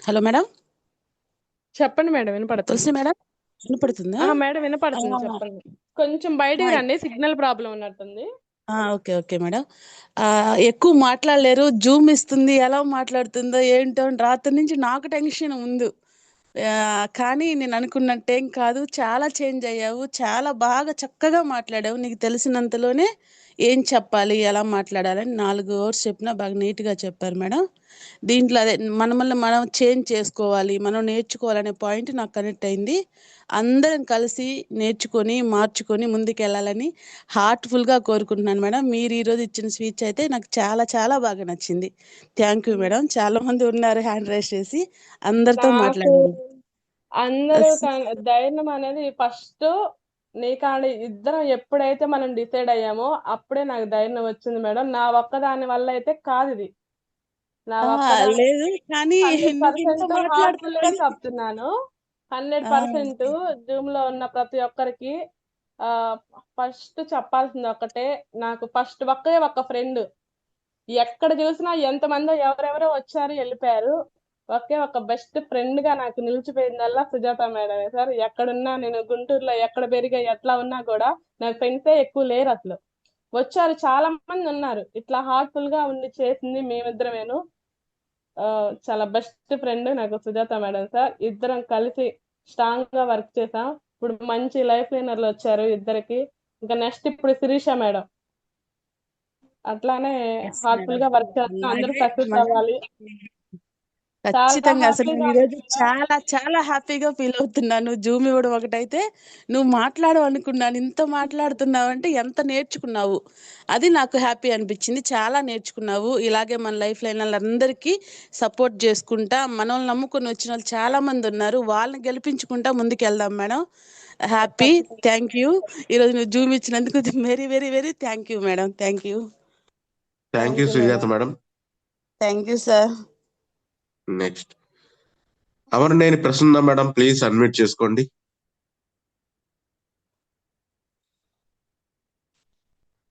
హలో మేడం. చెప్పండి మేడం, వినపడుతుంది. తులసి మేడం వినపడుతుందా? మేడం వినపడుతుంది, చెప్పండి. కొంచెం బయటికి రండి, సిగ్నల్ ప్రాబ్లం ఉన్నట్టుంది. Okay okay madam. ఎక్కువ మాట్లాడలేరు, జూమ్ ఇస్తుంది, ఎలా మాట్లాడుతుందో ఏంటో అని రాత్రి నుంచి నాకు టెన్షన్ ఉంది. కానీ నేను అనుకున్నట్టేం కాదు, చాలా చేంజ్ అయ్యావు, చాలా బాగా చక్కగా మాట్లాడావు. నీకు తెలిసినంతలోనే ఏం చెప్పాలి, ఎలా మాట్లాడాలని 4 అవర్స్ చెప్పినా బాగా నీట్గా చెప్పారు మేడం. దీంట్లో అదే మనల్ని మనం చేంజ్ చేసుకోవాలి, మనం నేర్చుకోవాలనే పాయింట్ నాకు కనెక్ట్ అయింది. అందరం కలిసి నేర్చుకొని మార్చుకొని ముందుకెళ్ళాలని హార్ట్ఫుల్గా కోరుకుంటున్నాను మేడం. మీరు ఈరోజు ఇచ్చిన స్పీచ్ అయితే నాకు చాలా చాలా బాగా నచ్చింది. Thank you madam. చాలా మంది ఉన్నారు హ్యాండ్ రైజ్ చేసి, అందరితో మాట్లాడారు. అందరూ ధైర్యం అనేది ఫస్ట్ నీకాడ ఇద్దరం ఎప్పుడైతే మనం డిసైడ్ అయ్యామో అప్పుడే నాకు ధైర్యం వచ్చింది మేడం. నా ఒక్కదాని వల్ల అయితే కాదు ఇది. నా లేదు కానీ 100% హార్ట్ఫుల్ గా చెప్తున్నాను. 100% జూమ్ లో ఉన్న ప్రతి ఒక్కరికి ఫస్ట్ చెప్పాల్సింది ఒకటే, నాకు ఫస్ట్ ఒక్క ఫ్రెండ్. ఎక్కడ చూసినా ఎంతమందో ఎవరెవరో వచ్చారు వెళ్ళిపోయారు. ఒకే ఒక బెస్ట్ ఫ్రెండ్ గా నాకు నిలిచిపోయిందల్లా సుజాత మేడమే సార్. ఎక్కడున్నా నేను గుంటూరులో ఎక్కడ పెరిగా ఎట్లా ఉన్నా కూడా నాకు ఫ్రెండ్సే ఎక్కువ లేరు అసలు. వచ్చారు చాలా మంది ఉన్నారు, ఇట్లా హార్ట్ఫుల్ గా ఉండి చేసింది మేమిద్దరమేను. చాలా బెస్ట్ ఫ్రెండ్ నాకు సుజాత మేడం సార్. ఇద్దరం కలిసి స్ట్రాంగ్ గా వర్క్ చేసాం. ఇప్పుడు మంచి లైఫ్ లైనర్లు వచ్చారు ఇద్దరికి. ఇంకా నెక్స్ట్ ఇప్పుడు శిరీష మేడం అట్లానే ఎస్ హార్ట్ఫుల్ మేడం. గా వర్క్ చేస్తాం. అందరూ అలాగే సక్సెస్ మనం అవ్వాలి. చాలా ఖచ్చితంగా అసలు హ్యాపీగా ఈ రోజు చాలా చాలా హ్యాపీగా ఫీల్ అవుతున్నాను. జూమ్ ఇవ్వడం ఒకటైతే, నువ్వు మాట్లాడవు అనుకున్నాను. ఇంత మాట్లాడుతున్నావు అంటే ఎంత నేర్చుకున్నావు, అది నాకు హ్యాపీ అనిపించింది. చాలా నేర్చుకున్నావు. ఇలాగే మన లైఫ్ లైన్ అందరికీ సపోర్ట్ చేసుకుంటా, మనల్ని నమ్ముకొని వచ్చిన వాళ్ళు చాలా మంది ఉన్నారు, వాళ్ళని గెలిపించుకుంటా ముందుకు వెళ్దాం మేడం. హ్యాపీ. ఖచ్చితంగా. Thank you. ఈరోజు నువ్వు జూమ్ ఇచ్చినందుకు very very very thank you madam. Thank you. Thank you thank you Sujatha madam. Madam. Thank you sir. Next Amaraneni Prasanna madam, please unmute చేసుకోండి.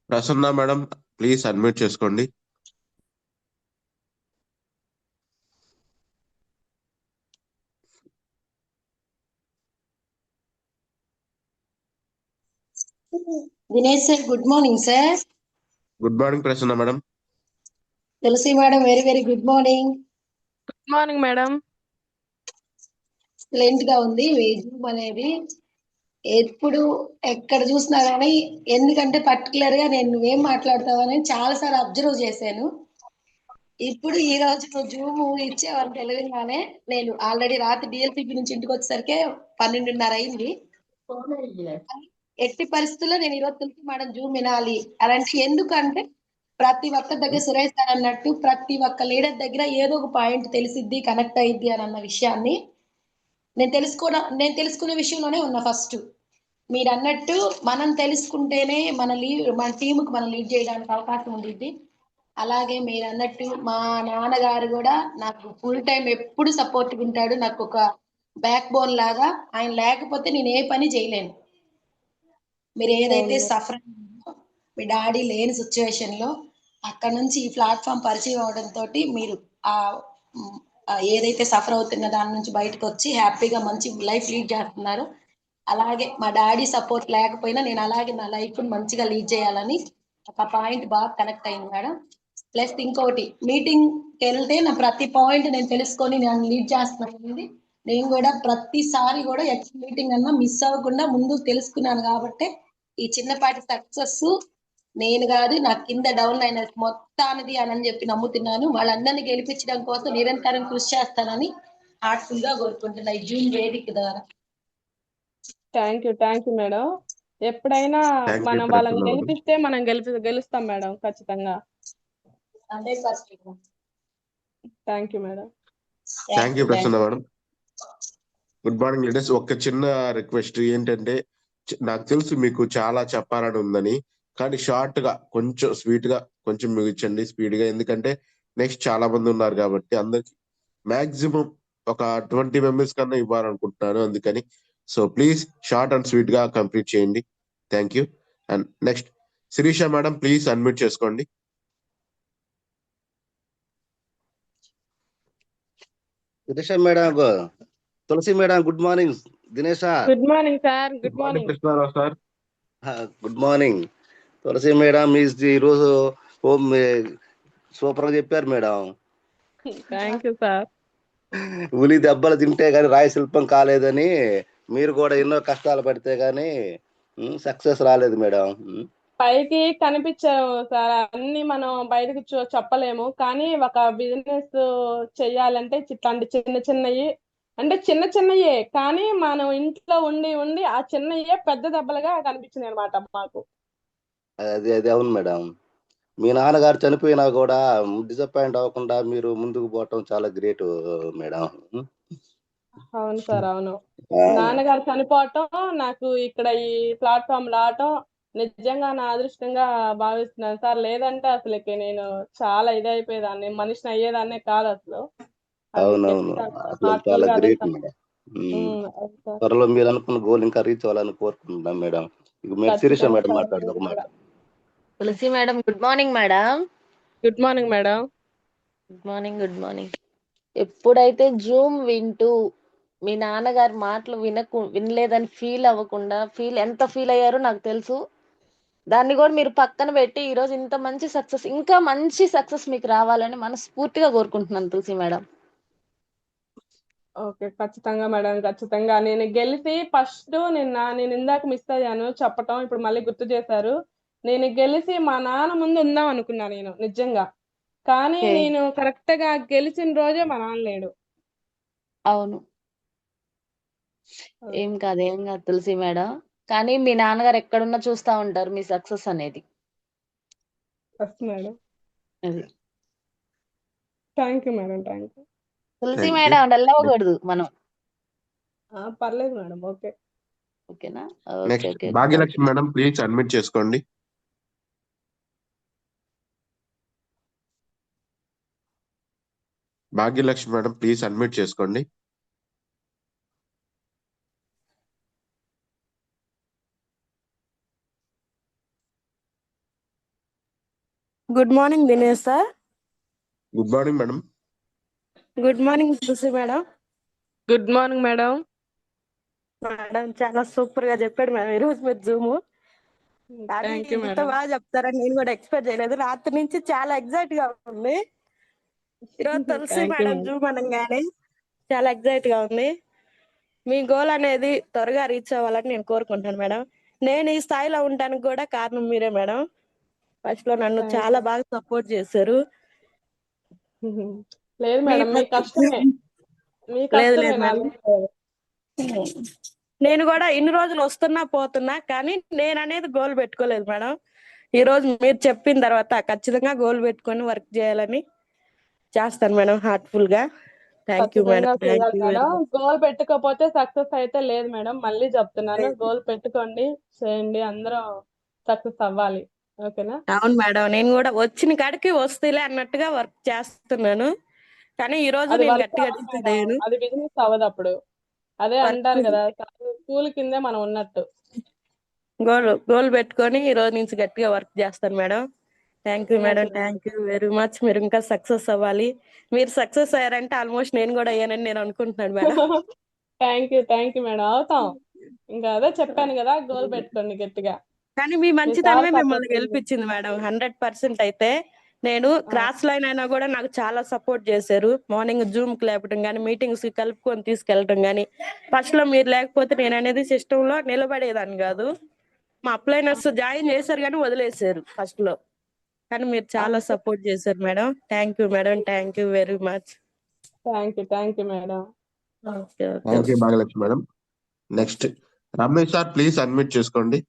ప్రసన్న మేడం ప్లీజ్ అన్మ్యూట్ చేసుకోండి. Dinesh sir, good morning sir. Good morning Prasanna madam. Tulasi madam, very very good morning. Good morning madam. Excellent గా ఉంది మీ Zoom అనేది. ఎప్పుడు ఎక్కడ చూసినా కానీ, ఎందుకంటే పర్టికులర్ గా నేను నువ్వేం మాట్లాడతావని చాలా సార్లు అబ్జర్వ్ చేశాను. ఇప్పుడు ఈ రోజు నువ్వు జూమ్ ఇచ్చేవారు తెలియగానే, నేను ఆల్రెడీ రాత్రి డిఎల్పిపి నుంచి ఇంటికి వచ్చేసరికి 12:30 అయింది. ఎట్టి పరిస్థితుల్లో నేను ఈరోజు తులసి మేడం జూమ్ వినాలి అలాంటి, ఎందుకంటే ప్రతి ఒక్క దగ్గర సురేష్ సార్ అన్నట్టు ప్రతి ఒక్క లీడర్ దగ్గర ఏదో ఒక పాయింట్ తెలిసిద్ది, కనెక్ట్ అయ్యిద్ది అని అన్న విషయాన్ని నేను తెలుసుకునే విషయంలోనే ఉన్నా ఫస్ట్. మీరు అన్నట్టు మనం తెలుసుకుంటేనే మన టీముకి మనం లీడ్ చేయడానికి అవకాశం ఉండిద్ది. అలాగే మీరు అన్నట్టు మా నాన్నగారు కూడా నాకు ఫుల్ టైం ఎప్పుడు సపోర్ట్ ఉంటాడు. నాకు ఒక బ్యాక్ బోన్ లాగా. ఆయన లేకపోతే నేను ఏ పని చేయలేను. మీరు ఏదైతే సఫర్ మీ డాడీ లేని సిచ్యువేషన్ లో అక్కడ నుంచి ఈ ప్లాట్ఫామ్ పరిచయం అవడంతో మీరు ఏదైతే సఫర్ అవుతున్న దాని నుంచి బయటకు వచ్చి హ్యాపీగా మంచి లైఫ్ లీడ్ చేస్తున్నారు. అలాగే మా డాడీ సపోర్ట్ లేకపోయినా నేను అలాగే నా లైఫ్ మంచిగా లీడ్ చేయాలని ఒక పాయింట్ బాగా కనెక్ట్ అయింది మేడం. ప్లస్ ఇంకోటి, మీటింగ్ వెళ్తే నా ప్రతి పాయింట్ నేను తెలుసుకొని నేను లీడ్ చేస్తున్నాను. నేను కూడా ప్రతిసారి కూడా ఎక్స్ మీటింగ్ అన్నా మిస్ అవ్వకుండా ముందు తెలుసుకున్నాను కాబట్టి ఈ చిన్నపాటి సక్సెస్ నేను కాదు, నా కింద డౌన్ అయిన మొత్తానిది అని చెప్పి నమ్ముతున్నాను. వాళ్ళందరినీ గెలిపించడం కోసం నిరంతరం కృషి చేస్తానని హార్ట్ఫుల్ గా కోరుకుంటున్నా ఈ జూమ్ వేదిక ద్వారా. Thank you madam. ఎప్పుడైనా థ్యాంక్ యూ మనం ప్రసన్న వాళ్ళని మేడం. గెలిపిస్తే మనం గెలుస్తాం మేడం ఖచ్చితంగా. 100%. Thank you madam. Thank you Prasanna madam. Good morning leaders. ఒక చిన్న రిక్వెస్ట్ ఏంటంటే, నాకు తెలుసు మీకు చాలా చెప్పాలని ఉందని, కానీ షార్ట్ గా కొంచెం స్వీట్ గా కొంచెం ముగించండి స్పీడ్ గా. ఎందుకంటే నెక్స్ట్ చాలా మంది ఉన్నారు కాబట్టి అందరికి మాక్సిమం ఒక 20 మెంబర్స్ కన్నా ఇవ్వాలనుకుంటున్నాను. అందుకని so please short and sweet గా కంప్లీట్ చేయండి. Thank you. And next Sirisha madam please unmute చేసుకోండి. Sirisha madam, Tulasi madam, good morning. Dinesh sir, good morning sir. Good morning. Krishna Rao sir, good morning. Tulasi madam మీ ఈరోజు సూపర్ గా చెప్పారు మేడం. Thank you sir. ఉలి దెబ్బలు తింటే గాని రాయి శిల్పం కాలేదని, మీరు కూడా ఎన్నో కష్టాలు పడితే గాని సక్సెస్ రాలేదు మేడం. పైకి కనిపించావు సార్, అన్ని మనం బయటకు చెప్పలేము. కానీ ఒక బిజినెస్ చెయ్యాలంటే ఇట్లాంటి చిన్నయే, అంటే చిన్నయే కానీ మనం ఇంట్లో ఉండి ఆ చిన్నయే పెద్ద దెబ్బలుగా కనిపించింది అనమాట మాకు. అది అవును మేడం. మీ నాన్నగారు చనిపోయినా కూడా డిసప్పాయింట్ అవ్వకుండా మీరు ముందుకు పోవటం చాలా గ్రేట్ మేడం. అవును సార్, అవును. నాన్నగారు చనిపోవటం, నాకు ఇక్కడ ఈ ప్లాట్ఫామ్ రావటం నిజంగా నా అదృష్టంగా భావిస్తున్నాను సార్. లేదంటే అసలుకి నేను చాలా ఇదైపోయేదాన్ని, మనిషిని అయ్యేదాన్నే కాదు అసలు. అవునవును, అసలు చాలా గ్రేట్ మేడం. త్వరలో మీరు అనుకున్న గోల్ ఇంకా రీచ్ అవ్వాలని కోరుకుంటున్నాం మేడం. మీరు శిరీష మేడం మాట్లాడదు ఒక మాట. Tulasi madam, good morning madam. Good morning madam. Good morning. ఎప్పుడైతే జూమ్ వింటూ మీ నాన్నగారి మాటలు వినలేదని ఫీల్ అవ్వకుండా ఎంత ఫీల్ అయ్యారో నాకు తెలుసు. దాన్ని కూడా మీరు పక్కన పెట్టి ఈరోజు ఇంత మంచి సక్సెస్, ఇంకా మంచి సక్సెస్ మీకు రావాలని మనస్ఫూర్తిగా కోరుకుంటున్నాను తులసి మేడం. ఓకే, ఖచ్చితంగా మేడం, ఖచ్చితంగా. నేను గెలిచి ఫస్ట్ నేను ఇందాక మిస్ అయ్యాను చెప్పటం, ఇప్పుడు మళ్ళీ గుర్తు చేశారు. నేను గెలిచి మా నాన్న ముందు ఉందాం అనుకున్నా నేను నిజంగా. కానీ ఓకే. నేను కరెక్ట్ గా గెలిచిన రోజే మా నాన్న లేడు. అవును. ఏం కాదు తులసి మేడం. కానీ మీ నాన్నగారు ఎక్కడున్నా చూస్తా ఉంటారు మీ సక్సెస్ అనేది. మేడం, అది thank you madam, thank you. Tulasi thank you. Madam dull అవ్వకూడదు మనం. పర్లేదు మేడం, ఓకే. ఓకేనా? Okay next okay. Bhagyalakshmi madam, please admit చేసుకోండి. భాగ్యలక్ష్మి మేడం, ప్లీజ్ అడ్మిట్ చేసుకోండి. Good morning Dinesh sir. Good morning madam. Good morning Tulasi madam. Good morning madam. Madam చాలా super గా చెప్పాడు madam ఈరోజు మీరు జూమ్. కానీ థ్యాంక్ యూ ఇంత మేడం. బాగా చెప్తారని నేను కూడా ఎక్స్పెక్ట్ చేయలేదు. రాత్రి నుంచి చాలా ఎగ్జైట్ గా ఉంది. ఈరోజు Tulasi thank you madam madam. Zoom అనగానే చాలా ఎగ్జైట్ గా ఉంది. మీ గోల్ అనేది త్వరగా రీచ్ అవ్వాలని నేను కోరుకుంటాను మేడం. నేను ఈ స్థాయిలో ఉండడానికి కూడా కారణం మీరే మేడం. ఫస్ట్ లో నన్ను థ్యాంక్ చాలా యూ. బాగా సపోర్ట్ చేశారు. లేదు మీ మేడం, మీ ప్రతి కష్టమే, మీ లేదు కష్టమే లేదు నాది మేడం. కాదు. నేను కూడా ఇన్ని రోజులు వస్తున్నా పోతున్నా కానీ నేను అనేది గోల్ పెట్టుకోలేదు మేడం. ఈ రోజు మీరు చెప్పిన తర్వాత ఖచ్చితంగా గోల్ పెట్టుకొని వర్క్ చేయాలని చేస్తాను మేడం, హార్ట్ఫుల్ గా. థ్యాంక్ యూ మేడం, ఖచ్చితంగా థ్యాంక్ చేయాలి you very madam. Much. Goal పెట్టుకోకపోతే సక్సెస్ అయితే లేదు మేడం. మళ్ళీ చెప్తున్నాను, గోల్ పెట్టుకోండి, చేయండి, అందరం సక్సెస్ అవ్వాలి. ఓకేనా? అవును మేడం, నేను కూడా వచ్చిన కాడికి వస్తేలే అన్నట్టుగా వర్క్ చేస్తున్నాను. కానీ ఈ రోజు అది నేను వర్క్ గట్టిగా అవ్వదు డిసైడ్ మేడం, అయ్యాను. అది బిజినెస్ అవ్వదు. అప్పుడు అదే వర్క్ అంటారు కదా, స్కూల్ కిందే మనం ఉన్నట్టు. గోల్ పెట్టుకొని ఈ రోజు నుంచి గట్టిగా వర్క్ చేస్తాను మేడం. థ్యాంక్ యూ మేడం, మంచిది. Thank you very much. మీరు ఇంకా సక్సెస్ అవ్వాలి. మీరు సక్సెస్ అయ్యారంటే ఆల్మోస్ట్ నేను కూడా అయ్యానని నేను అనుకుంటున్నాను మేడం. థ్యాంక్ యూ మేడం, అవుతాం. ఇంకా అదే చెప్పాను కదా, గోల్ పెట్టుకోండి గట్టిగా. కానీ మీ మీ సార్ మంచితనమే సపోర్ట్ మిమ్మల్ని గెలిపించింది మేడం. 100% అయితే నేను క్రాస్ లైన్ అయినా కూడా నాకు చాలా సపోర్ట్ చేశారు. మార్నింగ్ జూమ్ కి లేపడం కానీ, మీటింగ్స్ కి కలుపుకొని తీసుకెళ్ళటం కానీ. ఫస్ట్ లో మీరు లేకపోతే నేను అనేది సిస్టమ్ లో నిలబడేదాన్ని కాదు. మా అప్లైనర్స్ జాయిన్ చేశారు కానీ వదిలేశారు ఫస్ట్ లో. కానీ మీరు చాలా సపోర్ట్ చేశారు madam. Thank you madam, thank you very much. Thank you madam. Okay okay. Thank you Bhagyalakshmi madam. Next Ramesh sir, please admit చేసుకోండి.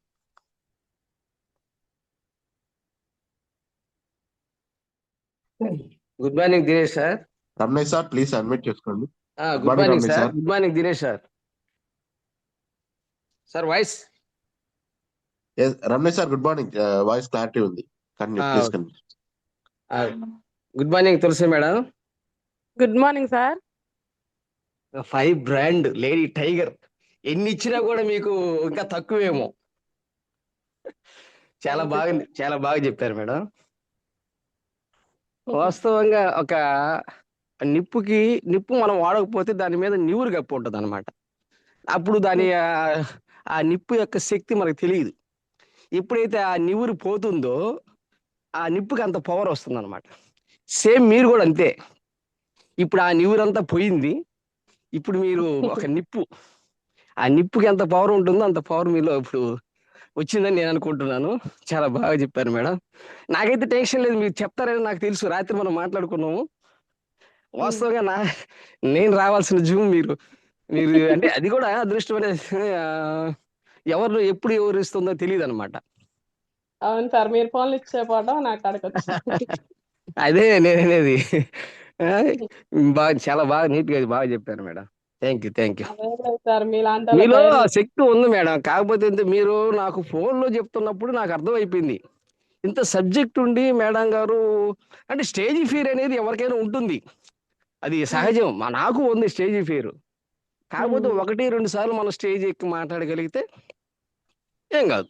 Good morning Dinesh sir. Ramesh sir, please admit చేసుకోండి. Good morning Ramesh sir. Sir. Good morning Dinesh sir. Sir voice Ramesh sir, good morning. Voice clarity ఉంది. Please good morning Tulasi madam. Good morning sir. 5 brand lady tiger ఎన్ని ఇచ్చినా కూడా మీకు ఇంకా తక్కువేమో. చాలా బాగా చెప్పారు మేడం. వాస్తవంగా ఒక నిప్పు మనం వాడకపోతే దాని మీద నివురు కప్పు ఉంటుంది అనమాట. అప్పుడు దాని ఆ నిప్పు యొక్క శక్తి మనకు తెలియదు. ఎప్పుడైతే ఆ నివురు పోతుందో ఆ నిప్పుకి అంత పవర్ వస్తుంది అనమాట. సేమ్ మీరు కూడా అంతే. ఇప్పుడు ఆ నివురంతా పోయింది. ఇప్పుడు మీరు ఒక నిప్పు. ఆ నిప్పుకి ఎంత పవర్ ఉంటుందో అంత పవర్ మీలో ఇప్పుడు వచ్చిందని నేను అనుకుంటున్నాను. చాలా బాగా చెప్పారు మేడం. నాకైతే టెన్షన్ లేదు, మీరు చెప్తారని నాకు తెలుసు. రాత్రి మనం మాట్లాడుకున్నాము. వాస్తవంగా నేను రావాల్సిన జూమ్ మీరు అంటే అది కూడా అదృష్టం అనేది ఎవరు ఎప్పుడు ఇస్తుందో తెలియదు అనమాట. అవును సార్, మీరు ఫోన్లు ఇచ్చేపోవడం నాకు అడగచ్చు. అదే నేననేది. చాలా బాగా నీట్ గా బాగా చెప్పారు మేడం. Thank you. సార్ మీలాంటి మీలో శక్తి ఉంది మేడం. కాకపోతే మీరు నాకు ఫోన్లో చెప్తున్నప్పుడు నాకు అర్థమైపోయింది. ఇంత సబ్జెక్ట్ ఉండి మేడం గారు అంటే స్టేజ్ ఫియర్ అనేది ఎవరికైనా ఉంటుంది. అది సహజం. నాకు ఉంది స్టేజ్ ఫియర్. కాకపోతే 1-2 సార్లు మనం స్టేజ్ ఎక్కి మాట్లాడగలిగితే ఏం కాదు.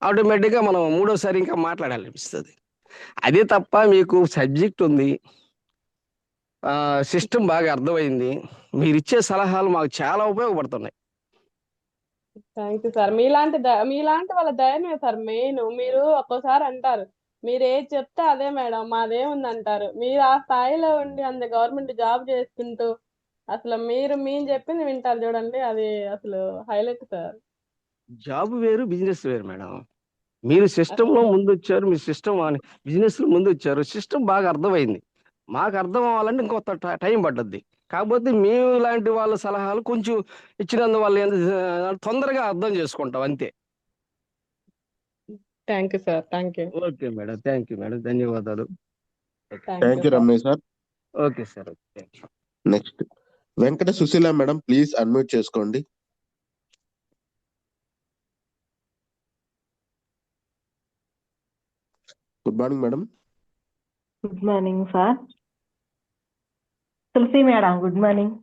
ఆటోమేటిక్గా మనం 3వసారి ఇంకా మాట్లాడాలనిపిస్తుంది. అదే తప్ప మీకు సబ్జెక్ట్ ఉంది, సిస్టమ్ బాగా అర్థమైంది. మీరు ఇచ్చే సలహాలు మాకు చాలా ఉపయోగపడుతున్నాయి. Thank you sir. మీలాంటి వాళ్ళ ధైర్యమే సార్ మెయిన్. మీరు ఒక్కోసారి అంటారు, మీరు ఏది చెప్తే అదే మేడం మాదేముంది అంటారు. మీరు ఆ స్థాయిలో ఉండి అంత గవర్నమెంట్ జాబ్ చేసుకుంటూ అసలు మేము చెప్పింది వింటారు చూడండి, అది అసలు హైలైట్ సార్. జాబ్ వేరు, బిజినెస్ వేరు మేడం. మీరు సిస్టమ్ లో ముందు వచ్చారు, మీ సిస్టమ్ బిజినెస్ లో ముందు వచ్చారు. సిస్టమ్ బాగా అర్థమైంది. మాకు అర్థం అవ్వాలంటే ఇంకొంత టైం పడ్డది. కాకపోతే మేము ఇలాంటి వాళ్ళ సలహాలు కొంచెం ఇచ్చినందువల్ల తొందరగా అర్థం చేసుకుంటాం అంతే. Thank you sir. Thank you. Okay madam, thank you madam, ధన్యవాదాలు. Thank you Ramesh sir. Okay sir. Next Venkata Susheela madam, please unmute చేసుకోండి. Good morning madam. Good morning sir. Tulasi madam good morning.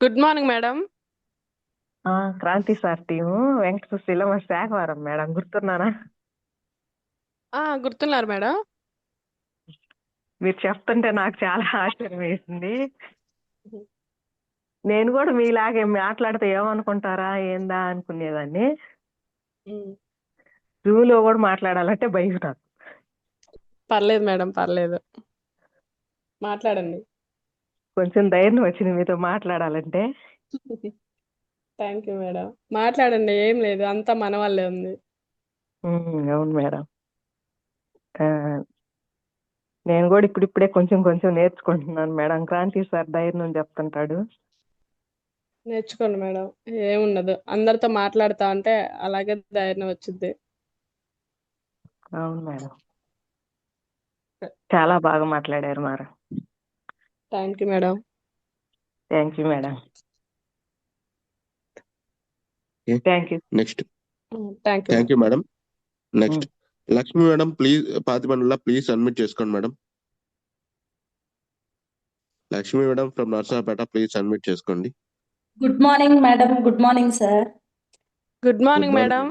Good morning madam. Kranthi sir team Venkata Susheela మా Shakhavaram madam, గుర్తున్నానా? గుర్తున్నారు madam. మీరు చెప్తుంటే నాకు చాలా ఆశ్చర్యం వేసింది. నేను కూడా మీలాగే మాట్లాడితే ఏమనుకుంటారా ఏందా అనుకునేదాన్ని. జూలో కూడా మాట్లాడాలంటే భయం నాకు. పర్లేదు మేడం, పర్లేదు, మాట్లాడండి. కొంచెం ధైర్యం వచ్చింది మీతో మాట్లాడాలంటే. Thank you madam. మాట్లాడండి, ఏం లేదు, అంతా మన వాళ్ళే ఉంది. అవును మేడం. నేను కూడా ఇప్పుడిప్పుడే కొంచెం కొంచెం నేర్చుకుంటున్నాను మేడం. క్రాంతి సార్ ధైర్యం చెప్తుంటాడు. నేర్చుకోండి మేడం, ఏముండదు, అందరితో మాట్లాడుతా ఉంటే అలాగే ధైర్యం వచ్చింది. అవును మేడం, చాలా బాగా మాట్లాడారు madam. Thank you madam. Thank you madam. Thank you. Next thank you madam. Next Lakshmi madam, please Pathibandla please unmute చేసుకోండి madam. Lakshmi madam from Narsapeta, please unmute చేసుకోండి. Good morning madam. Good morning sir. Good morning madam.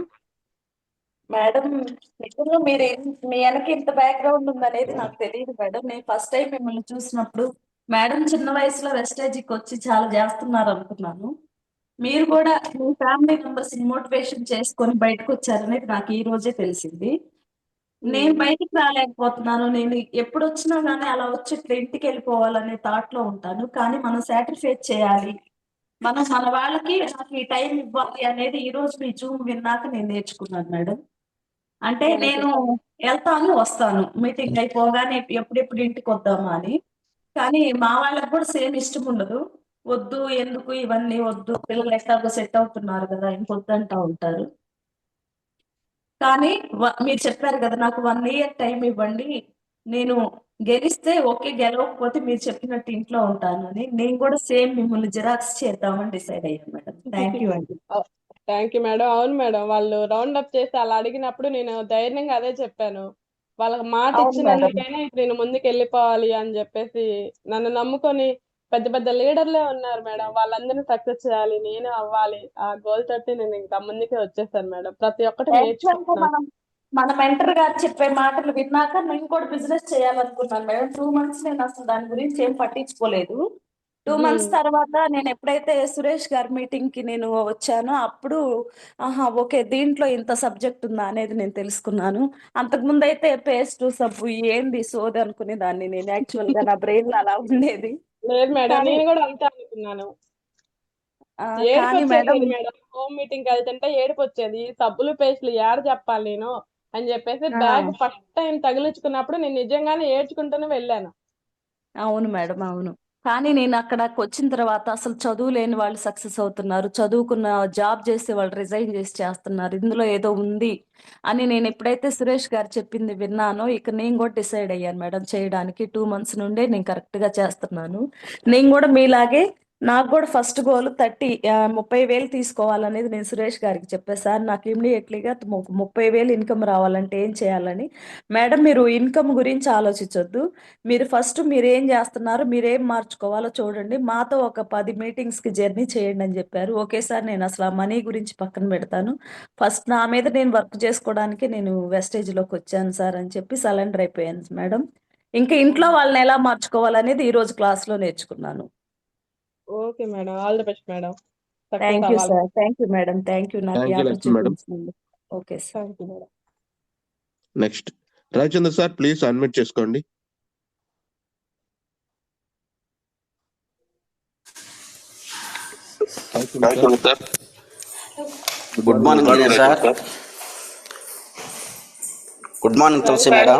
Madam నిజంగా మీ వెనక ఇంత background ఉందనేది నాకు తెలియదు madam. నేను ఫస్ట్ టైం మిమ్మల్ని చూసినప్పుడు మేడం చిన్న వయసులో వెస్టేజ్కి వచ్చి చాలా చేస్తున్నారు అనుకున్నాను. మీరు కూడా మీ ఫ్యామిలీ మెంబర్స్ మోటివేషన్ చేసుకొని బయటకు వచ్చారనేది నాకు ఈ రోజే తెలిసింది. నేను బయటికి రాలేకపోతున్నాను. నేను ఎప్పుడు వచ్చినా కానీ అలా వచ్చి ఇట్లా ఇంటికి వెళ్ళిపోవాలనే థాట్ లో ఉంటాను. కానీ మనం సాక్రిఫైస్ చేయాలి, మనం మన వాళ్ళకి నాకు ఈ టైం ఇవ్వాలి అనేది ఈ రోజు మీ జూమ్ విన్నాక నేను నేర్చుకున్నాను మేడం. అంటే నేను వెళ్తాను వస్తాను, మీటింగ్ అయిపోగానే ఎప్పుడెప్పుడు ఇంటికి వద్దామా అని. కానీ మా వాళ్ళకి కూడా సేమ్ ఇష్టం ఉండదు. వద్దు, ఎందుకు ఇవన్నీ వద్దు, పిల్లలు ఎట్లాగో సెట్ అవుతున్నారు కదా, ఇంకొద్దంటా ఉంటారు. కానీ మీరు చెప్పారు కదా నాకు 1 year టైం ఇవ్వండి, నేను గెలిస్తే ఓకే, గెలవకపోతే మీరు చెప్పినట్టు ఇంట్లో ఉంటానని. నేను కూడా సేమ్ మిమ్మల్ని జిరాక్స్ చేద్దామని డిసైడ్ అయ్యాను మేడం. థ్యాంక్ యూ అండి. Thank you madam. అవును మేడం, వాళ్ళు రౌండ్ అప్ చేసి అలా అడిగినప్పుడు నేను ధైర్యంగా అదే చెప్పాను. వాళ్ళకి మాట అవును మేడం. ఇచ్చినందుకైనా నేను ముందుకు వెళ్ళిపోవాలి అని చెప్పేసి నన్ను నమ్ముకొని పెద్ద పెద్ద లీడర్లే ఉన్నారు మేడం, వాళ్ళందరినీ సక్సెస్ చేయాలి, నేను అవ్వాలి, ఆ గోల్ తోటి నేను ఇంకా ముందుకే వచ్చేసాను మేడం. ప్రతి ఒక్కటి Actually గా నేర్చుకుంటున్నాను. మన మెంటర్ గారు చెప్పే మాటలు విన్నాక నేను కూడా బిజినెస్ చేయాలనుకున్నాను మేడం. 2 months నేను అసలు దాని గురించి ఏం పట్టించుకోలేదు. 2 months తర్వాత నేను ఎప్పుడైతే సురేష్ గారి మీటింగ్ కి నేను వచ్చానో అప్పుడు ఆహా ఓకే, దీంట్లో ఇంత సబ్జెక్ట్ ఉందా అనేది నేను తెలుసుకున్నాను. అంతకుముందు అయితే పేస్ట్ సబ్బు ఏంది సోది అనుకునే దాన్ని నేను. యాక్చువల్ గా నా బ్రెయిన్ లో అలా ఉండేది. లేదు మేడం, కానీ నేను కూడా అంతే అనుకున్నాను. ఏడుపు కానీ వచ్చేది మేడం మేడం, హోమ్ మీటింగ్ వెళ్తుంటే ఏడుపు వచ్చేది. ఈ సబ్బులు పేస్టులు ఏడ చెప్పాలి నేను అని చెప్పేసి బ్యాగ్ ఫస్ట్ టైం తగిలించుకున్నప్పుడు నేను నిజంగానే ఏడ్చుకుంటూనే వెళ్ళాను. అవును మేడం, అవును. కానీ నేను అక్కడికి వచ్చిన తర్వాత అసలు చదువు లేని వాళ్ళు సక్సెస్ అవుతున్నారు, చదువుకున్న జాబ్ చేసే వాళ్ళు రిజైన్ చేసి చేస్తున్నారు, ఇందులో ఏదో ఉంది అని నేను ఎప్పుడైతే సురేష్ గారు చెప్పింది విన్నానో ఇక నేను కూడా డిసైడ్ అయ్యాను మేడం చేయడానికి. 2 months నుండే నేను కరెక్ట్ గా చేస్తున్నాను. నేను కూడా మీలాగే నాకు కూడా ఫస్ట్ గోల్ 30,000 తీసుకోవాలనేది నేను సురేష్ గారికి చెప్పాను. సార్ నాకు ఇమ్మీడియట్లీగా 30,000 ఇన్కమ్ రావాలంటే ఏం చేయాలని. మేడం మీరు ఇన్కమ్ గురించి ఆలోచించొద్దు, మీరు ఫస్ట్ మీరు ఏం చేస్తున్నారు, మీరు ఏం మార్చుకోవాలో చూడండి, మాతో ఒక 10 meetings కి జర్నీ చేయండి అని చెప్పారు. ఓకే సార్, నేను అసలు ఆ మనీ గురించి పక్కన పెడతాను, ఫస్ట్ నా మీద నేను వర్క్ చేసుకోవడానికి నేను వెస్టేజ్ లోకి వచ్చాను సార్ అని చెప్పి సరెండర్ అయిపోయాను మేడం. ఇంకా ఇంట్లో వాళ్ళని ఎలా మార్చుకోవాలనేది ఈ రోజు క్లాస్ లో నేర్చుకున్నాను. Okay madam, all the best madam. Success thank you అవ్వాలి. Sir, thank you madam, thank you నాకు ఈ thank you Lakshmi opportunity madam. ఇచ్చినందుకు. Okay sir. Thank you madam. Next Ravichandra sir, please unmute చేసుకోండి. Good morning Dinesh sir. Good morning Tulasi madam.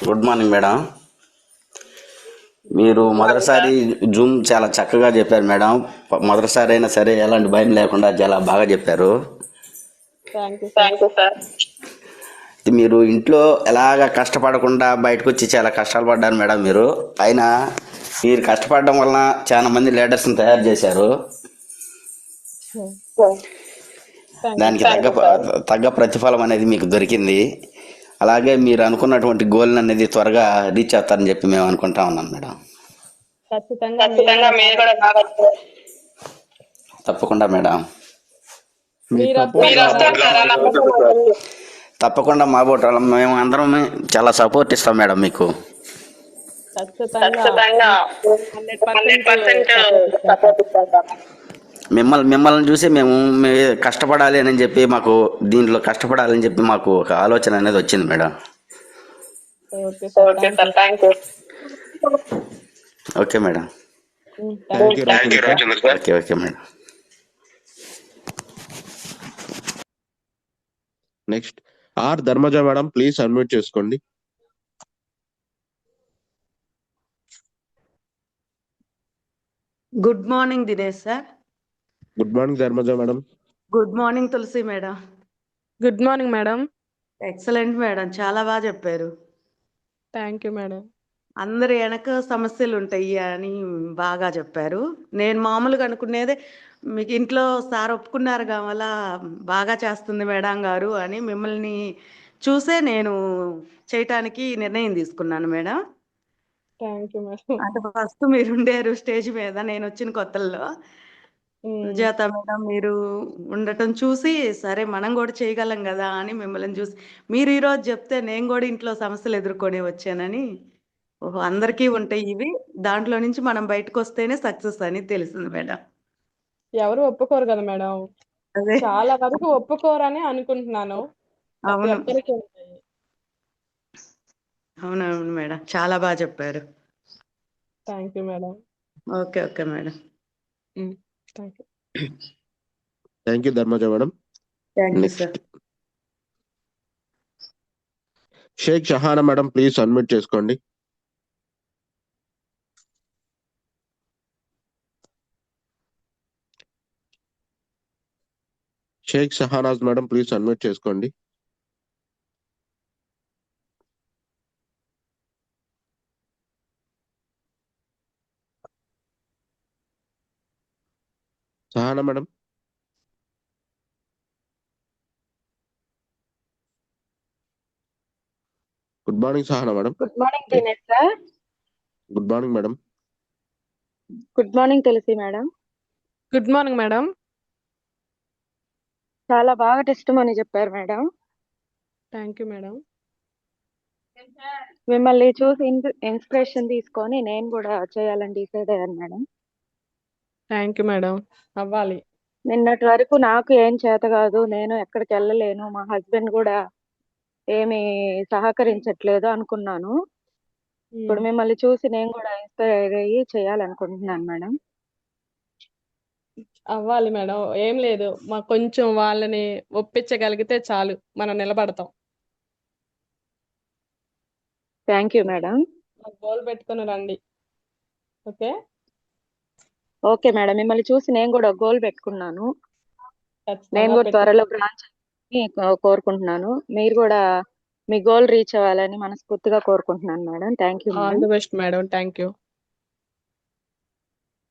Good morning madam. మీరు మొదటిసారి Zoom చాలా చక్కగా చెప్పారు మేడం. మొదటిసారి అయినా సరే ఎలాంటి భయం లేకుండా చాలా బాగా చెప్పారు. మీరు ఇంట్లో ఎలాగా కష్టపడకుండా బయటకు వచ్చి చాలా కష్టాలు పడ్డారు మేడం. మీరు అయినా మీరు కష్టపడడం వలన చాలా మంది లీడర్స్ని తయారు చేశారు. దానికి తగ్గ ప్రతిఫలం అనేది మీకు దొరికింది. అలాగే మీరు అనుకున్నటువంటి గోల్ అనేది త్వరగా రీచ్ అవుతారని చెప్పి మేము అనుకుంటా ఉన్నాం మేడం. తప్పకుండా మేడం, తప్పకుండా మా బోట్ మేము అందరం చాలా సపోర్ట్ ఇస్తాం మేడం మీకు. మిమ్మల్ని చూసి మేము కష్టపడాలి అని చెప్పి మాకు దీంట్లో కష్టపడాలని చెప్పి మాకు ఒక ఆలోచన అనేది వచ్చింది madam. Okay madam, okay madam. Next R Dharmaja madam, please unmute చేసుకోండి. Good morning Dinesh sir. Good morning Dharmaja madam. Good morning Tulasi madam. Good morning madam. Excellent madam, చాలా బాగా చెప్పారు. Thank you madam. అందరి వెనక సమస్యలు ఉంటాయి అని బాగా చెప్పారు. నేను మామూలుగా అనుకునేదే మీకు ఇంట్లో సార్ ఒప్పుకున్నారు కావాలా బాగా చేస్తుంది మేడం గారు అని మిమ్మల్ని చూసే నేను చేయటానికి నిర్ణయం తీసుకున్నాను మేడం. Thank you madam. అంటే ఫస్ట్ మీరు ఉండేరు స్టేజ్ మీద నేను వచ్చిన కొత్తల్లో. సుజాత మేడం మీరు ఉండటం చూసి సరే మనం కూడా చేయగలం కదా అని మిమ్మల్ని చూసి మీరు ఈరోజు చెప్తే నేను కూడా ఇంట్లో సమస్యలు ఎదుర్కొని వచ్చానని, ఓహో అందరికీ ఉంటాయి ఇవి, దాంట్లో నుంచి మనం బయటకు వస్తేనే సక్సెస్ అని తెలిసింది మేడం. ఎవరు ఒప్పుకోరు కదా మేడం, అదే చాలా వరకు ఒప్పుకోరని అనుకుంటున్నాను. అవును అవునవును మేడం, చాలా బాగా చెప్పారు. Thank you madam. Okay okay madam. Thank you Dharmaja madam. Thank you sir. Shaik Shahana madam, please unmute చేసుకోండి. Shaik Shahanaz madam, please unmute చేసుకోండి. Shahana madam. Good morning Shahana madam. Good morning Dinesh sir. Good morning madam. Good morning Tulasi madam. Good morning madam. చాలా బాగా testimony చెప్పారు madam. Thank you madam. మిమ్మల్ని చూసి inspiration తీసుకొని నేను కూడా చేయాలని డిసైడ్ అయ్యాను మేడం. థ్యాంక్ యూ మేడం, అవ్వాలి. నిన్నటి వరకు నాకు ఏం చేత కాదు, నేను ఎక్కడికి వెళ్ళలేను, మా హస్బెండ్ కూడా ఏమి సహకరించట్లేదు అనుకున్నాను. ఇప్పుడు మిమ్మల్ని చూసి నేను కూడా ఇన్స్పైర్ అయ్యి చేయాలనుకుంటున్నాను మేడం. అవ్వాలి మేడం, ఏం లేదు, మాకు కొంచెం వాళ్ళని ఒప్పించగలిగితే చాలు, మనం నిలబడతాం. Thank you madam. గోల్ పెట్టుకొని రండి. ఓకే ఓకే మేడం, మిమ్మల్ని చూసి నేను కూడా గోల్ పెట్టుకున్నాను. నేను కూడా త్వరలో బ్రాంచ్ కోరుకుంటున్నాను. మీరు కూడా మీ గోల్ రీచ్ అవ్వాలని మనస్ఫూర్తిగా కోరుకుంటున్నాను madam. Thank you all the best madam. Thank you.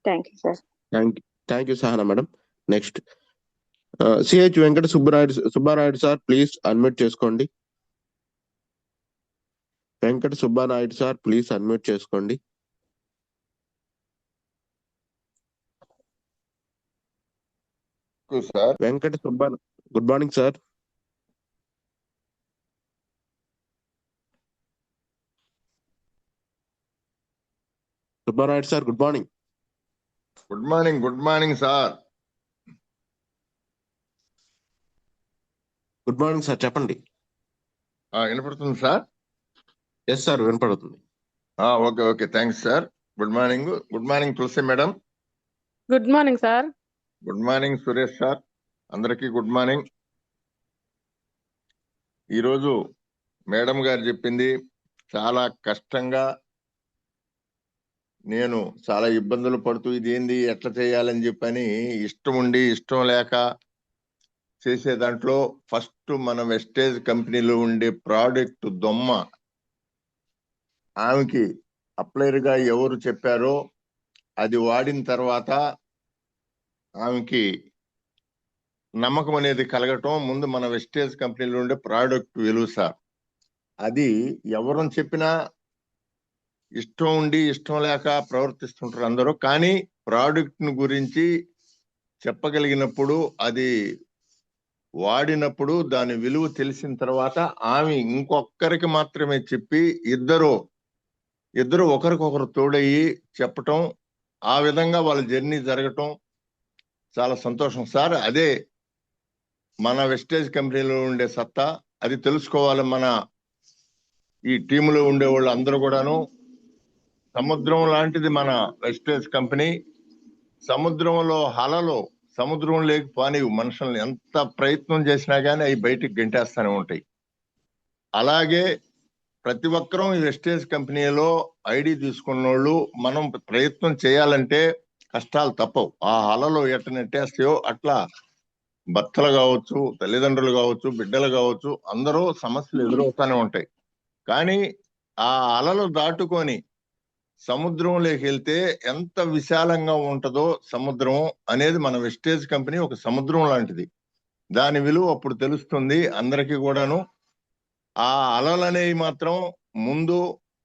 Thank you sir. Thank you Sahana madam. Next CH Venkata Subbarayudu sir, please unmute చేసుకోండి. Venkata Subbarayudu sir, please unmute చేసుకోండి. Venkata Subba, good morning sir. Good morning sir. Good morning. Good morning. Good morning sir. Good morning sir, చెప్పండి. వినపడుతుంది sir? Yes sir, వినపడుతుంది. Okay okay, thanks sir. Good morning. Good morning Tulasi madam. Good morning sir. Good morning Suresh sir. అందరికీ good morning. ఈరోజు madam గారు చెప్పింది చాలా కష్టంగా, నేను చాలా ఇబ్బందులు పడుతూ ఇదేంది ఎట్లా చేయాలని చెప్పని ఇష్టం ఉండి ఇష్టం లేక చేసే దాంట్లో ఫస్ట్ మన వెస్టేజ్ కంపెనీలో ఉండే ప్రోడక్ట్ దొమ్మ ఆమెకి అప్లైర్ గా ఎవరు చెప్పారో అది వాడిన తర్వాత ఆమెకి నమ్మకం అనేది కలగటం ముందు మన వెస్టేజ్ కంపెనీలో ఉండే ప్రోడక్ట్ విలువ సార్. అది ఎవరని చెప్పినా ఇష్టం ఉండి ఇష్టం లేక ప్రవర్తిస్తుంటారు అందరూ. కానీ ప్రోడక్ట్ ను గురించి చెప్పగలిగినప్పుడు, అది వాడినప్పుడు దాని విలువ తెలిసిన తర్వాత ఆమె ఇంకొకరికి మాత్రమే చెప్పి ఇద్దరు ఒకరికొకరు తోడయ్యి చెప్పటం, ఆ విధంగా వాళ్ళ జర్నీ జరగటం చాలా సంతోషం సార్. అదే మన వెస్టేజ్ కంపెనీలో ఉండే సత్తా. అది తెలుసుకోవాలి మన ఈ టీములో ఉండే వాళ్ళు అందరూ కూడాను. సముద్రం లాంటిది మన వెస్టేజ్ కంపెనీ. సముద్రంలో అలలు సముద్రం లేకపోనివి మనుషుల్ని ఎంత ప్రయత్నం చేసినా కానీ అవి బయటికి గెంటేస్తూనే ఉంటాయి. అలాగే ప్రతి ఒక్కరూ ఈ వెస్టేజ్ కంపెనీలో ఐడి తీసుకున్న వాళ్ళు మనం ప్రయత్నం చేయాలంటే కష్టాలు తప్పవు. ఆ అలలు ఎట్ట నెట్టేస్తాయో అట్లా భర్తలు కావచ్చు, తల్లిదండ్రులు కావచ్చు, బిడ్డలు కావచ్చు, అందరూ సమస్యలు ఎదురవుతానే ఉంటాయి. కానీ ఆ అలలు దాటుకొని సముద్రంలోకి వెళ్తే ఎంత విశాలంగా ఉంటుందో సముద్రం అనేది మన వెస్టేజ్ కంపెనీ ఒక సముద్రం లాంటిది. దాని విలువ అప్పుడు తెలుస్తుంది అందరికీ కూడాను. ఆ అలలు అనేవి మాత్రం ముందు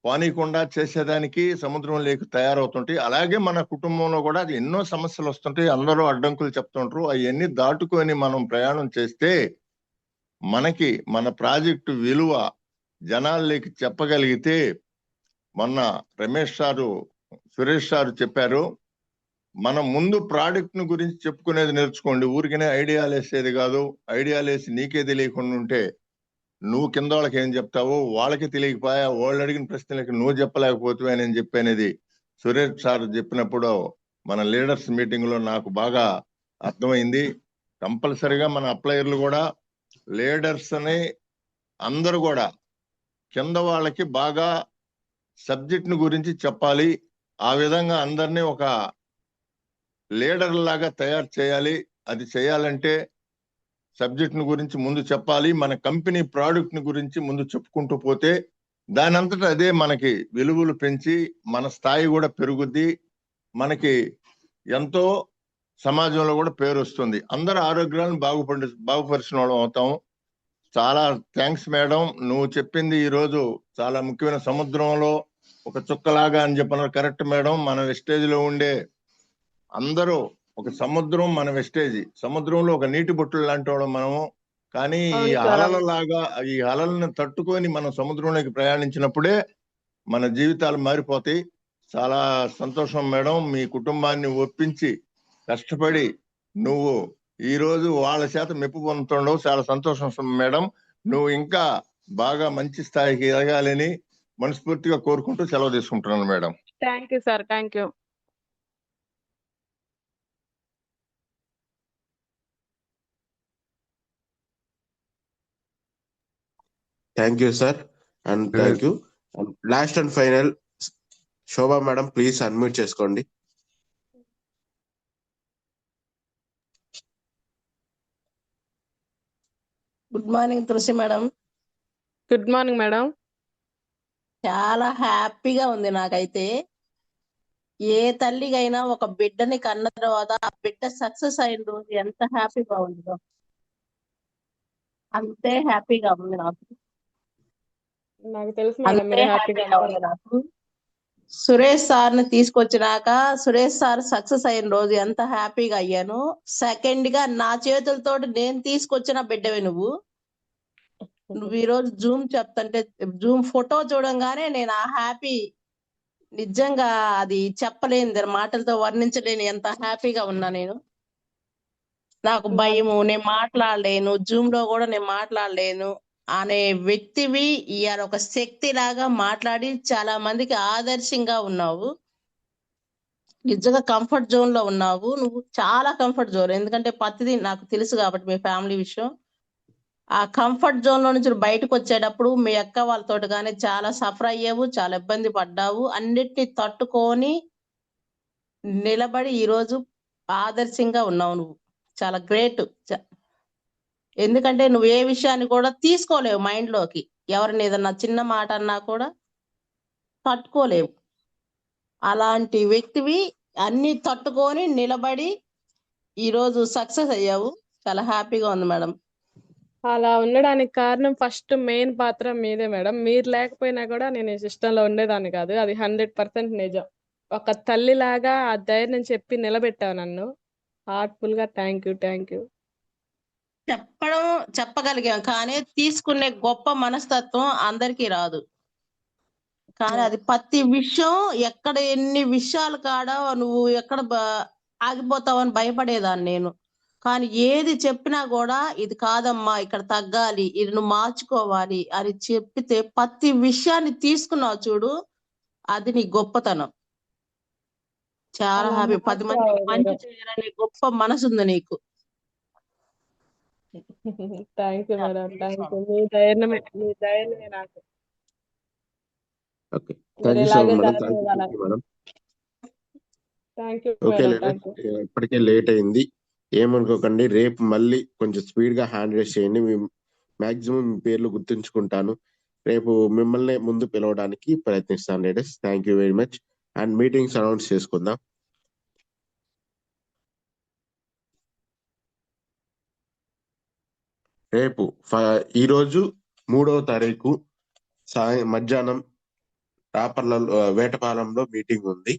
పానీకుండా చేసేదానికి సముద్రం లేక తయారవుతుంటాయి. అలాగే మన కుటుంబంలో కూడా అది ఎన్నో సమస్యలు వస్తుంటాయి. అందరూ అడ్డంకులు చెప్తుంటారు. అవన్నీ దాటుకొని మనం ప్రయాణం చేస్తే మనకి మన ప్రాజెక్టు విలువ జనాల్లోకి చెప్పగలిగితే, మొన్న రమేష్ సారు సురేష్ సారు చెప్పారు, మనం ముందు ప్రోడక్ట్ ను గురించి చెప్పుకునేది నేర్చుకోండి. ఊరికనే ఐడియాలు వేసేది కాదు. ఐడియాలు వేసి నీకే తెలియకుండా ఉంటే నువ్వు కింద వాళ్ళకి ఏం చెప్తావో వాళ్ళకి తెలియకపోయా, వాళ్ళు అడిగిన ప్రశ్నలకి నువ్వు చెప్పలేకపోతే అని చెప్పనేది సురేష్ సార్ చెప్పినప్పుడు మన లీడర్స్ మీటింగ్ లో నాకు బాగా అర్థమైంది. కంపల్సరిగా మన అప్లయర్లు కూడా లీడర్స్ అని అందరూ కూడా కింద వాళ్ళకి బాగా సబ్జెక్ట్ ను గురించి చెప్పాలి. ఆ విధంగా అందరినీ ఒక లీడర్ లాగా తయారు చేయాలి. అది చేయాలంటే సబ్జెక్ట్ ను గురించి ముందు చెప్పాలి. మన కంపెనీ ప్రోడక్ట్ ని గురించి ముందు చెప్పుకుంటూ పోతే దాని అంతటా అదే మనకి విలువలు పెంచి మన స్థాయి కూడా పెరుగుద్ది. మనకి ఎంతో సమాజంలో కూడా పేరు వస్తుంది. అందరు ఆరోగ్యాలను బాగుపరిచిన వాళ్ళం అవుతాం. చాలా థ్యాంక్స్ మేడం. నువ్వు చెప్పింది ఈరోజు చాలా ముఖ్యమైన. సముద్రంలో ఒక చుక్కలాగా అని చెప్పినారు. Correct madam. మన వెస్టేజ్ లో ఉండే అందరూ ఒక సముద్రం, మన వెస్టేజ్ సముద్రంలో ఒక నీటి బొట్టులు లాంటి వాళ్ళం మనము. కానీ ఈ అలలలాగా ఈ అలలను తట్టుకొని మనం సముద్రంలోకి ప్రయాణించినప్పుడే మన జీవితాలు మారిపోతాయి. చాలా సంతోషం మేడం. మీ కుటుంబాన్ని ఒప్పించి కష్టపడి నువ్వు ఈ రోజు వాళ్ళ చేత మెప్పు పొందుతుండవు. చాలా సంతోషం మేడం. నువ్వు ఇంకా బాగా మంచి స్థాయికి ఎదగాలని మనస్ఫూర్తిగా కోరుకుంటూ సెలవు తీసుకుంటున్నాను madam. Thank you sir. Thank you. Thank you sir. And thank you. Last and final Shobha madam, please unmute చేసుకోండి. Good morning Tulasi madam. Good morning madam. చాలా హ్యాపీగా ఉంది నాకైతే. ఏ తల్లికైనా ఒక బిడ్డని కన్న తర్వాత ఆ బిడ్డ సక్సెస్ అయిన రోజు ఎంత హ్యాపీగా ఉందో అంతే హ్యాపీగా ఉంది నాకు. నాకు తెలుసు మేడం అంతే మీరు హ్యాపీగా ఉంది నాకు. సురేష్ సార్ ని తీసుకొచ్చినాక సురేష్ సార్ సక్సెస్ అయిన రోజు ఎంత హ్యాపీగా అయ్యాను. సెకండ్ గా నా చేతులతో నేను తీసుకొచ్చిన బిడ్డవే నువ్వు ఈ రోజు జూమ్ చెప్తుంటే జూమ్ ఫోటో చూడంగానే నేను ఆ హ్యాపీ నిజంగా అది చెప్పలేని మాటలతో వర్ణించలేని ఎంత హ్యాపీగా ఉన్నా నేను. నాకు భయము, నేను మాట్లాడలేను, జూమ్ లో కూడా నేను మాట్లాడలేను అనే వ్యక్తివి ఇవాళ ఒక శక్తి లాగా మాట్లాడి చాలా మందికి ఆదర్శంగా ఉన్నావు. నిజంగా కంఫర్ట్ జోన్ లో ఉన్నావు నువ్వు, చాలా కంఫర్ట్ జోన్. ఎందుకంటే ప్రతిదీ నాకు తెలుసు కాబట్టి మీ ఫ్యామిలీ విషయం. ఆ కంఫర్ట్ జోన్ లో నుంచి బయటకు వచ్చేటప్పుడు మీ అక్క వాళ్ళతో కానీ చాలా సఫర్ అయ్యావు, చాలా ఇబ్బంది పడ్డావు. అన్నిటిని తట్టుకొని నిలబడి ఈరోజు ఆదర్శంగా ఉన్నావు నువ్వు. చాలా గ్రేట్. ఎందుకంటే నువ్వు ఏ విషయాన్ని కూడా తీసుకోలేవు మైండ్ లోకి. ఎవరిని ఏదన్నా చిన్న మాట అన్నా కూడా తట్టుకోలేవు. అలాంటి వ్యక్తివి అన్ని తట్టుకొని నిలబడి ఈరోజు సక్సెస్ అయ్యావు. చాలా హ్యాపీగా ఉంది మేడం. అలా ఉండడానికి కారణం ఫస్ట్ మెయిన్ పాత్ర మీదే మేడం. మీరు లేకపోయినా కూడా నేను ఈ సిస్టంలో ఉండేదాన్ని కాదు. అది 100% నిజం. ఒక తల్లిలాగా ఆ ధైర్యం చెప్పి నిలబెట్టావు నన్ను. హార్ట్ఫుల్ గా థ్యాంక్ యూ. చెప్పగలిగాం కానీ తీసుకునే గొప్ప మనస్తత్వం అందరికీ రాదు. కానీ అది ప్రతి విషయం ఎక్కడ ఎన్ని విషయాలు కాడ నువ్వు ఎక్కడ ఆగిపోతావని భయపడేదాన్ని నేను. కానీ ఏది చెప్పినా కూడా ఇది కాదమ్మా, ఇక్కడ తగ్గాలి, ఇది నువ్వు మార్చుకోవాలి అని చెప్పితే ప్రతి విషయాన్ని తీసుకున్నావు చూడు, అది నీ గొప్పతనం. చాలా అలా హ్యాపీ. 10 మందికి మంచి చేయాలనే గొప్ప మనసు ఉంది నీకు. Thank you madam. Thank you. మీ ధైర్యమే నాకు. ఓకే, మీరు థ్యాంక్ యూ సో ఇలాగే మచ్ మేడం. ధైర్యం ఇవ్వాలని. Madam thank you okay madam. Ladies, thank you. ఇప్పటికే లేట్ అయింది, ఏమనుకోకండి. రేపు మళ్ళీ కొంచెం స్పీడ్ గా హ్యాండ్ రైస్ చేయండి. మాక్సిమం మీ పేర్లు గుర్తుంచుకుంటాను. రేపు మిమ్మల్ని ముందు పిలవడానికి ప్రయత్నిస్తాను ladies. Thank you very much. And meetings announce చేసుకుందాం. రేపు ఈరోజు 3వ తారీఖు మధ్యాహ్నం రాపర్లలో వేటపాలెంలో మీటింగ్ ఉంది.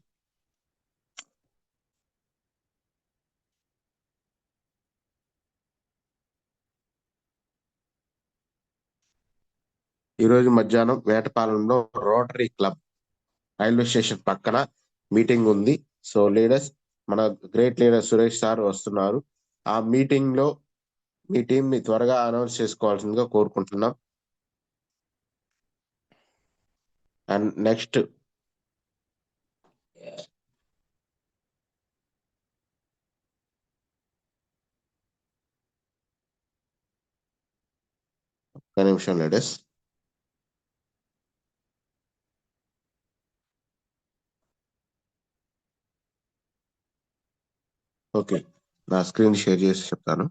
ఈరోజు మధ్యాహ్నం వేటపాలెంలో రోటరీ క్లబ్ రైల్వే స్టేషన్ పక్కన మీటింగ్ ఉంది. సో లీడర్స్, మన గ్రేట్ లీడర్ సురేష్ సార్ వస్తున్నారు. ఆ మీటింగ్ లో మీ టీం ని త్వరగా అనౌన్స్ చేసుకోవాల్సిందిగా కోరుకుంటున్నాం. అండ్ నెక్స్ట్ ఒక నిమిషం లేడీస్. ఓకే, నా స్క్రీన్ షేర్ చేసి చెప్తాను.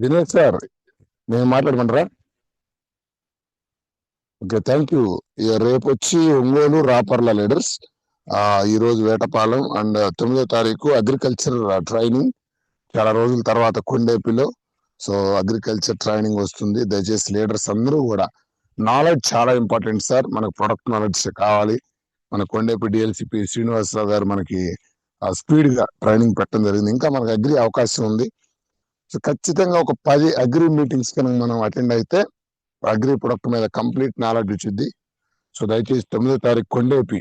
దినేష్ సార్, నేను మాట్లాడమంటారా? Okay, thank you. రేపు వచ్చి ఒంగోలు రాపర్ల లీడర్స్, ఈ రోజు వేటపాలెం, అండ్ 9వ తారీఖు అగ్రికల్చర్ ట్రైనింగ్, చాలా రోజుల తర్వాత కొండేపిలో. సో అగ్రికల్చర్ ట్రైనింగ్ వస్తుంది. దయచేసి లీడర్స్ అందరూ కూడా, నాలెడ్జ్ చాలా ఇంపార్టెంట్ సార్. మనకు ప్రొడక్ట్ నాలెడ్జ్ కావాలి. మన కొండేపి డిఎల్సిపి శ్రీనివాసరావు గారు మనకి స్పీడ్ గా ట్రైనింగ్ పెట్టడం జరిగింది. ఇంకా మనకు అగ్రి అవకాశం ఉంది. సో ఖచ్చితంగా ఒక 10 అగ్రి మీటింగ్స్ కనుక మనం అటెండ్ అయితే అగ్రి ప్రొడక్ట్ మీద కంప్లీట్ నాలెడ్జ్ వచ్చింది. సో దయచేసి 9వ తారీఖు కొండేపి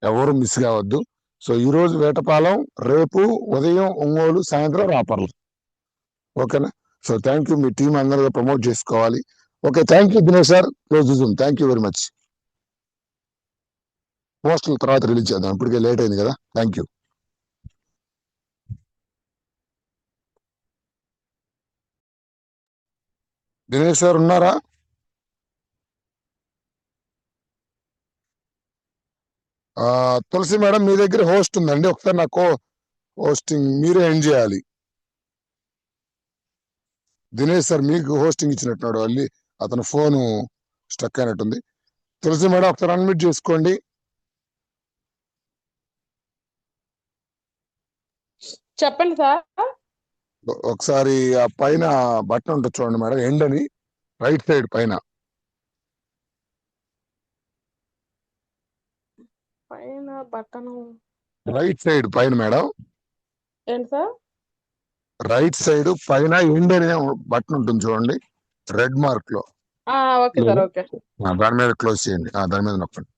ఎవరు మిస్ కావద్దు. సో ఈ రోజు వేటపాలెం, రేపు ఉదయం ఒంగోలు, సాయంత్రం రాపర్లు. ఓకేనా? So thank you. Me team అందరూ ప్రమోట్ చేసుకోవాలి. Okay, thank you Dinesh sir. Close Zoom. Thank you very much. పోస్టుల తర్వాత రిలీజ్ చేద్దాం, ఇప్పటికే లేట్ అయింది కదా. Thank you. దినేష్ సార్ ఉన్నారా? తులసి మేడం మీ దగ్గర హోస్ట్ ఉందండి, ఒకసారి నాకు హోస్టింగ్ మీరే ఎండ్ చేయాలి. దినేష్ సార్ మీకు హోస్టింగ్ ఇచ్చినట్టున్నాడు, వెళ్ళి అతను ఫోను స్టక్ అయినట్టుంది. తులసి మేడం ఒకసారి అన్మ్యూట్ చేసుకోండి. చెప్పండి సార్. ఒకసారి ఆ పైన బటన్ ఉంటుంది చూడండి మేడం, ఎండ్ అని, రైట్ సైడ్ పైన పైన బటన్ రైట్ సైడ్ పైన మేడం, ఏంటి సార్? రైట్ సైడ్ పైన ఎండ్ అనే బటన్ ఉంటుంది చూడండి, రెడ్ మార్క్ లో. Okay sir, okay. దాని మీద క్లోజ్ చేయండి, దాని మీద నొక్కండి.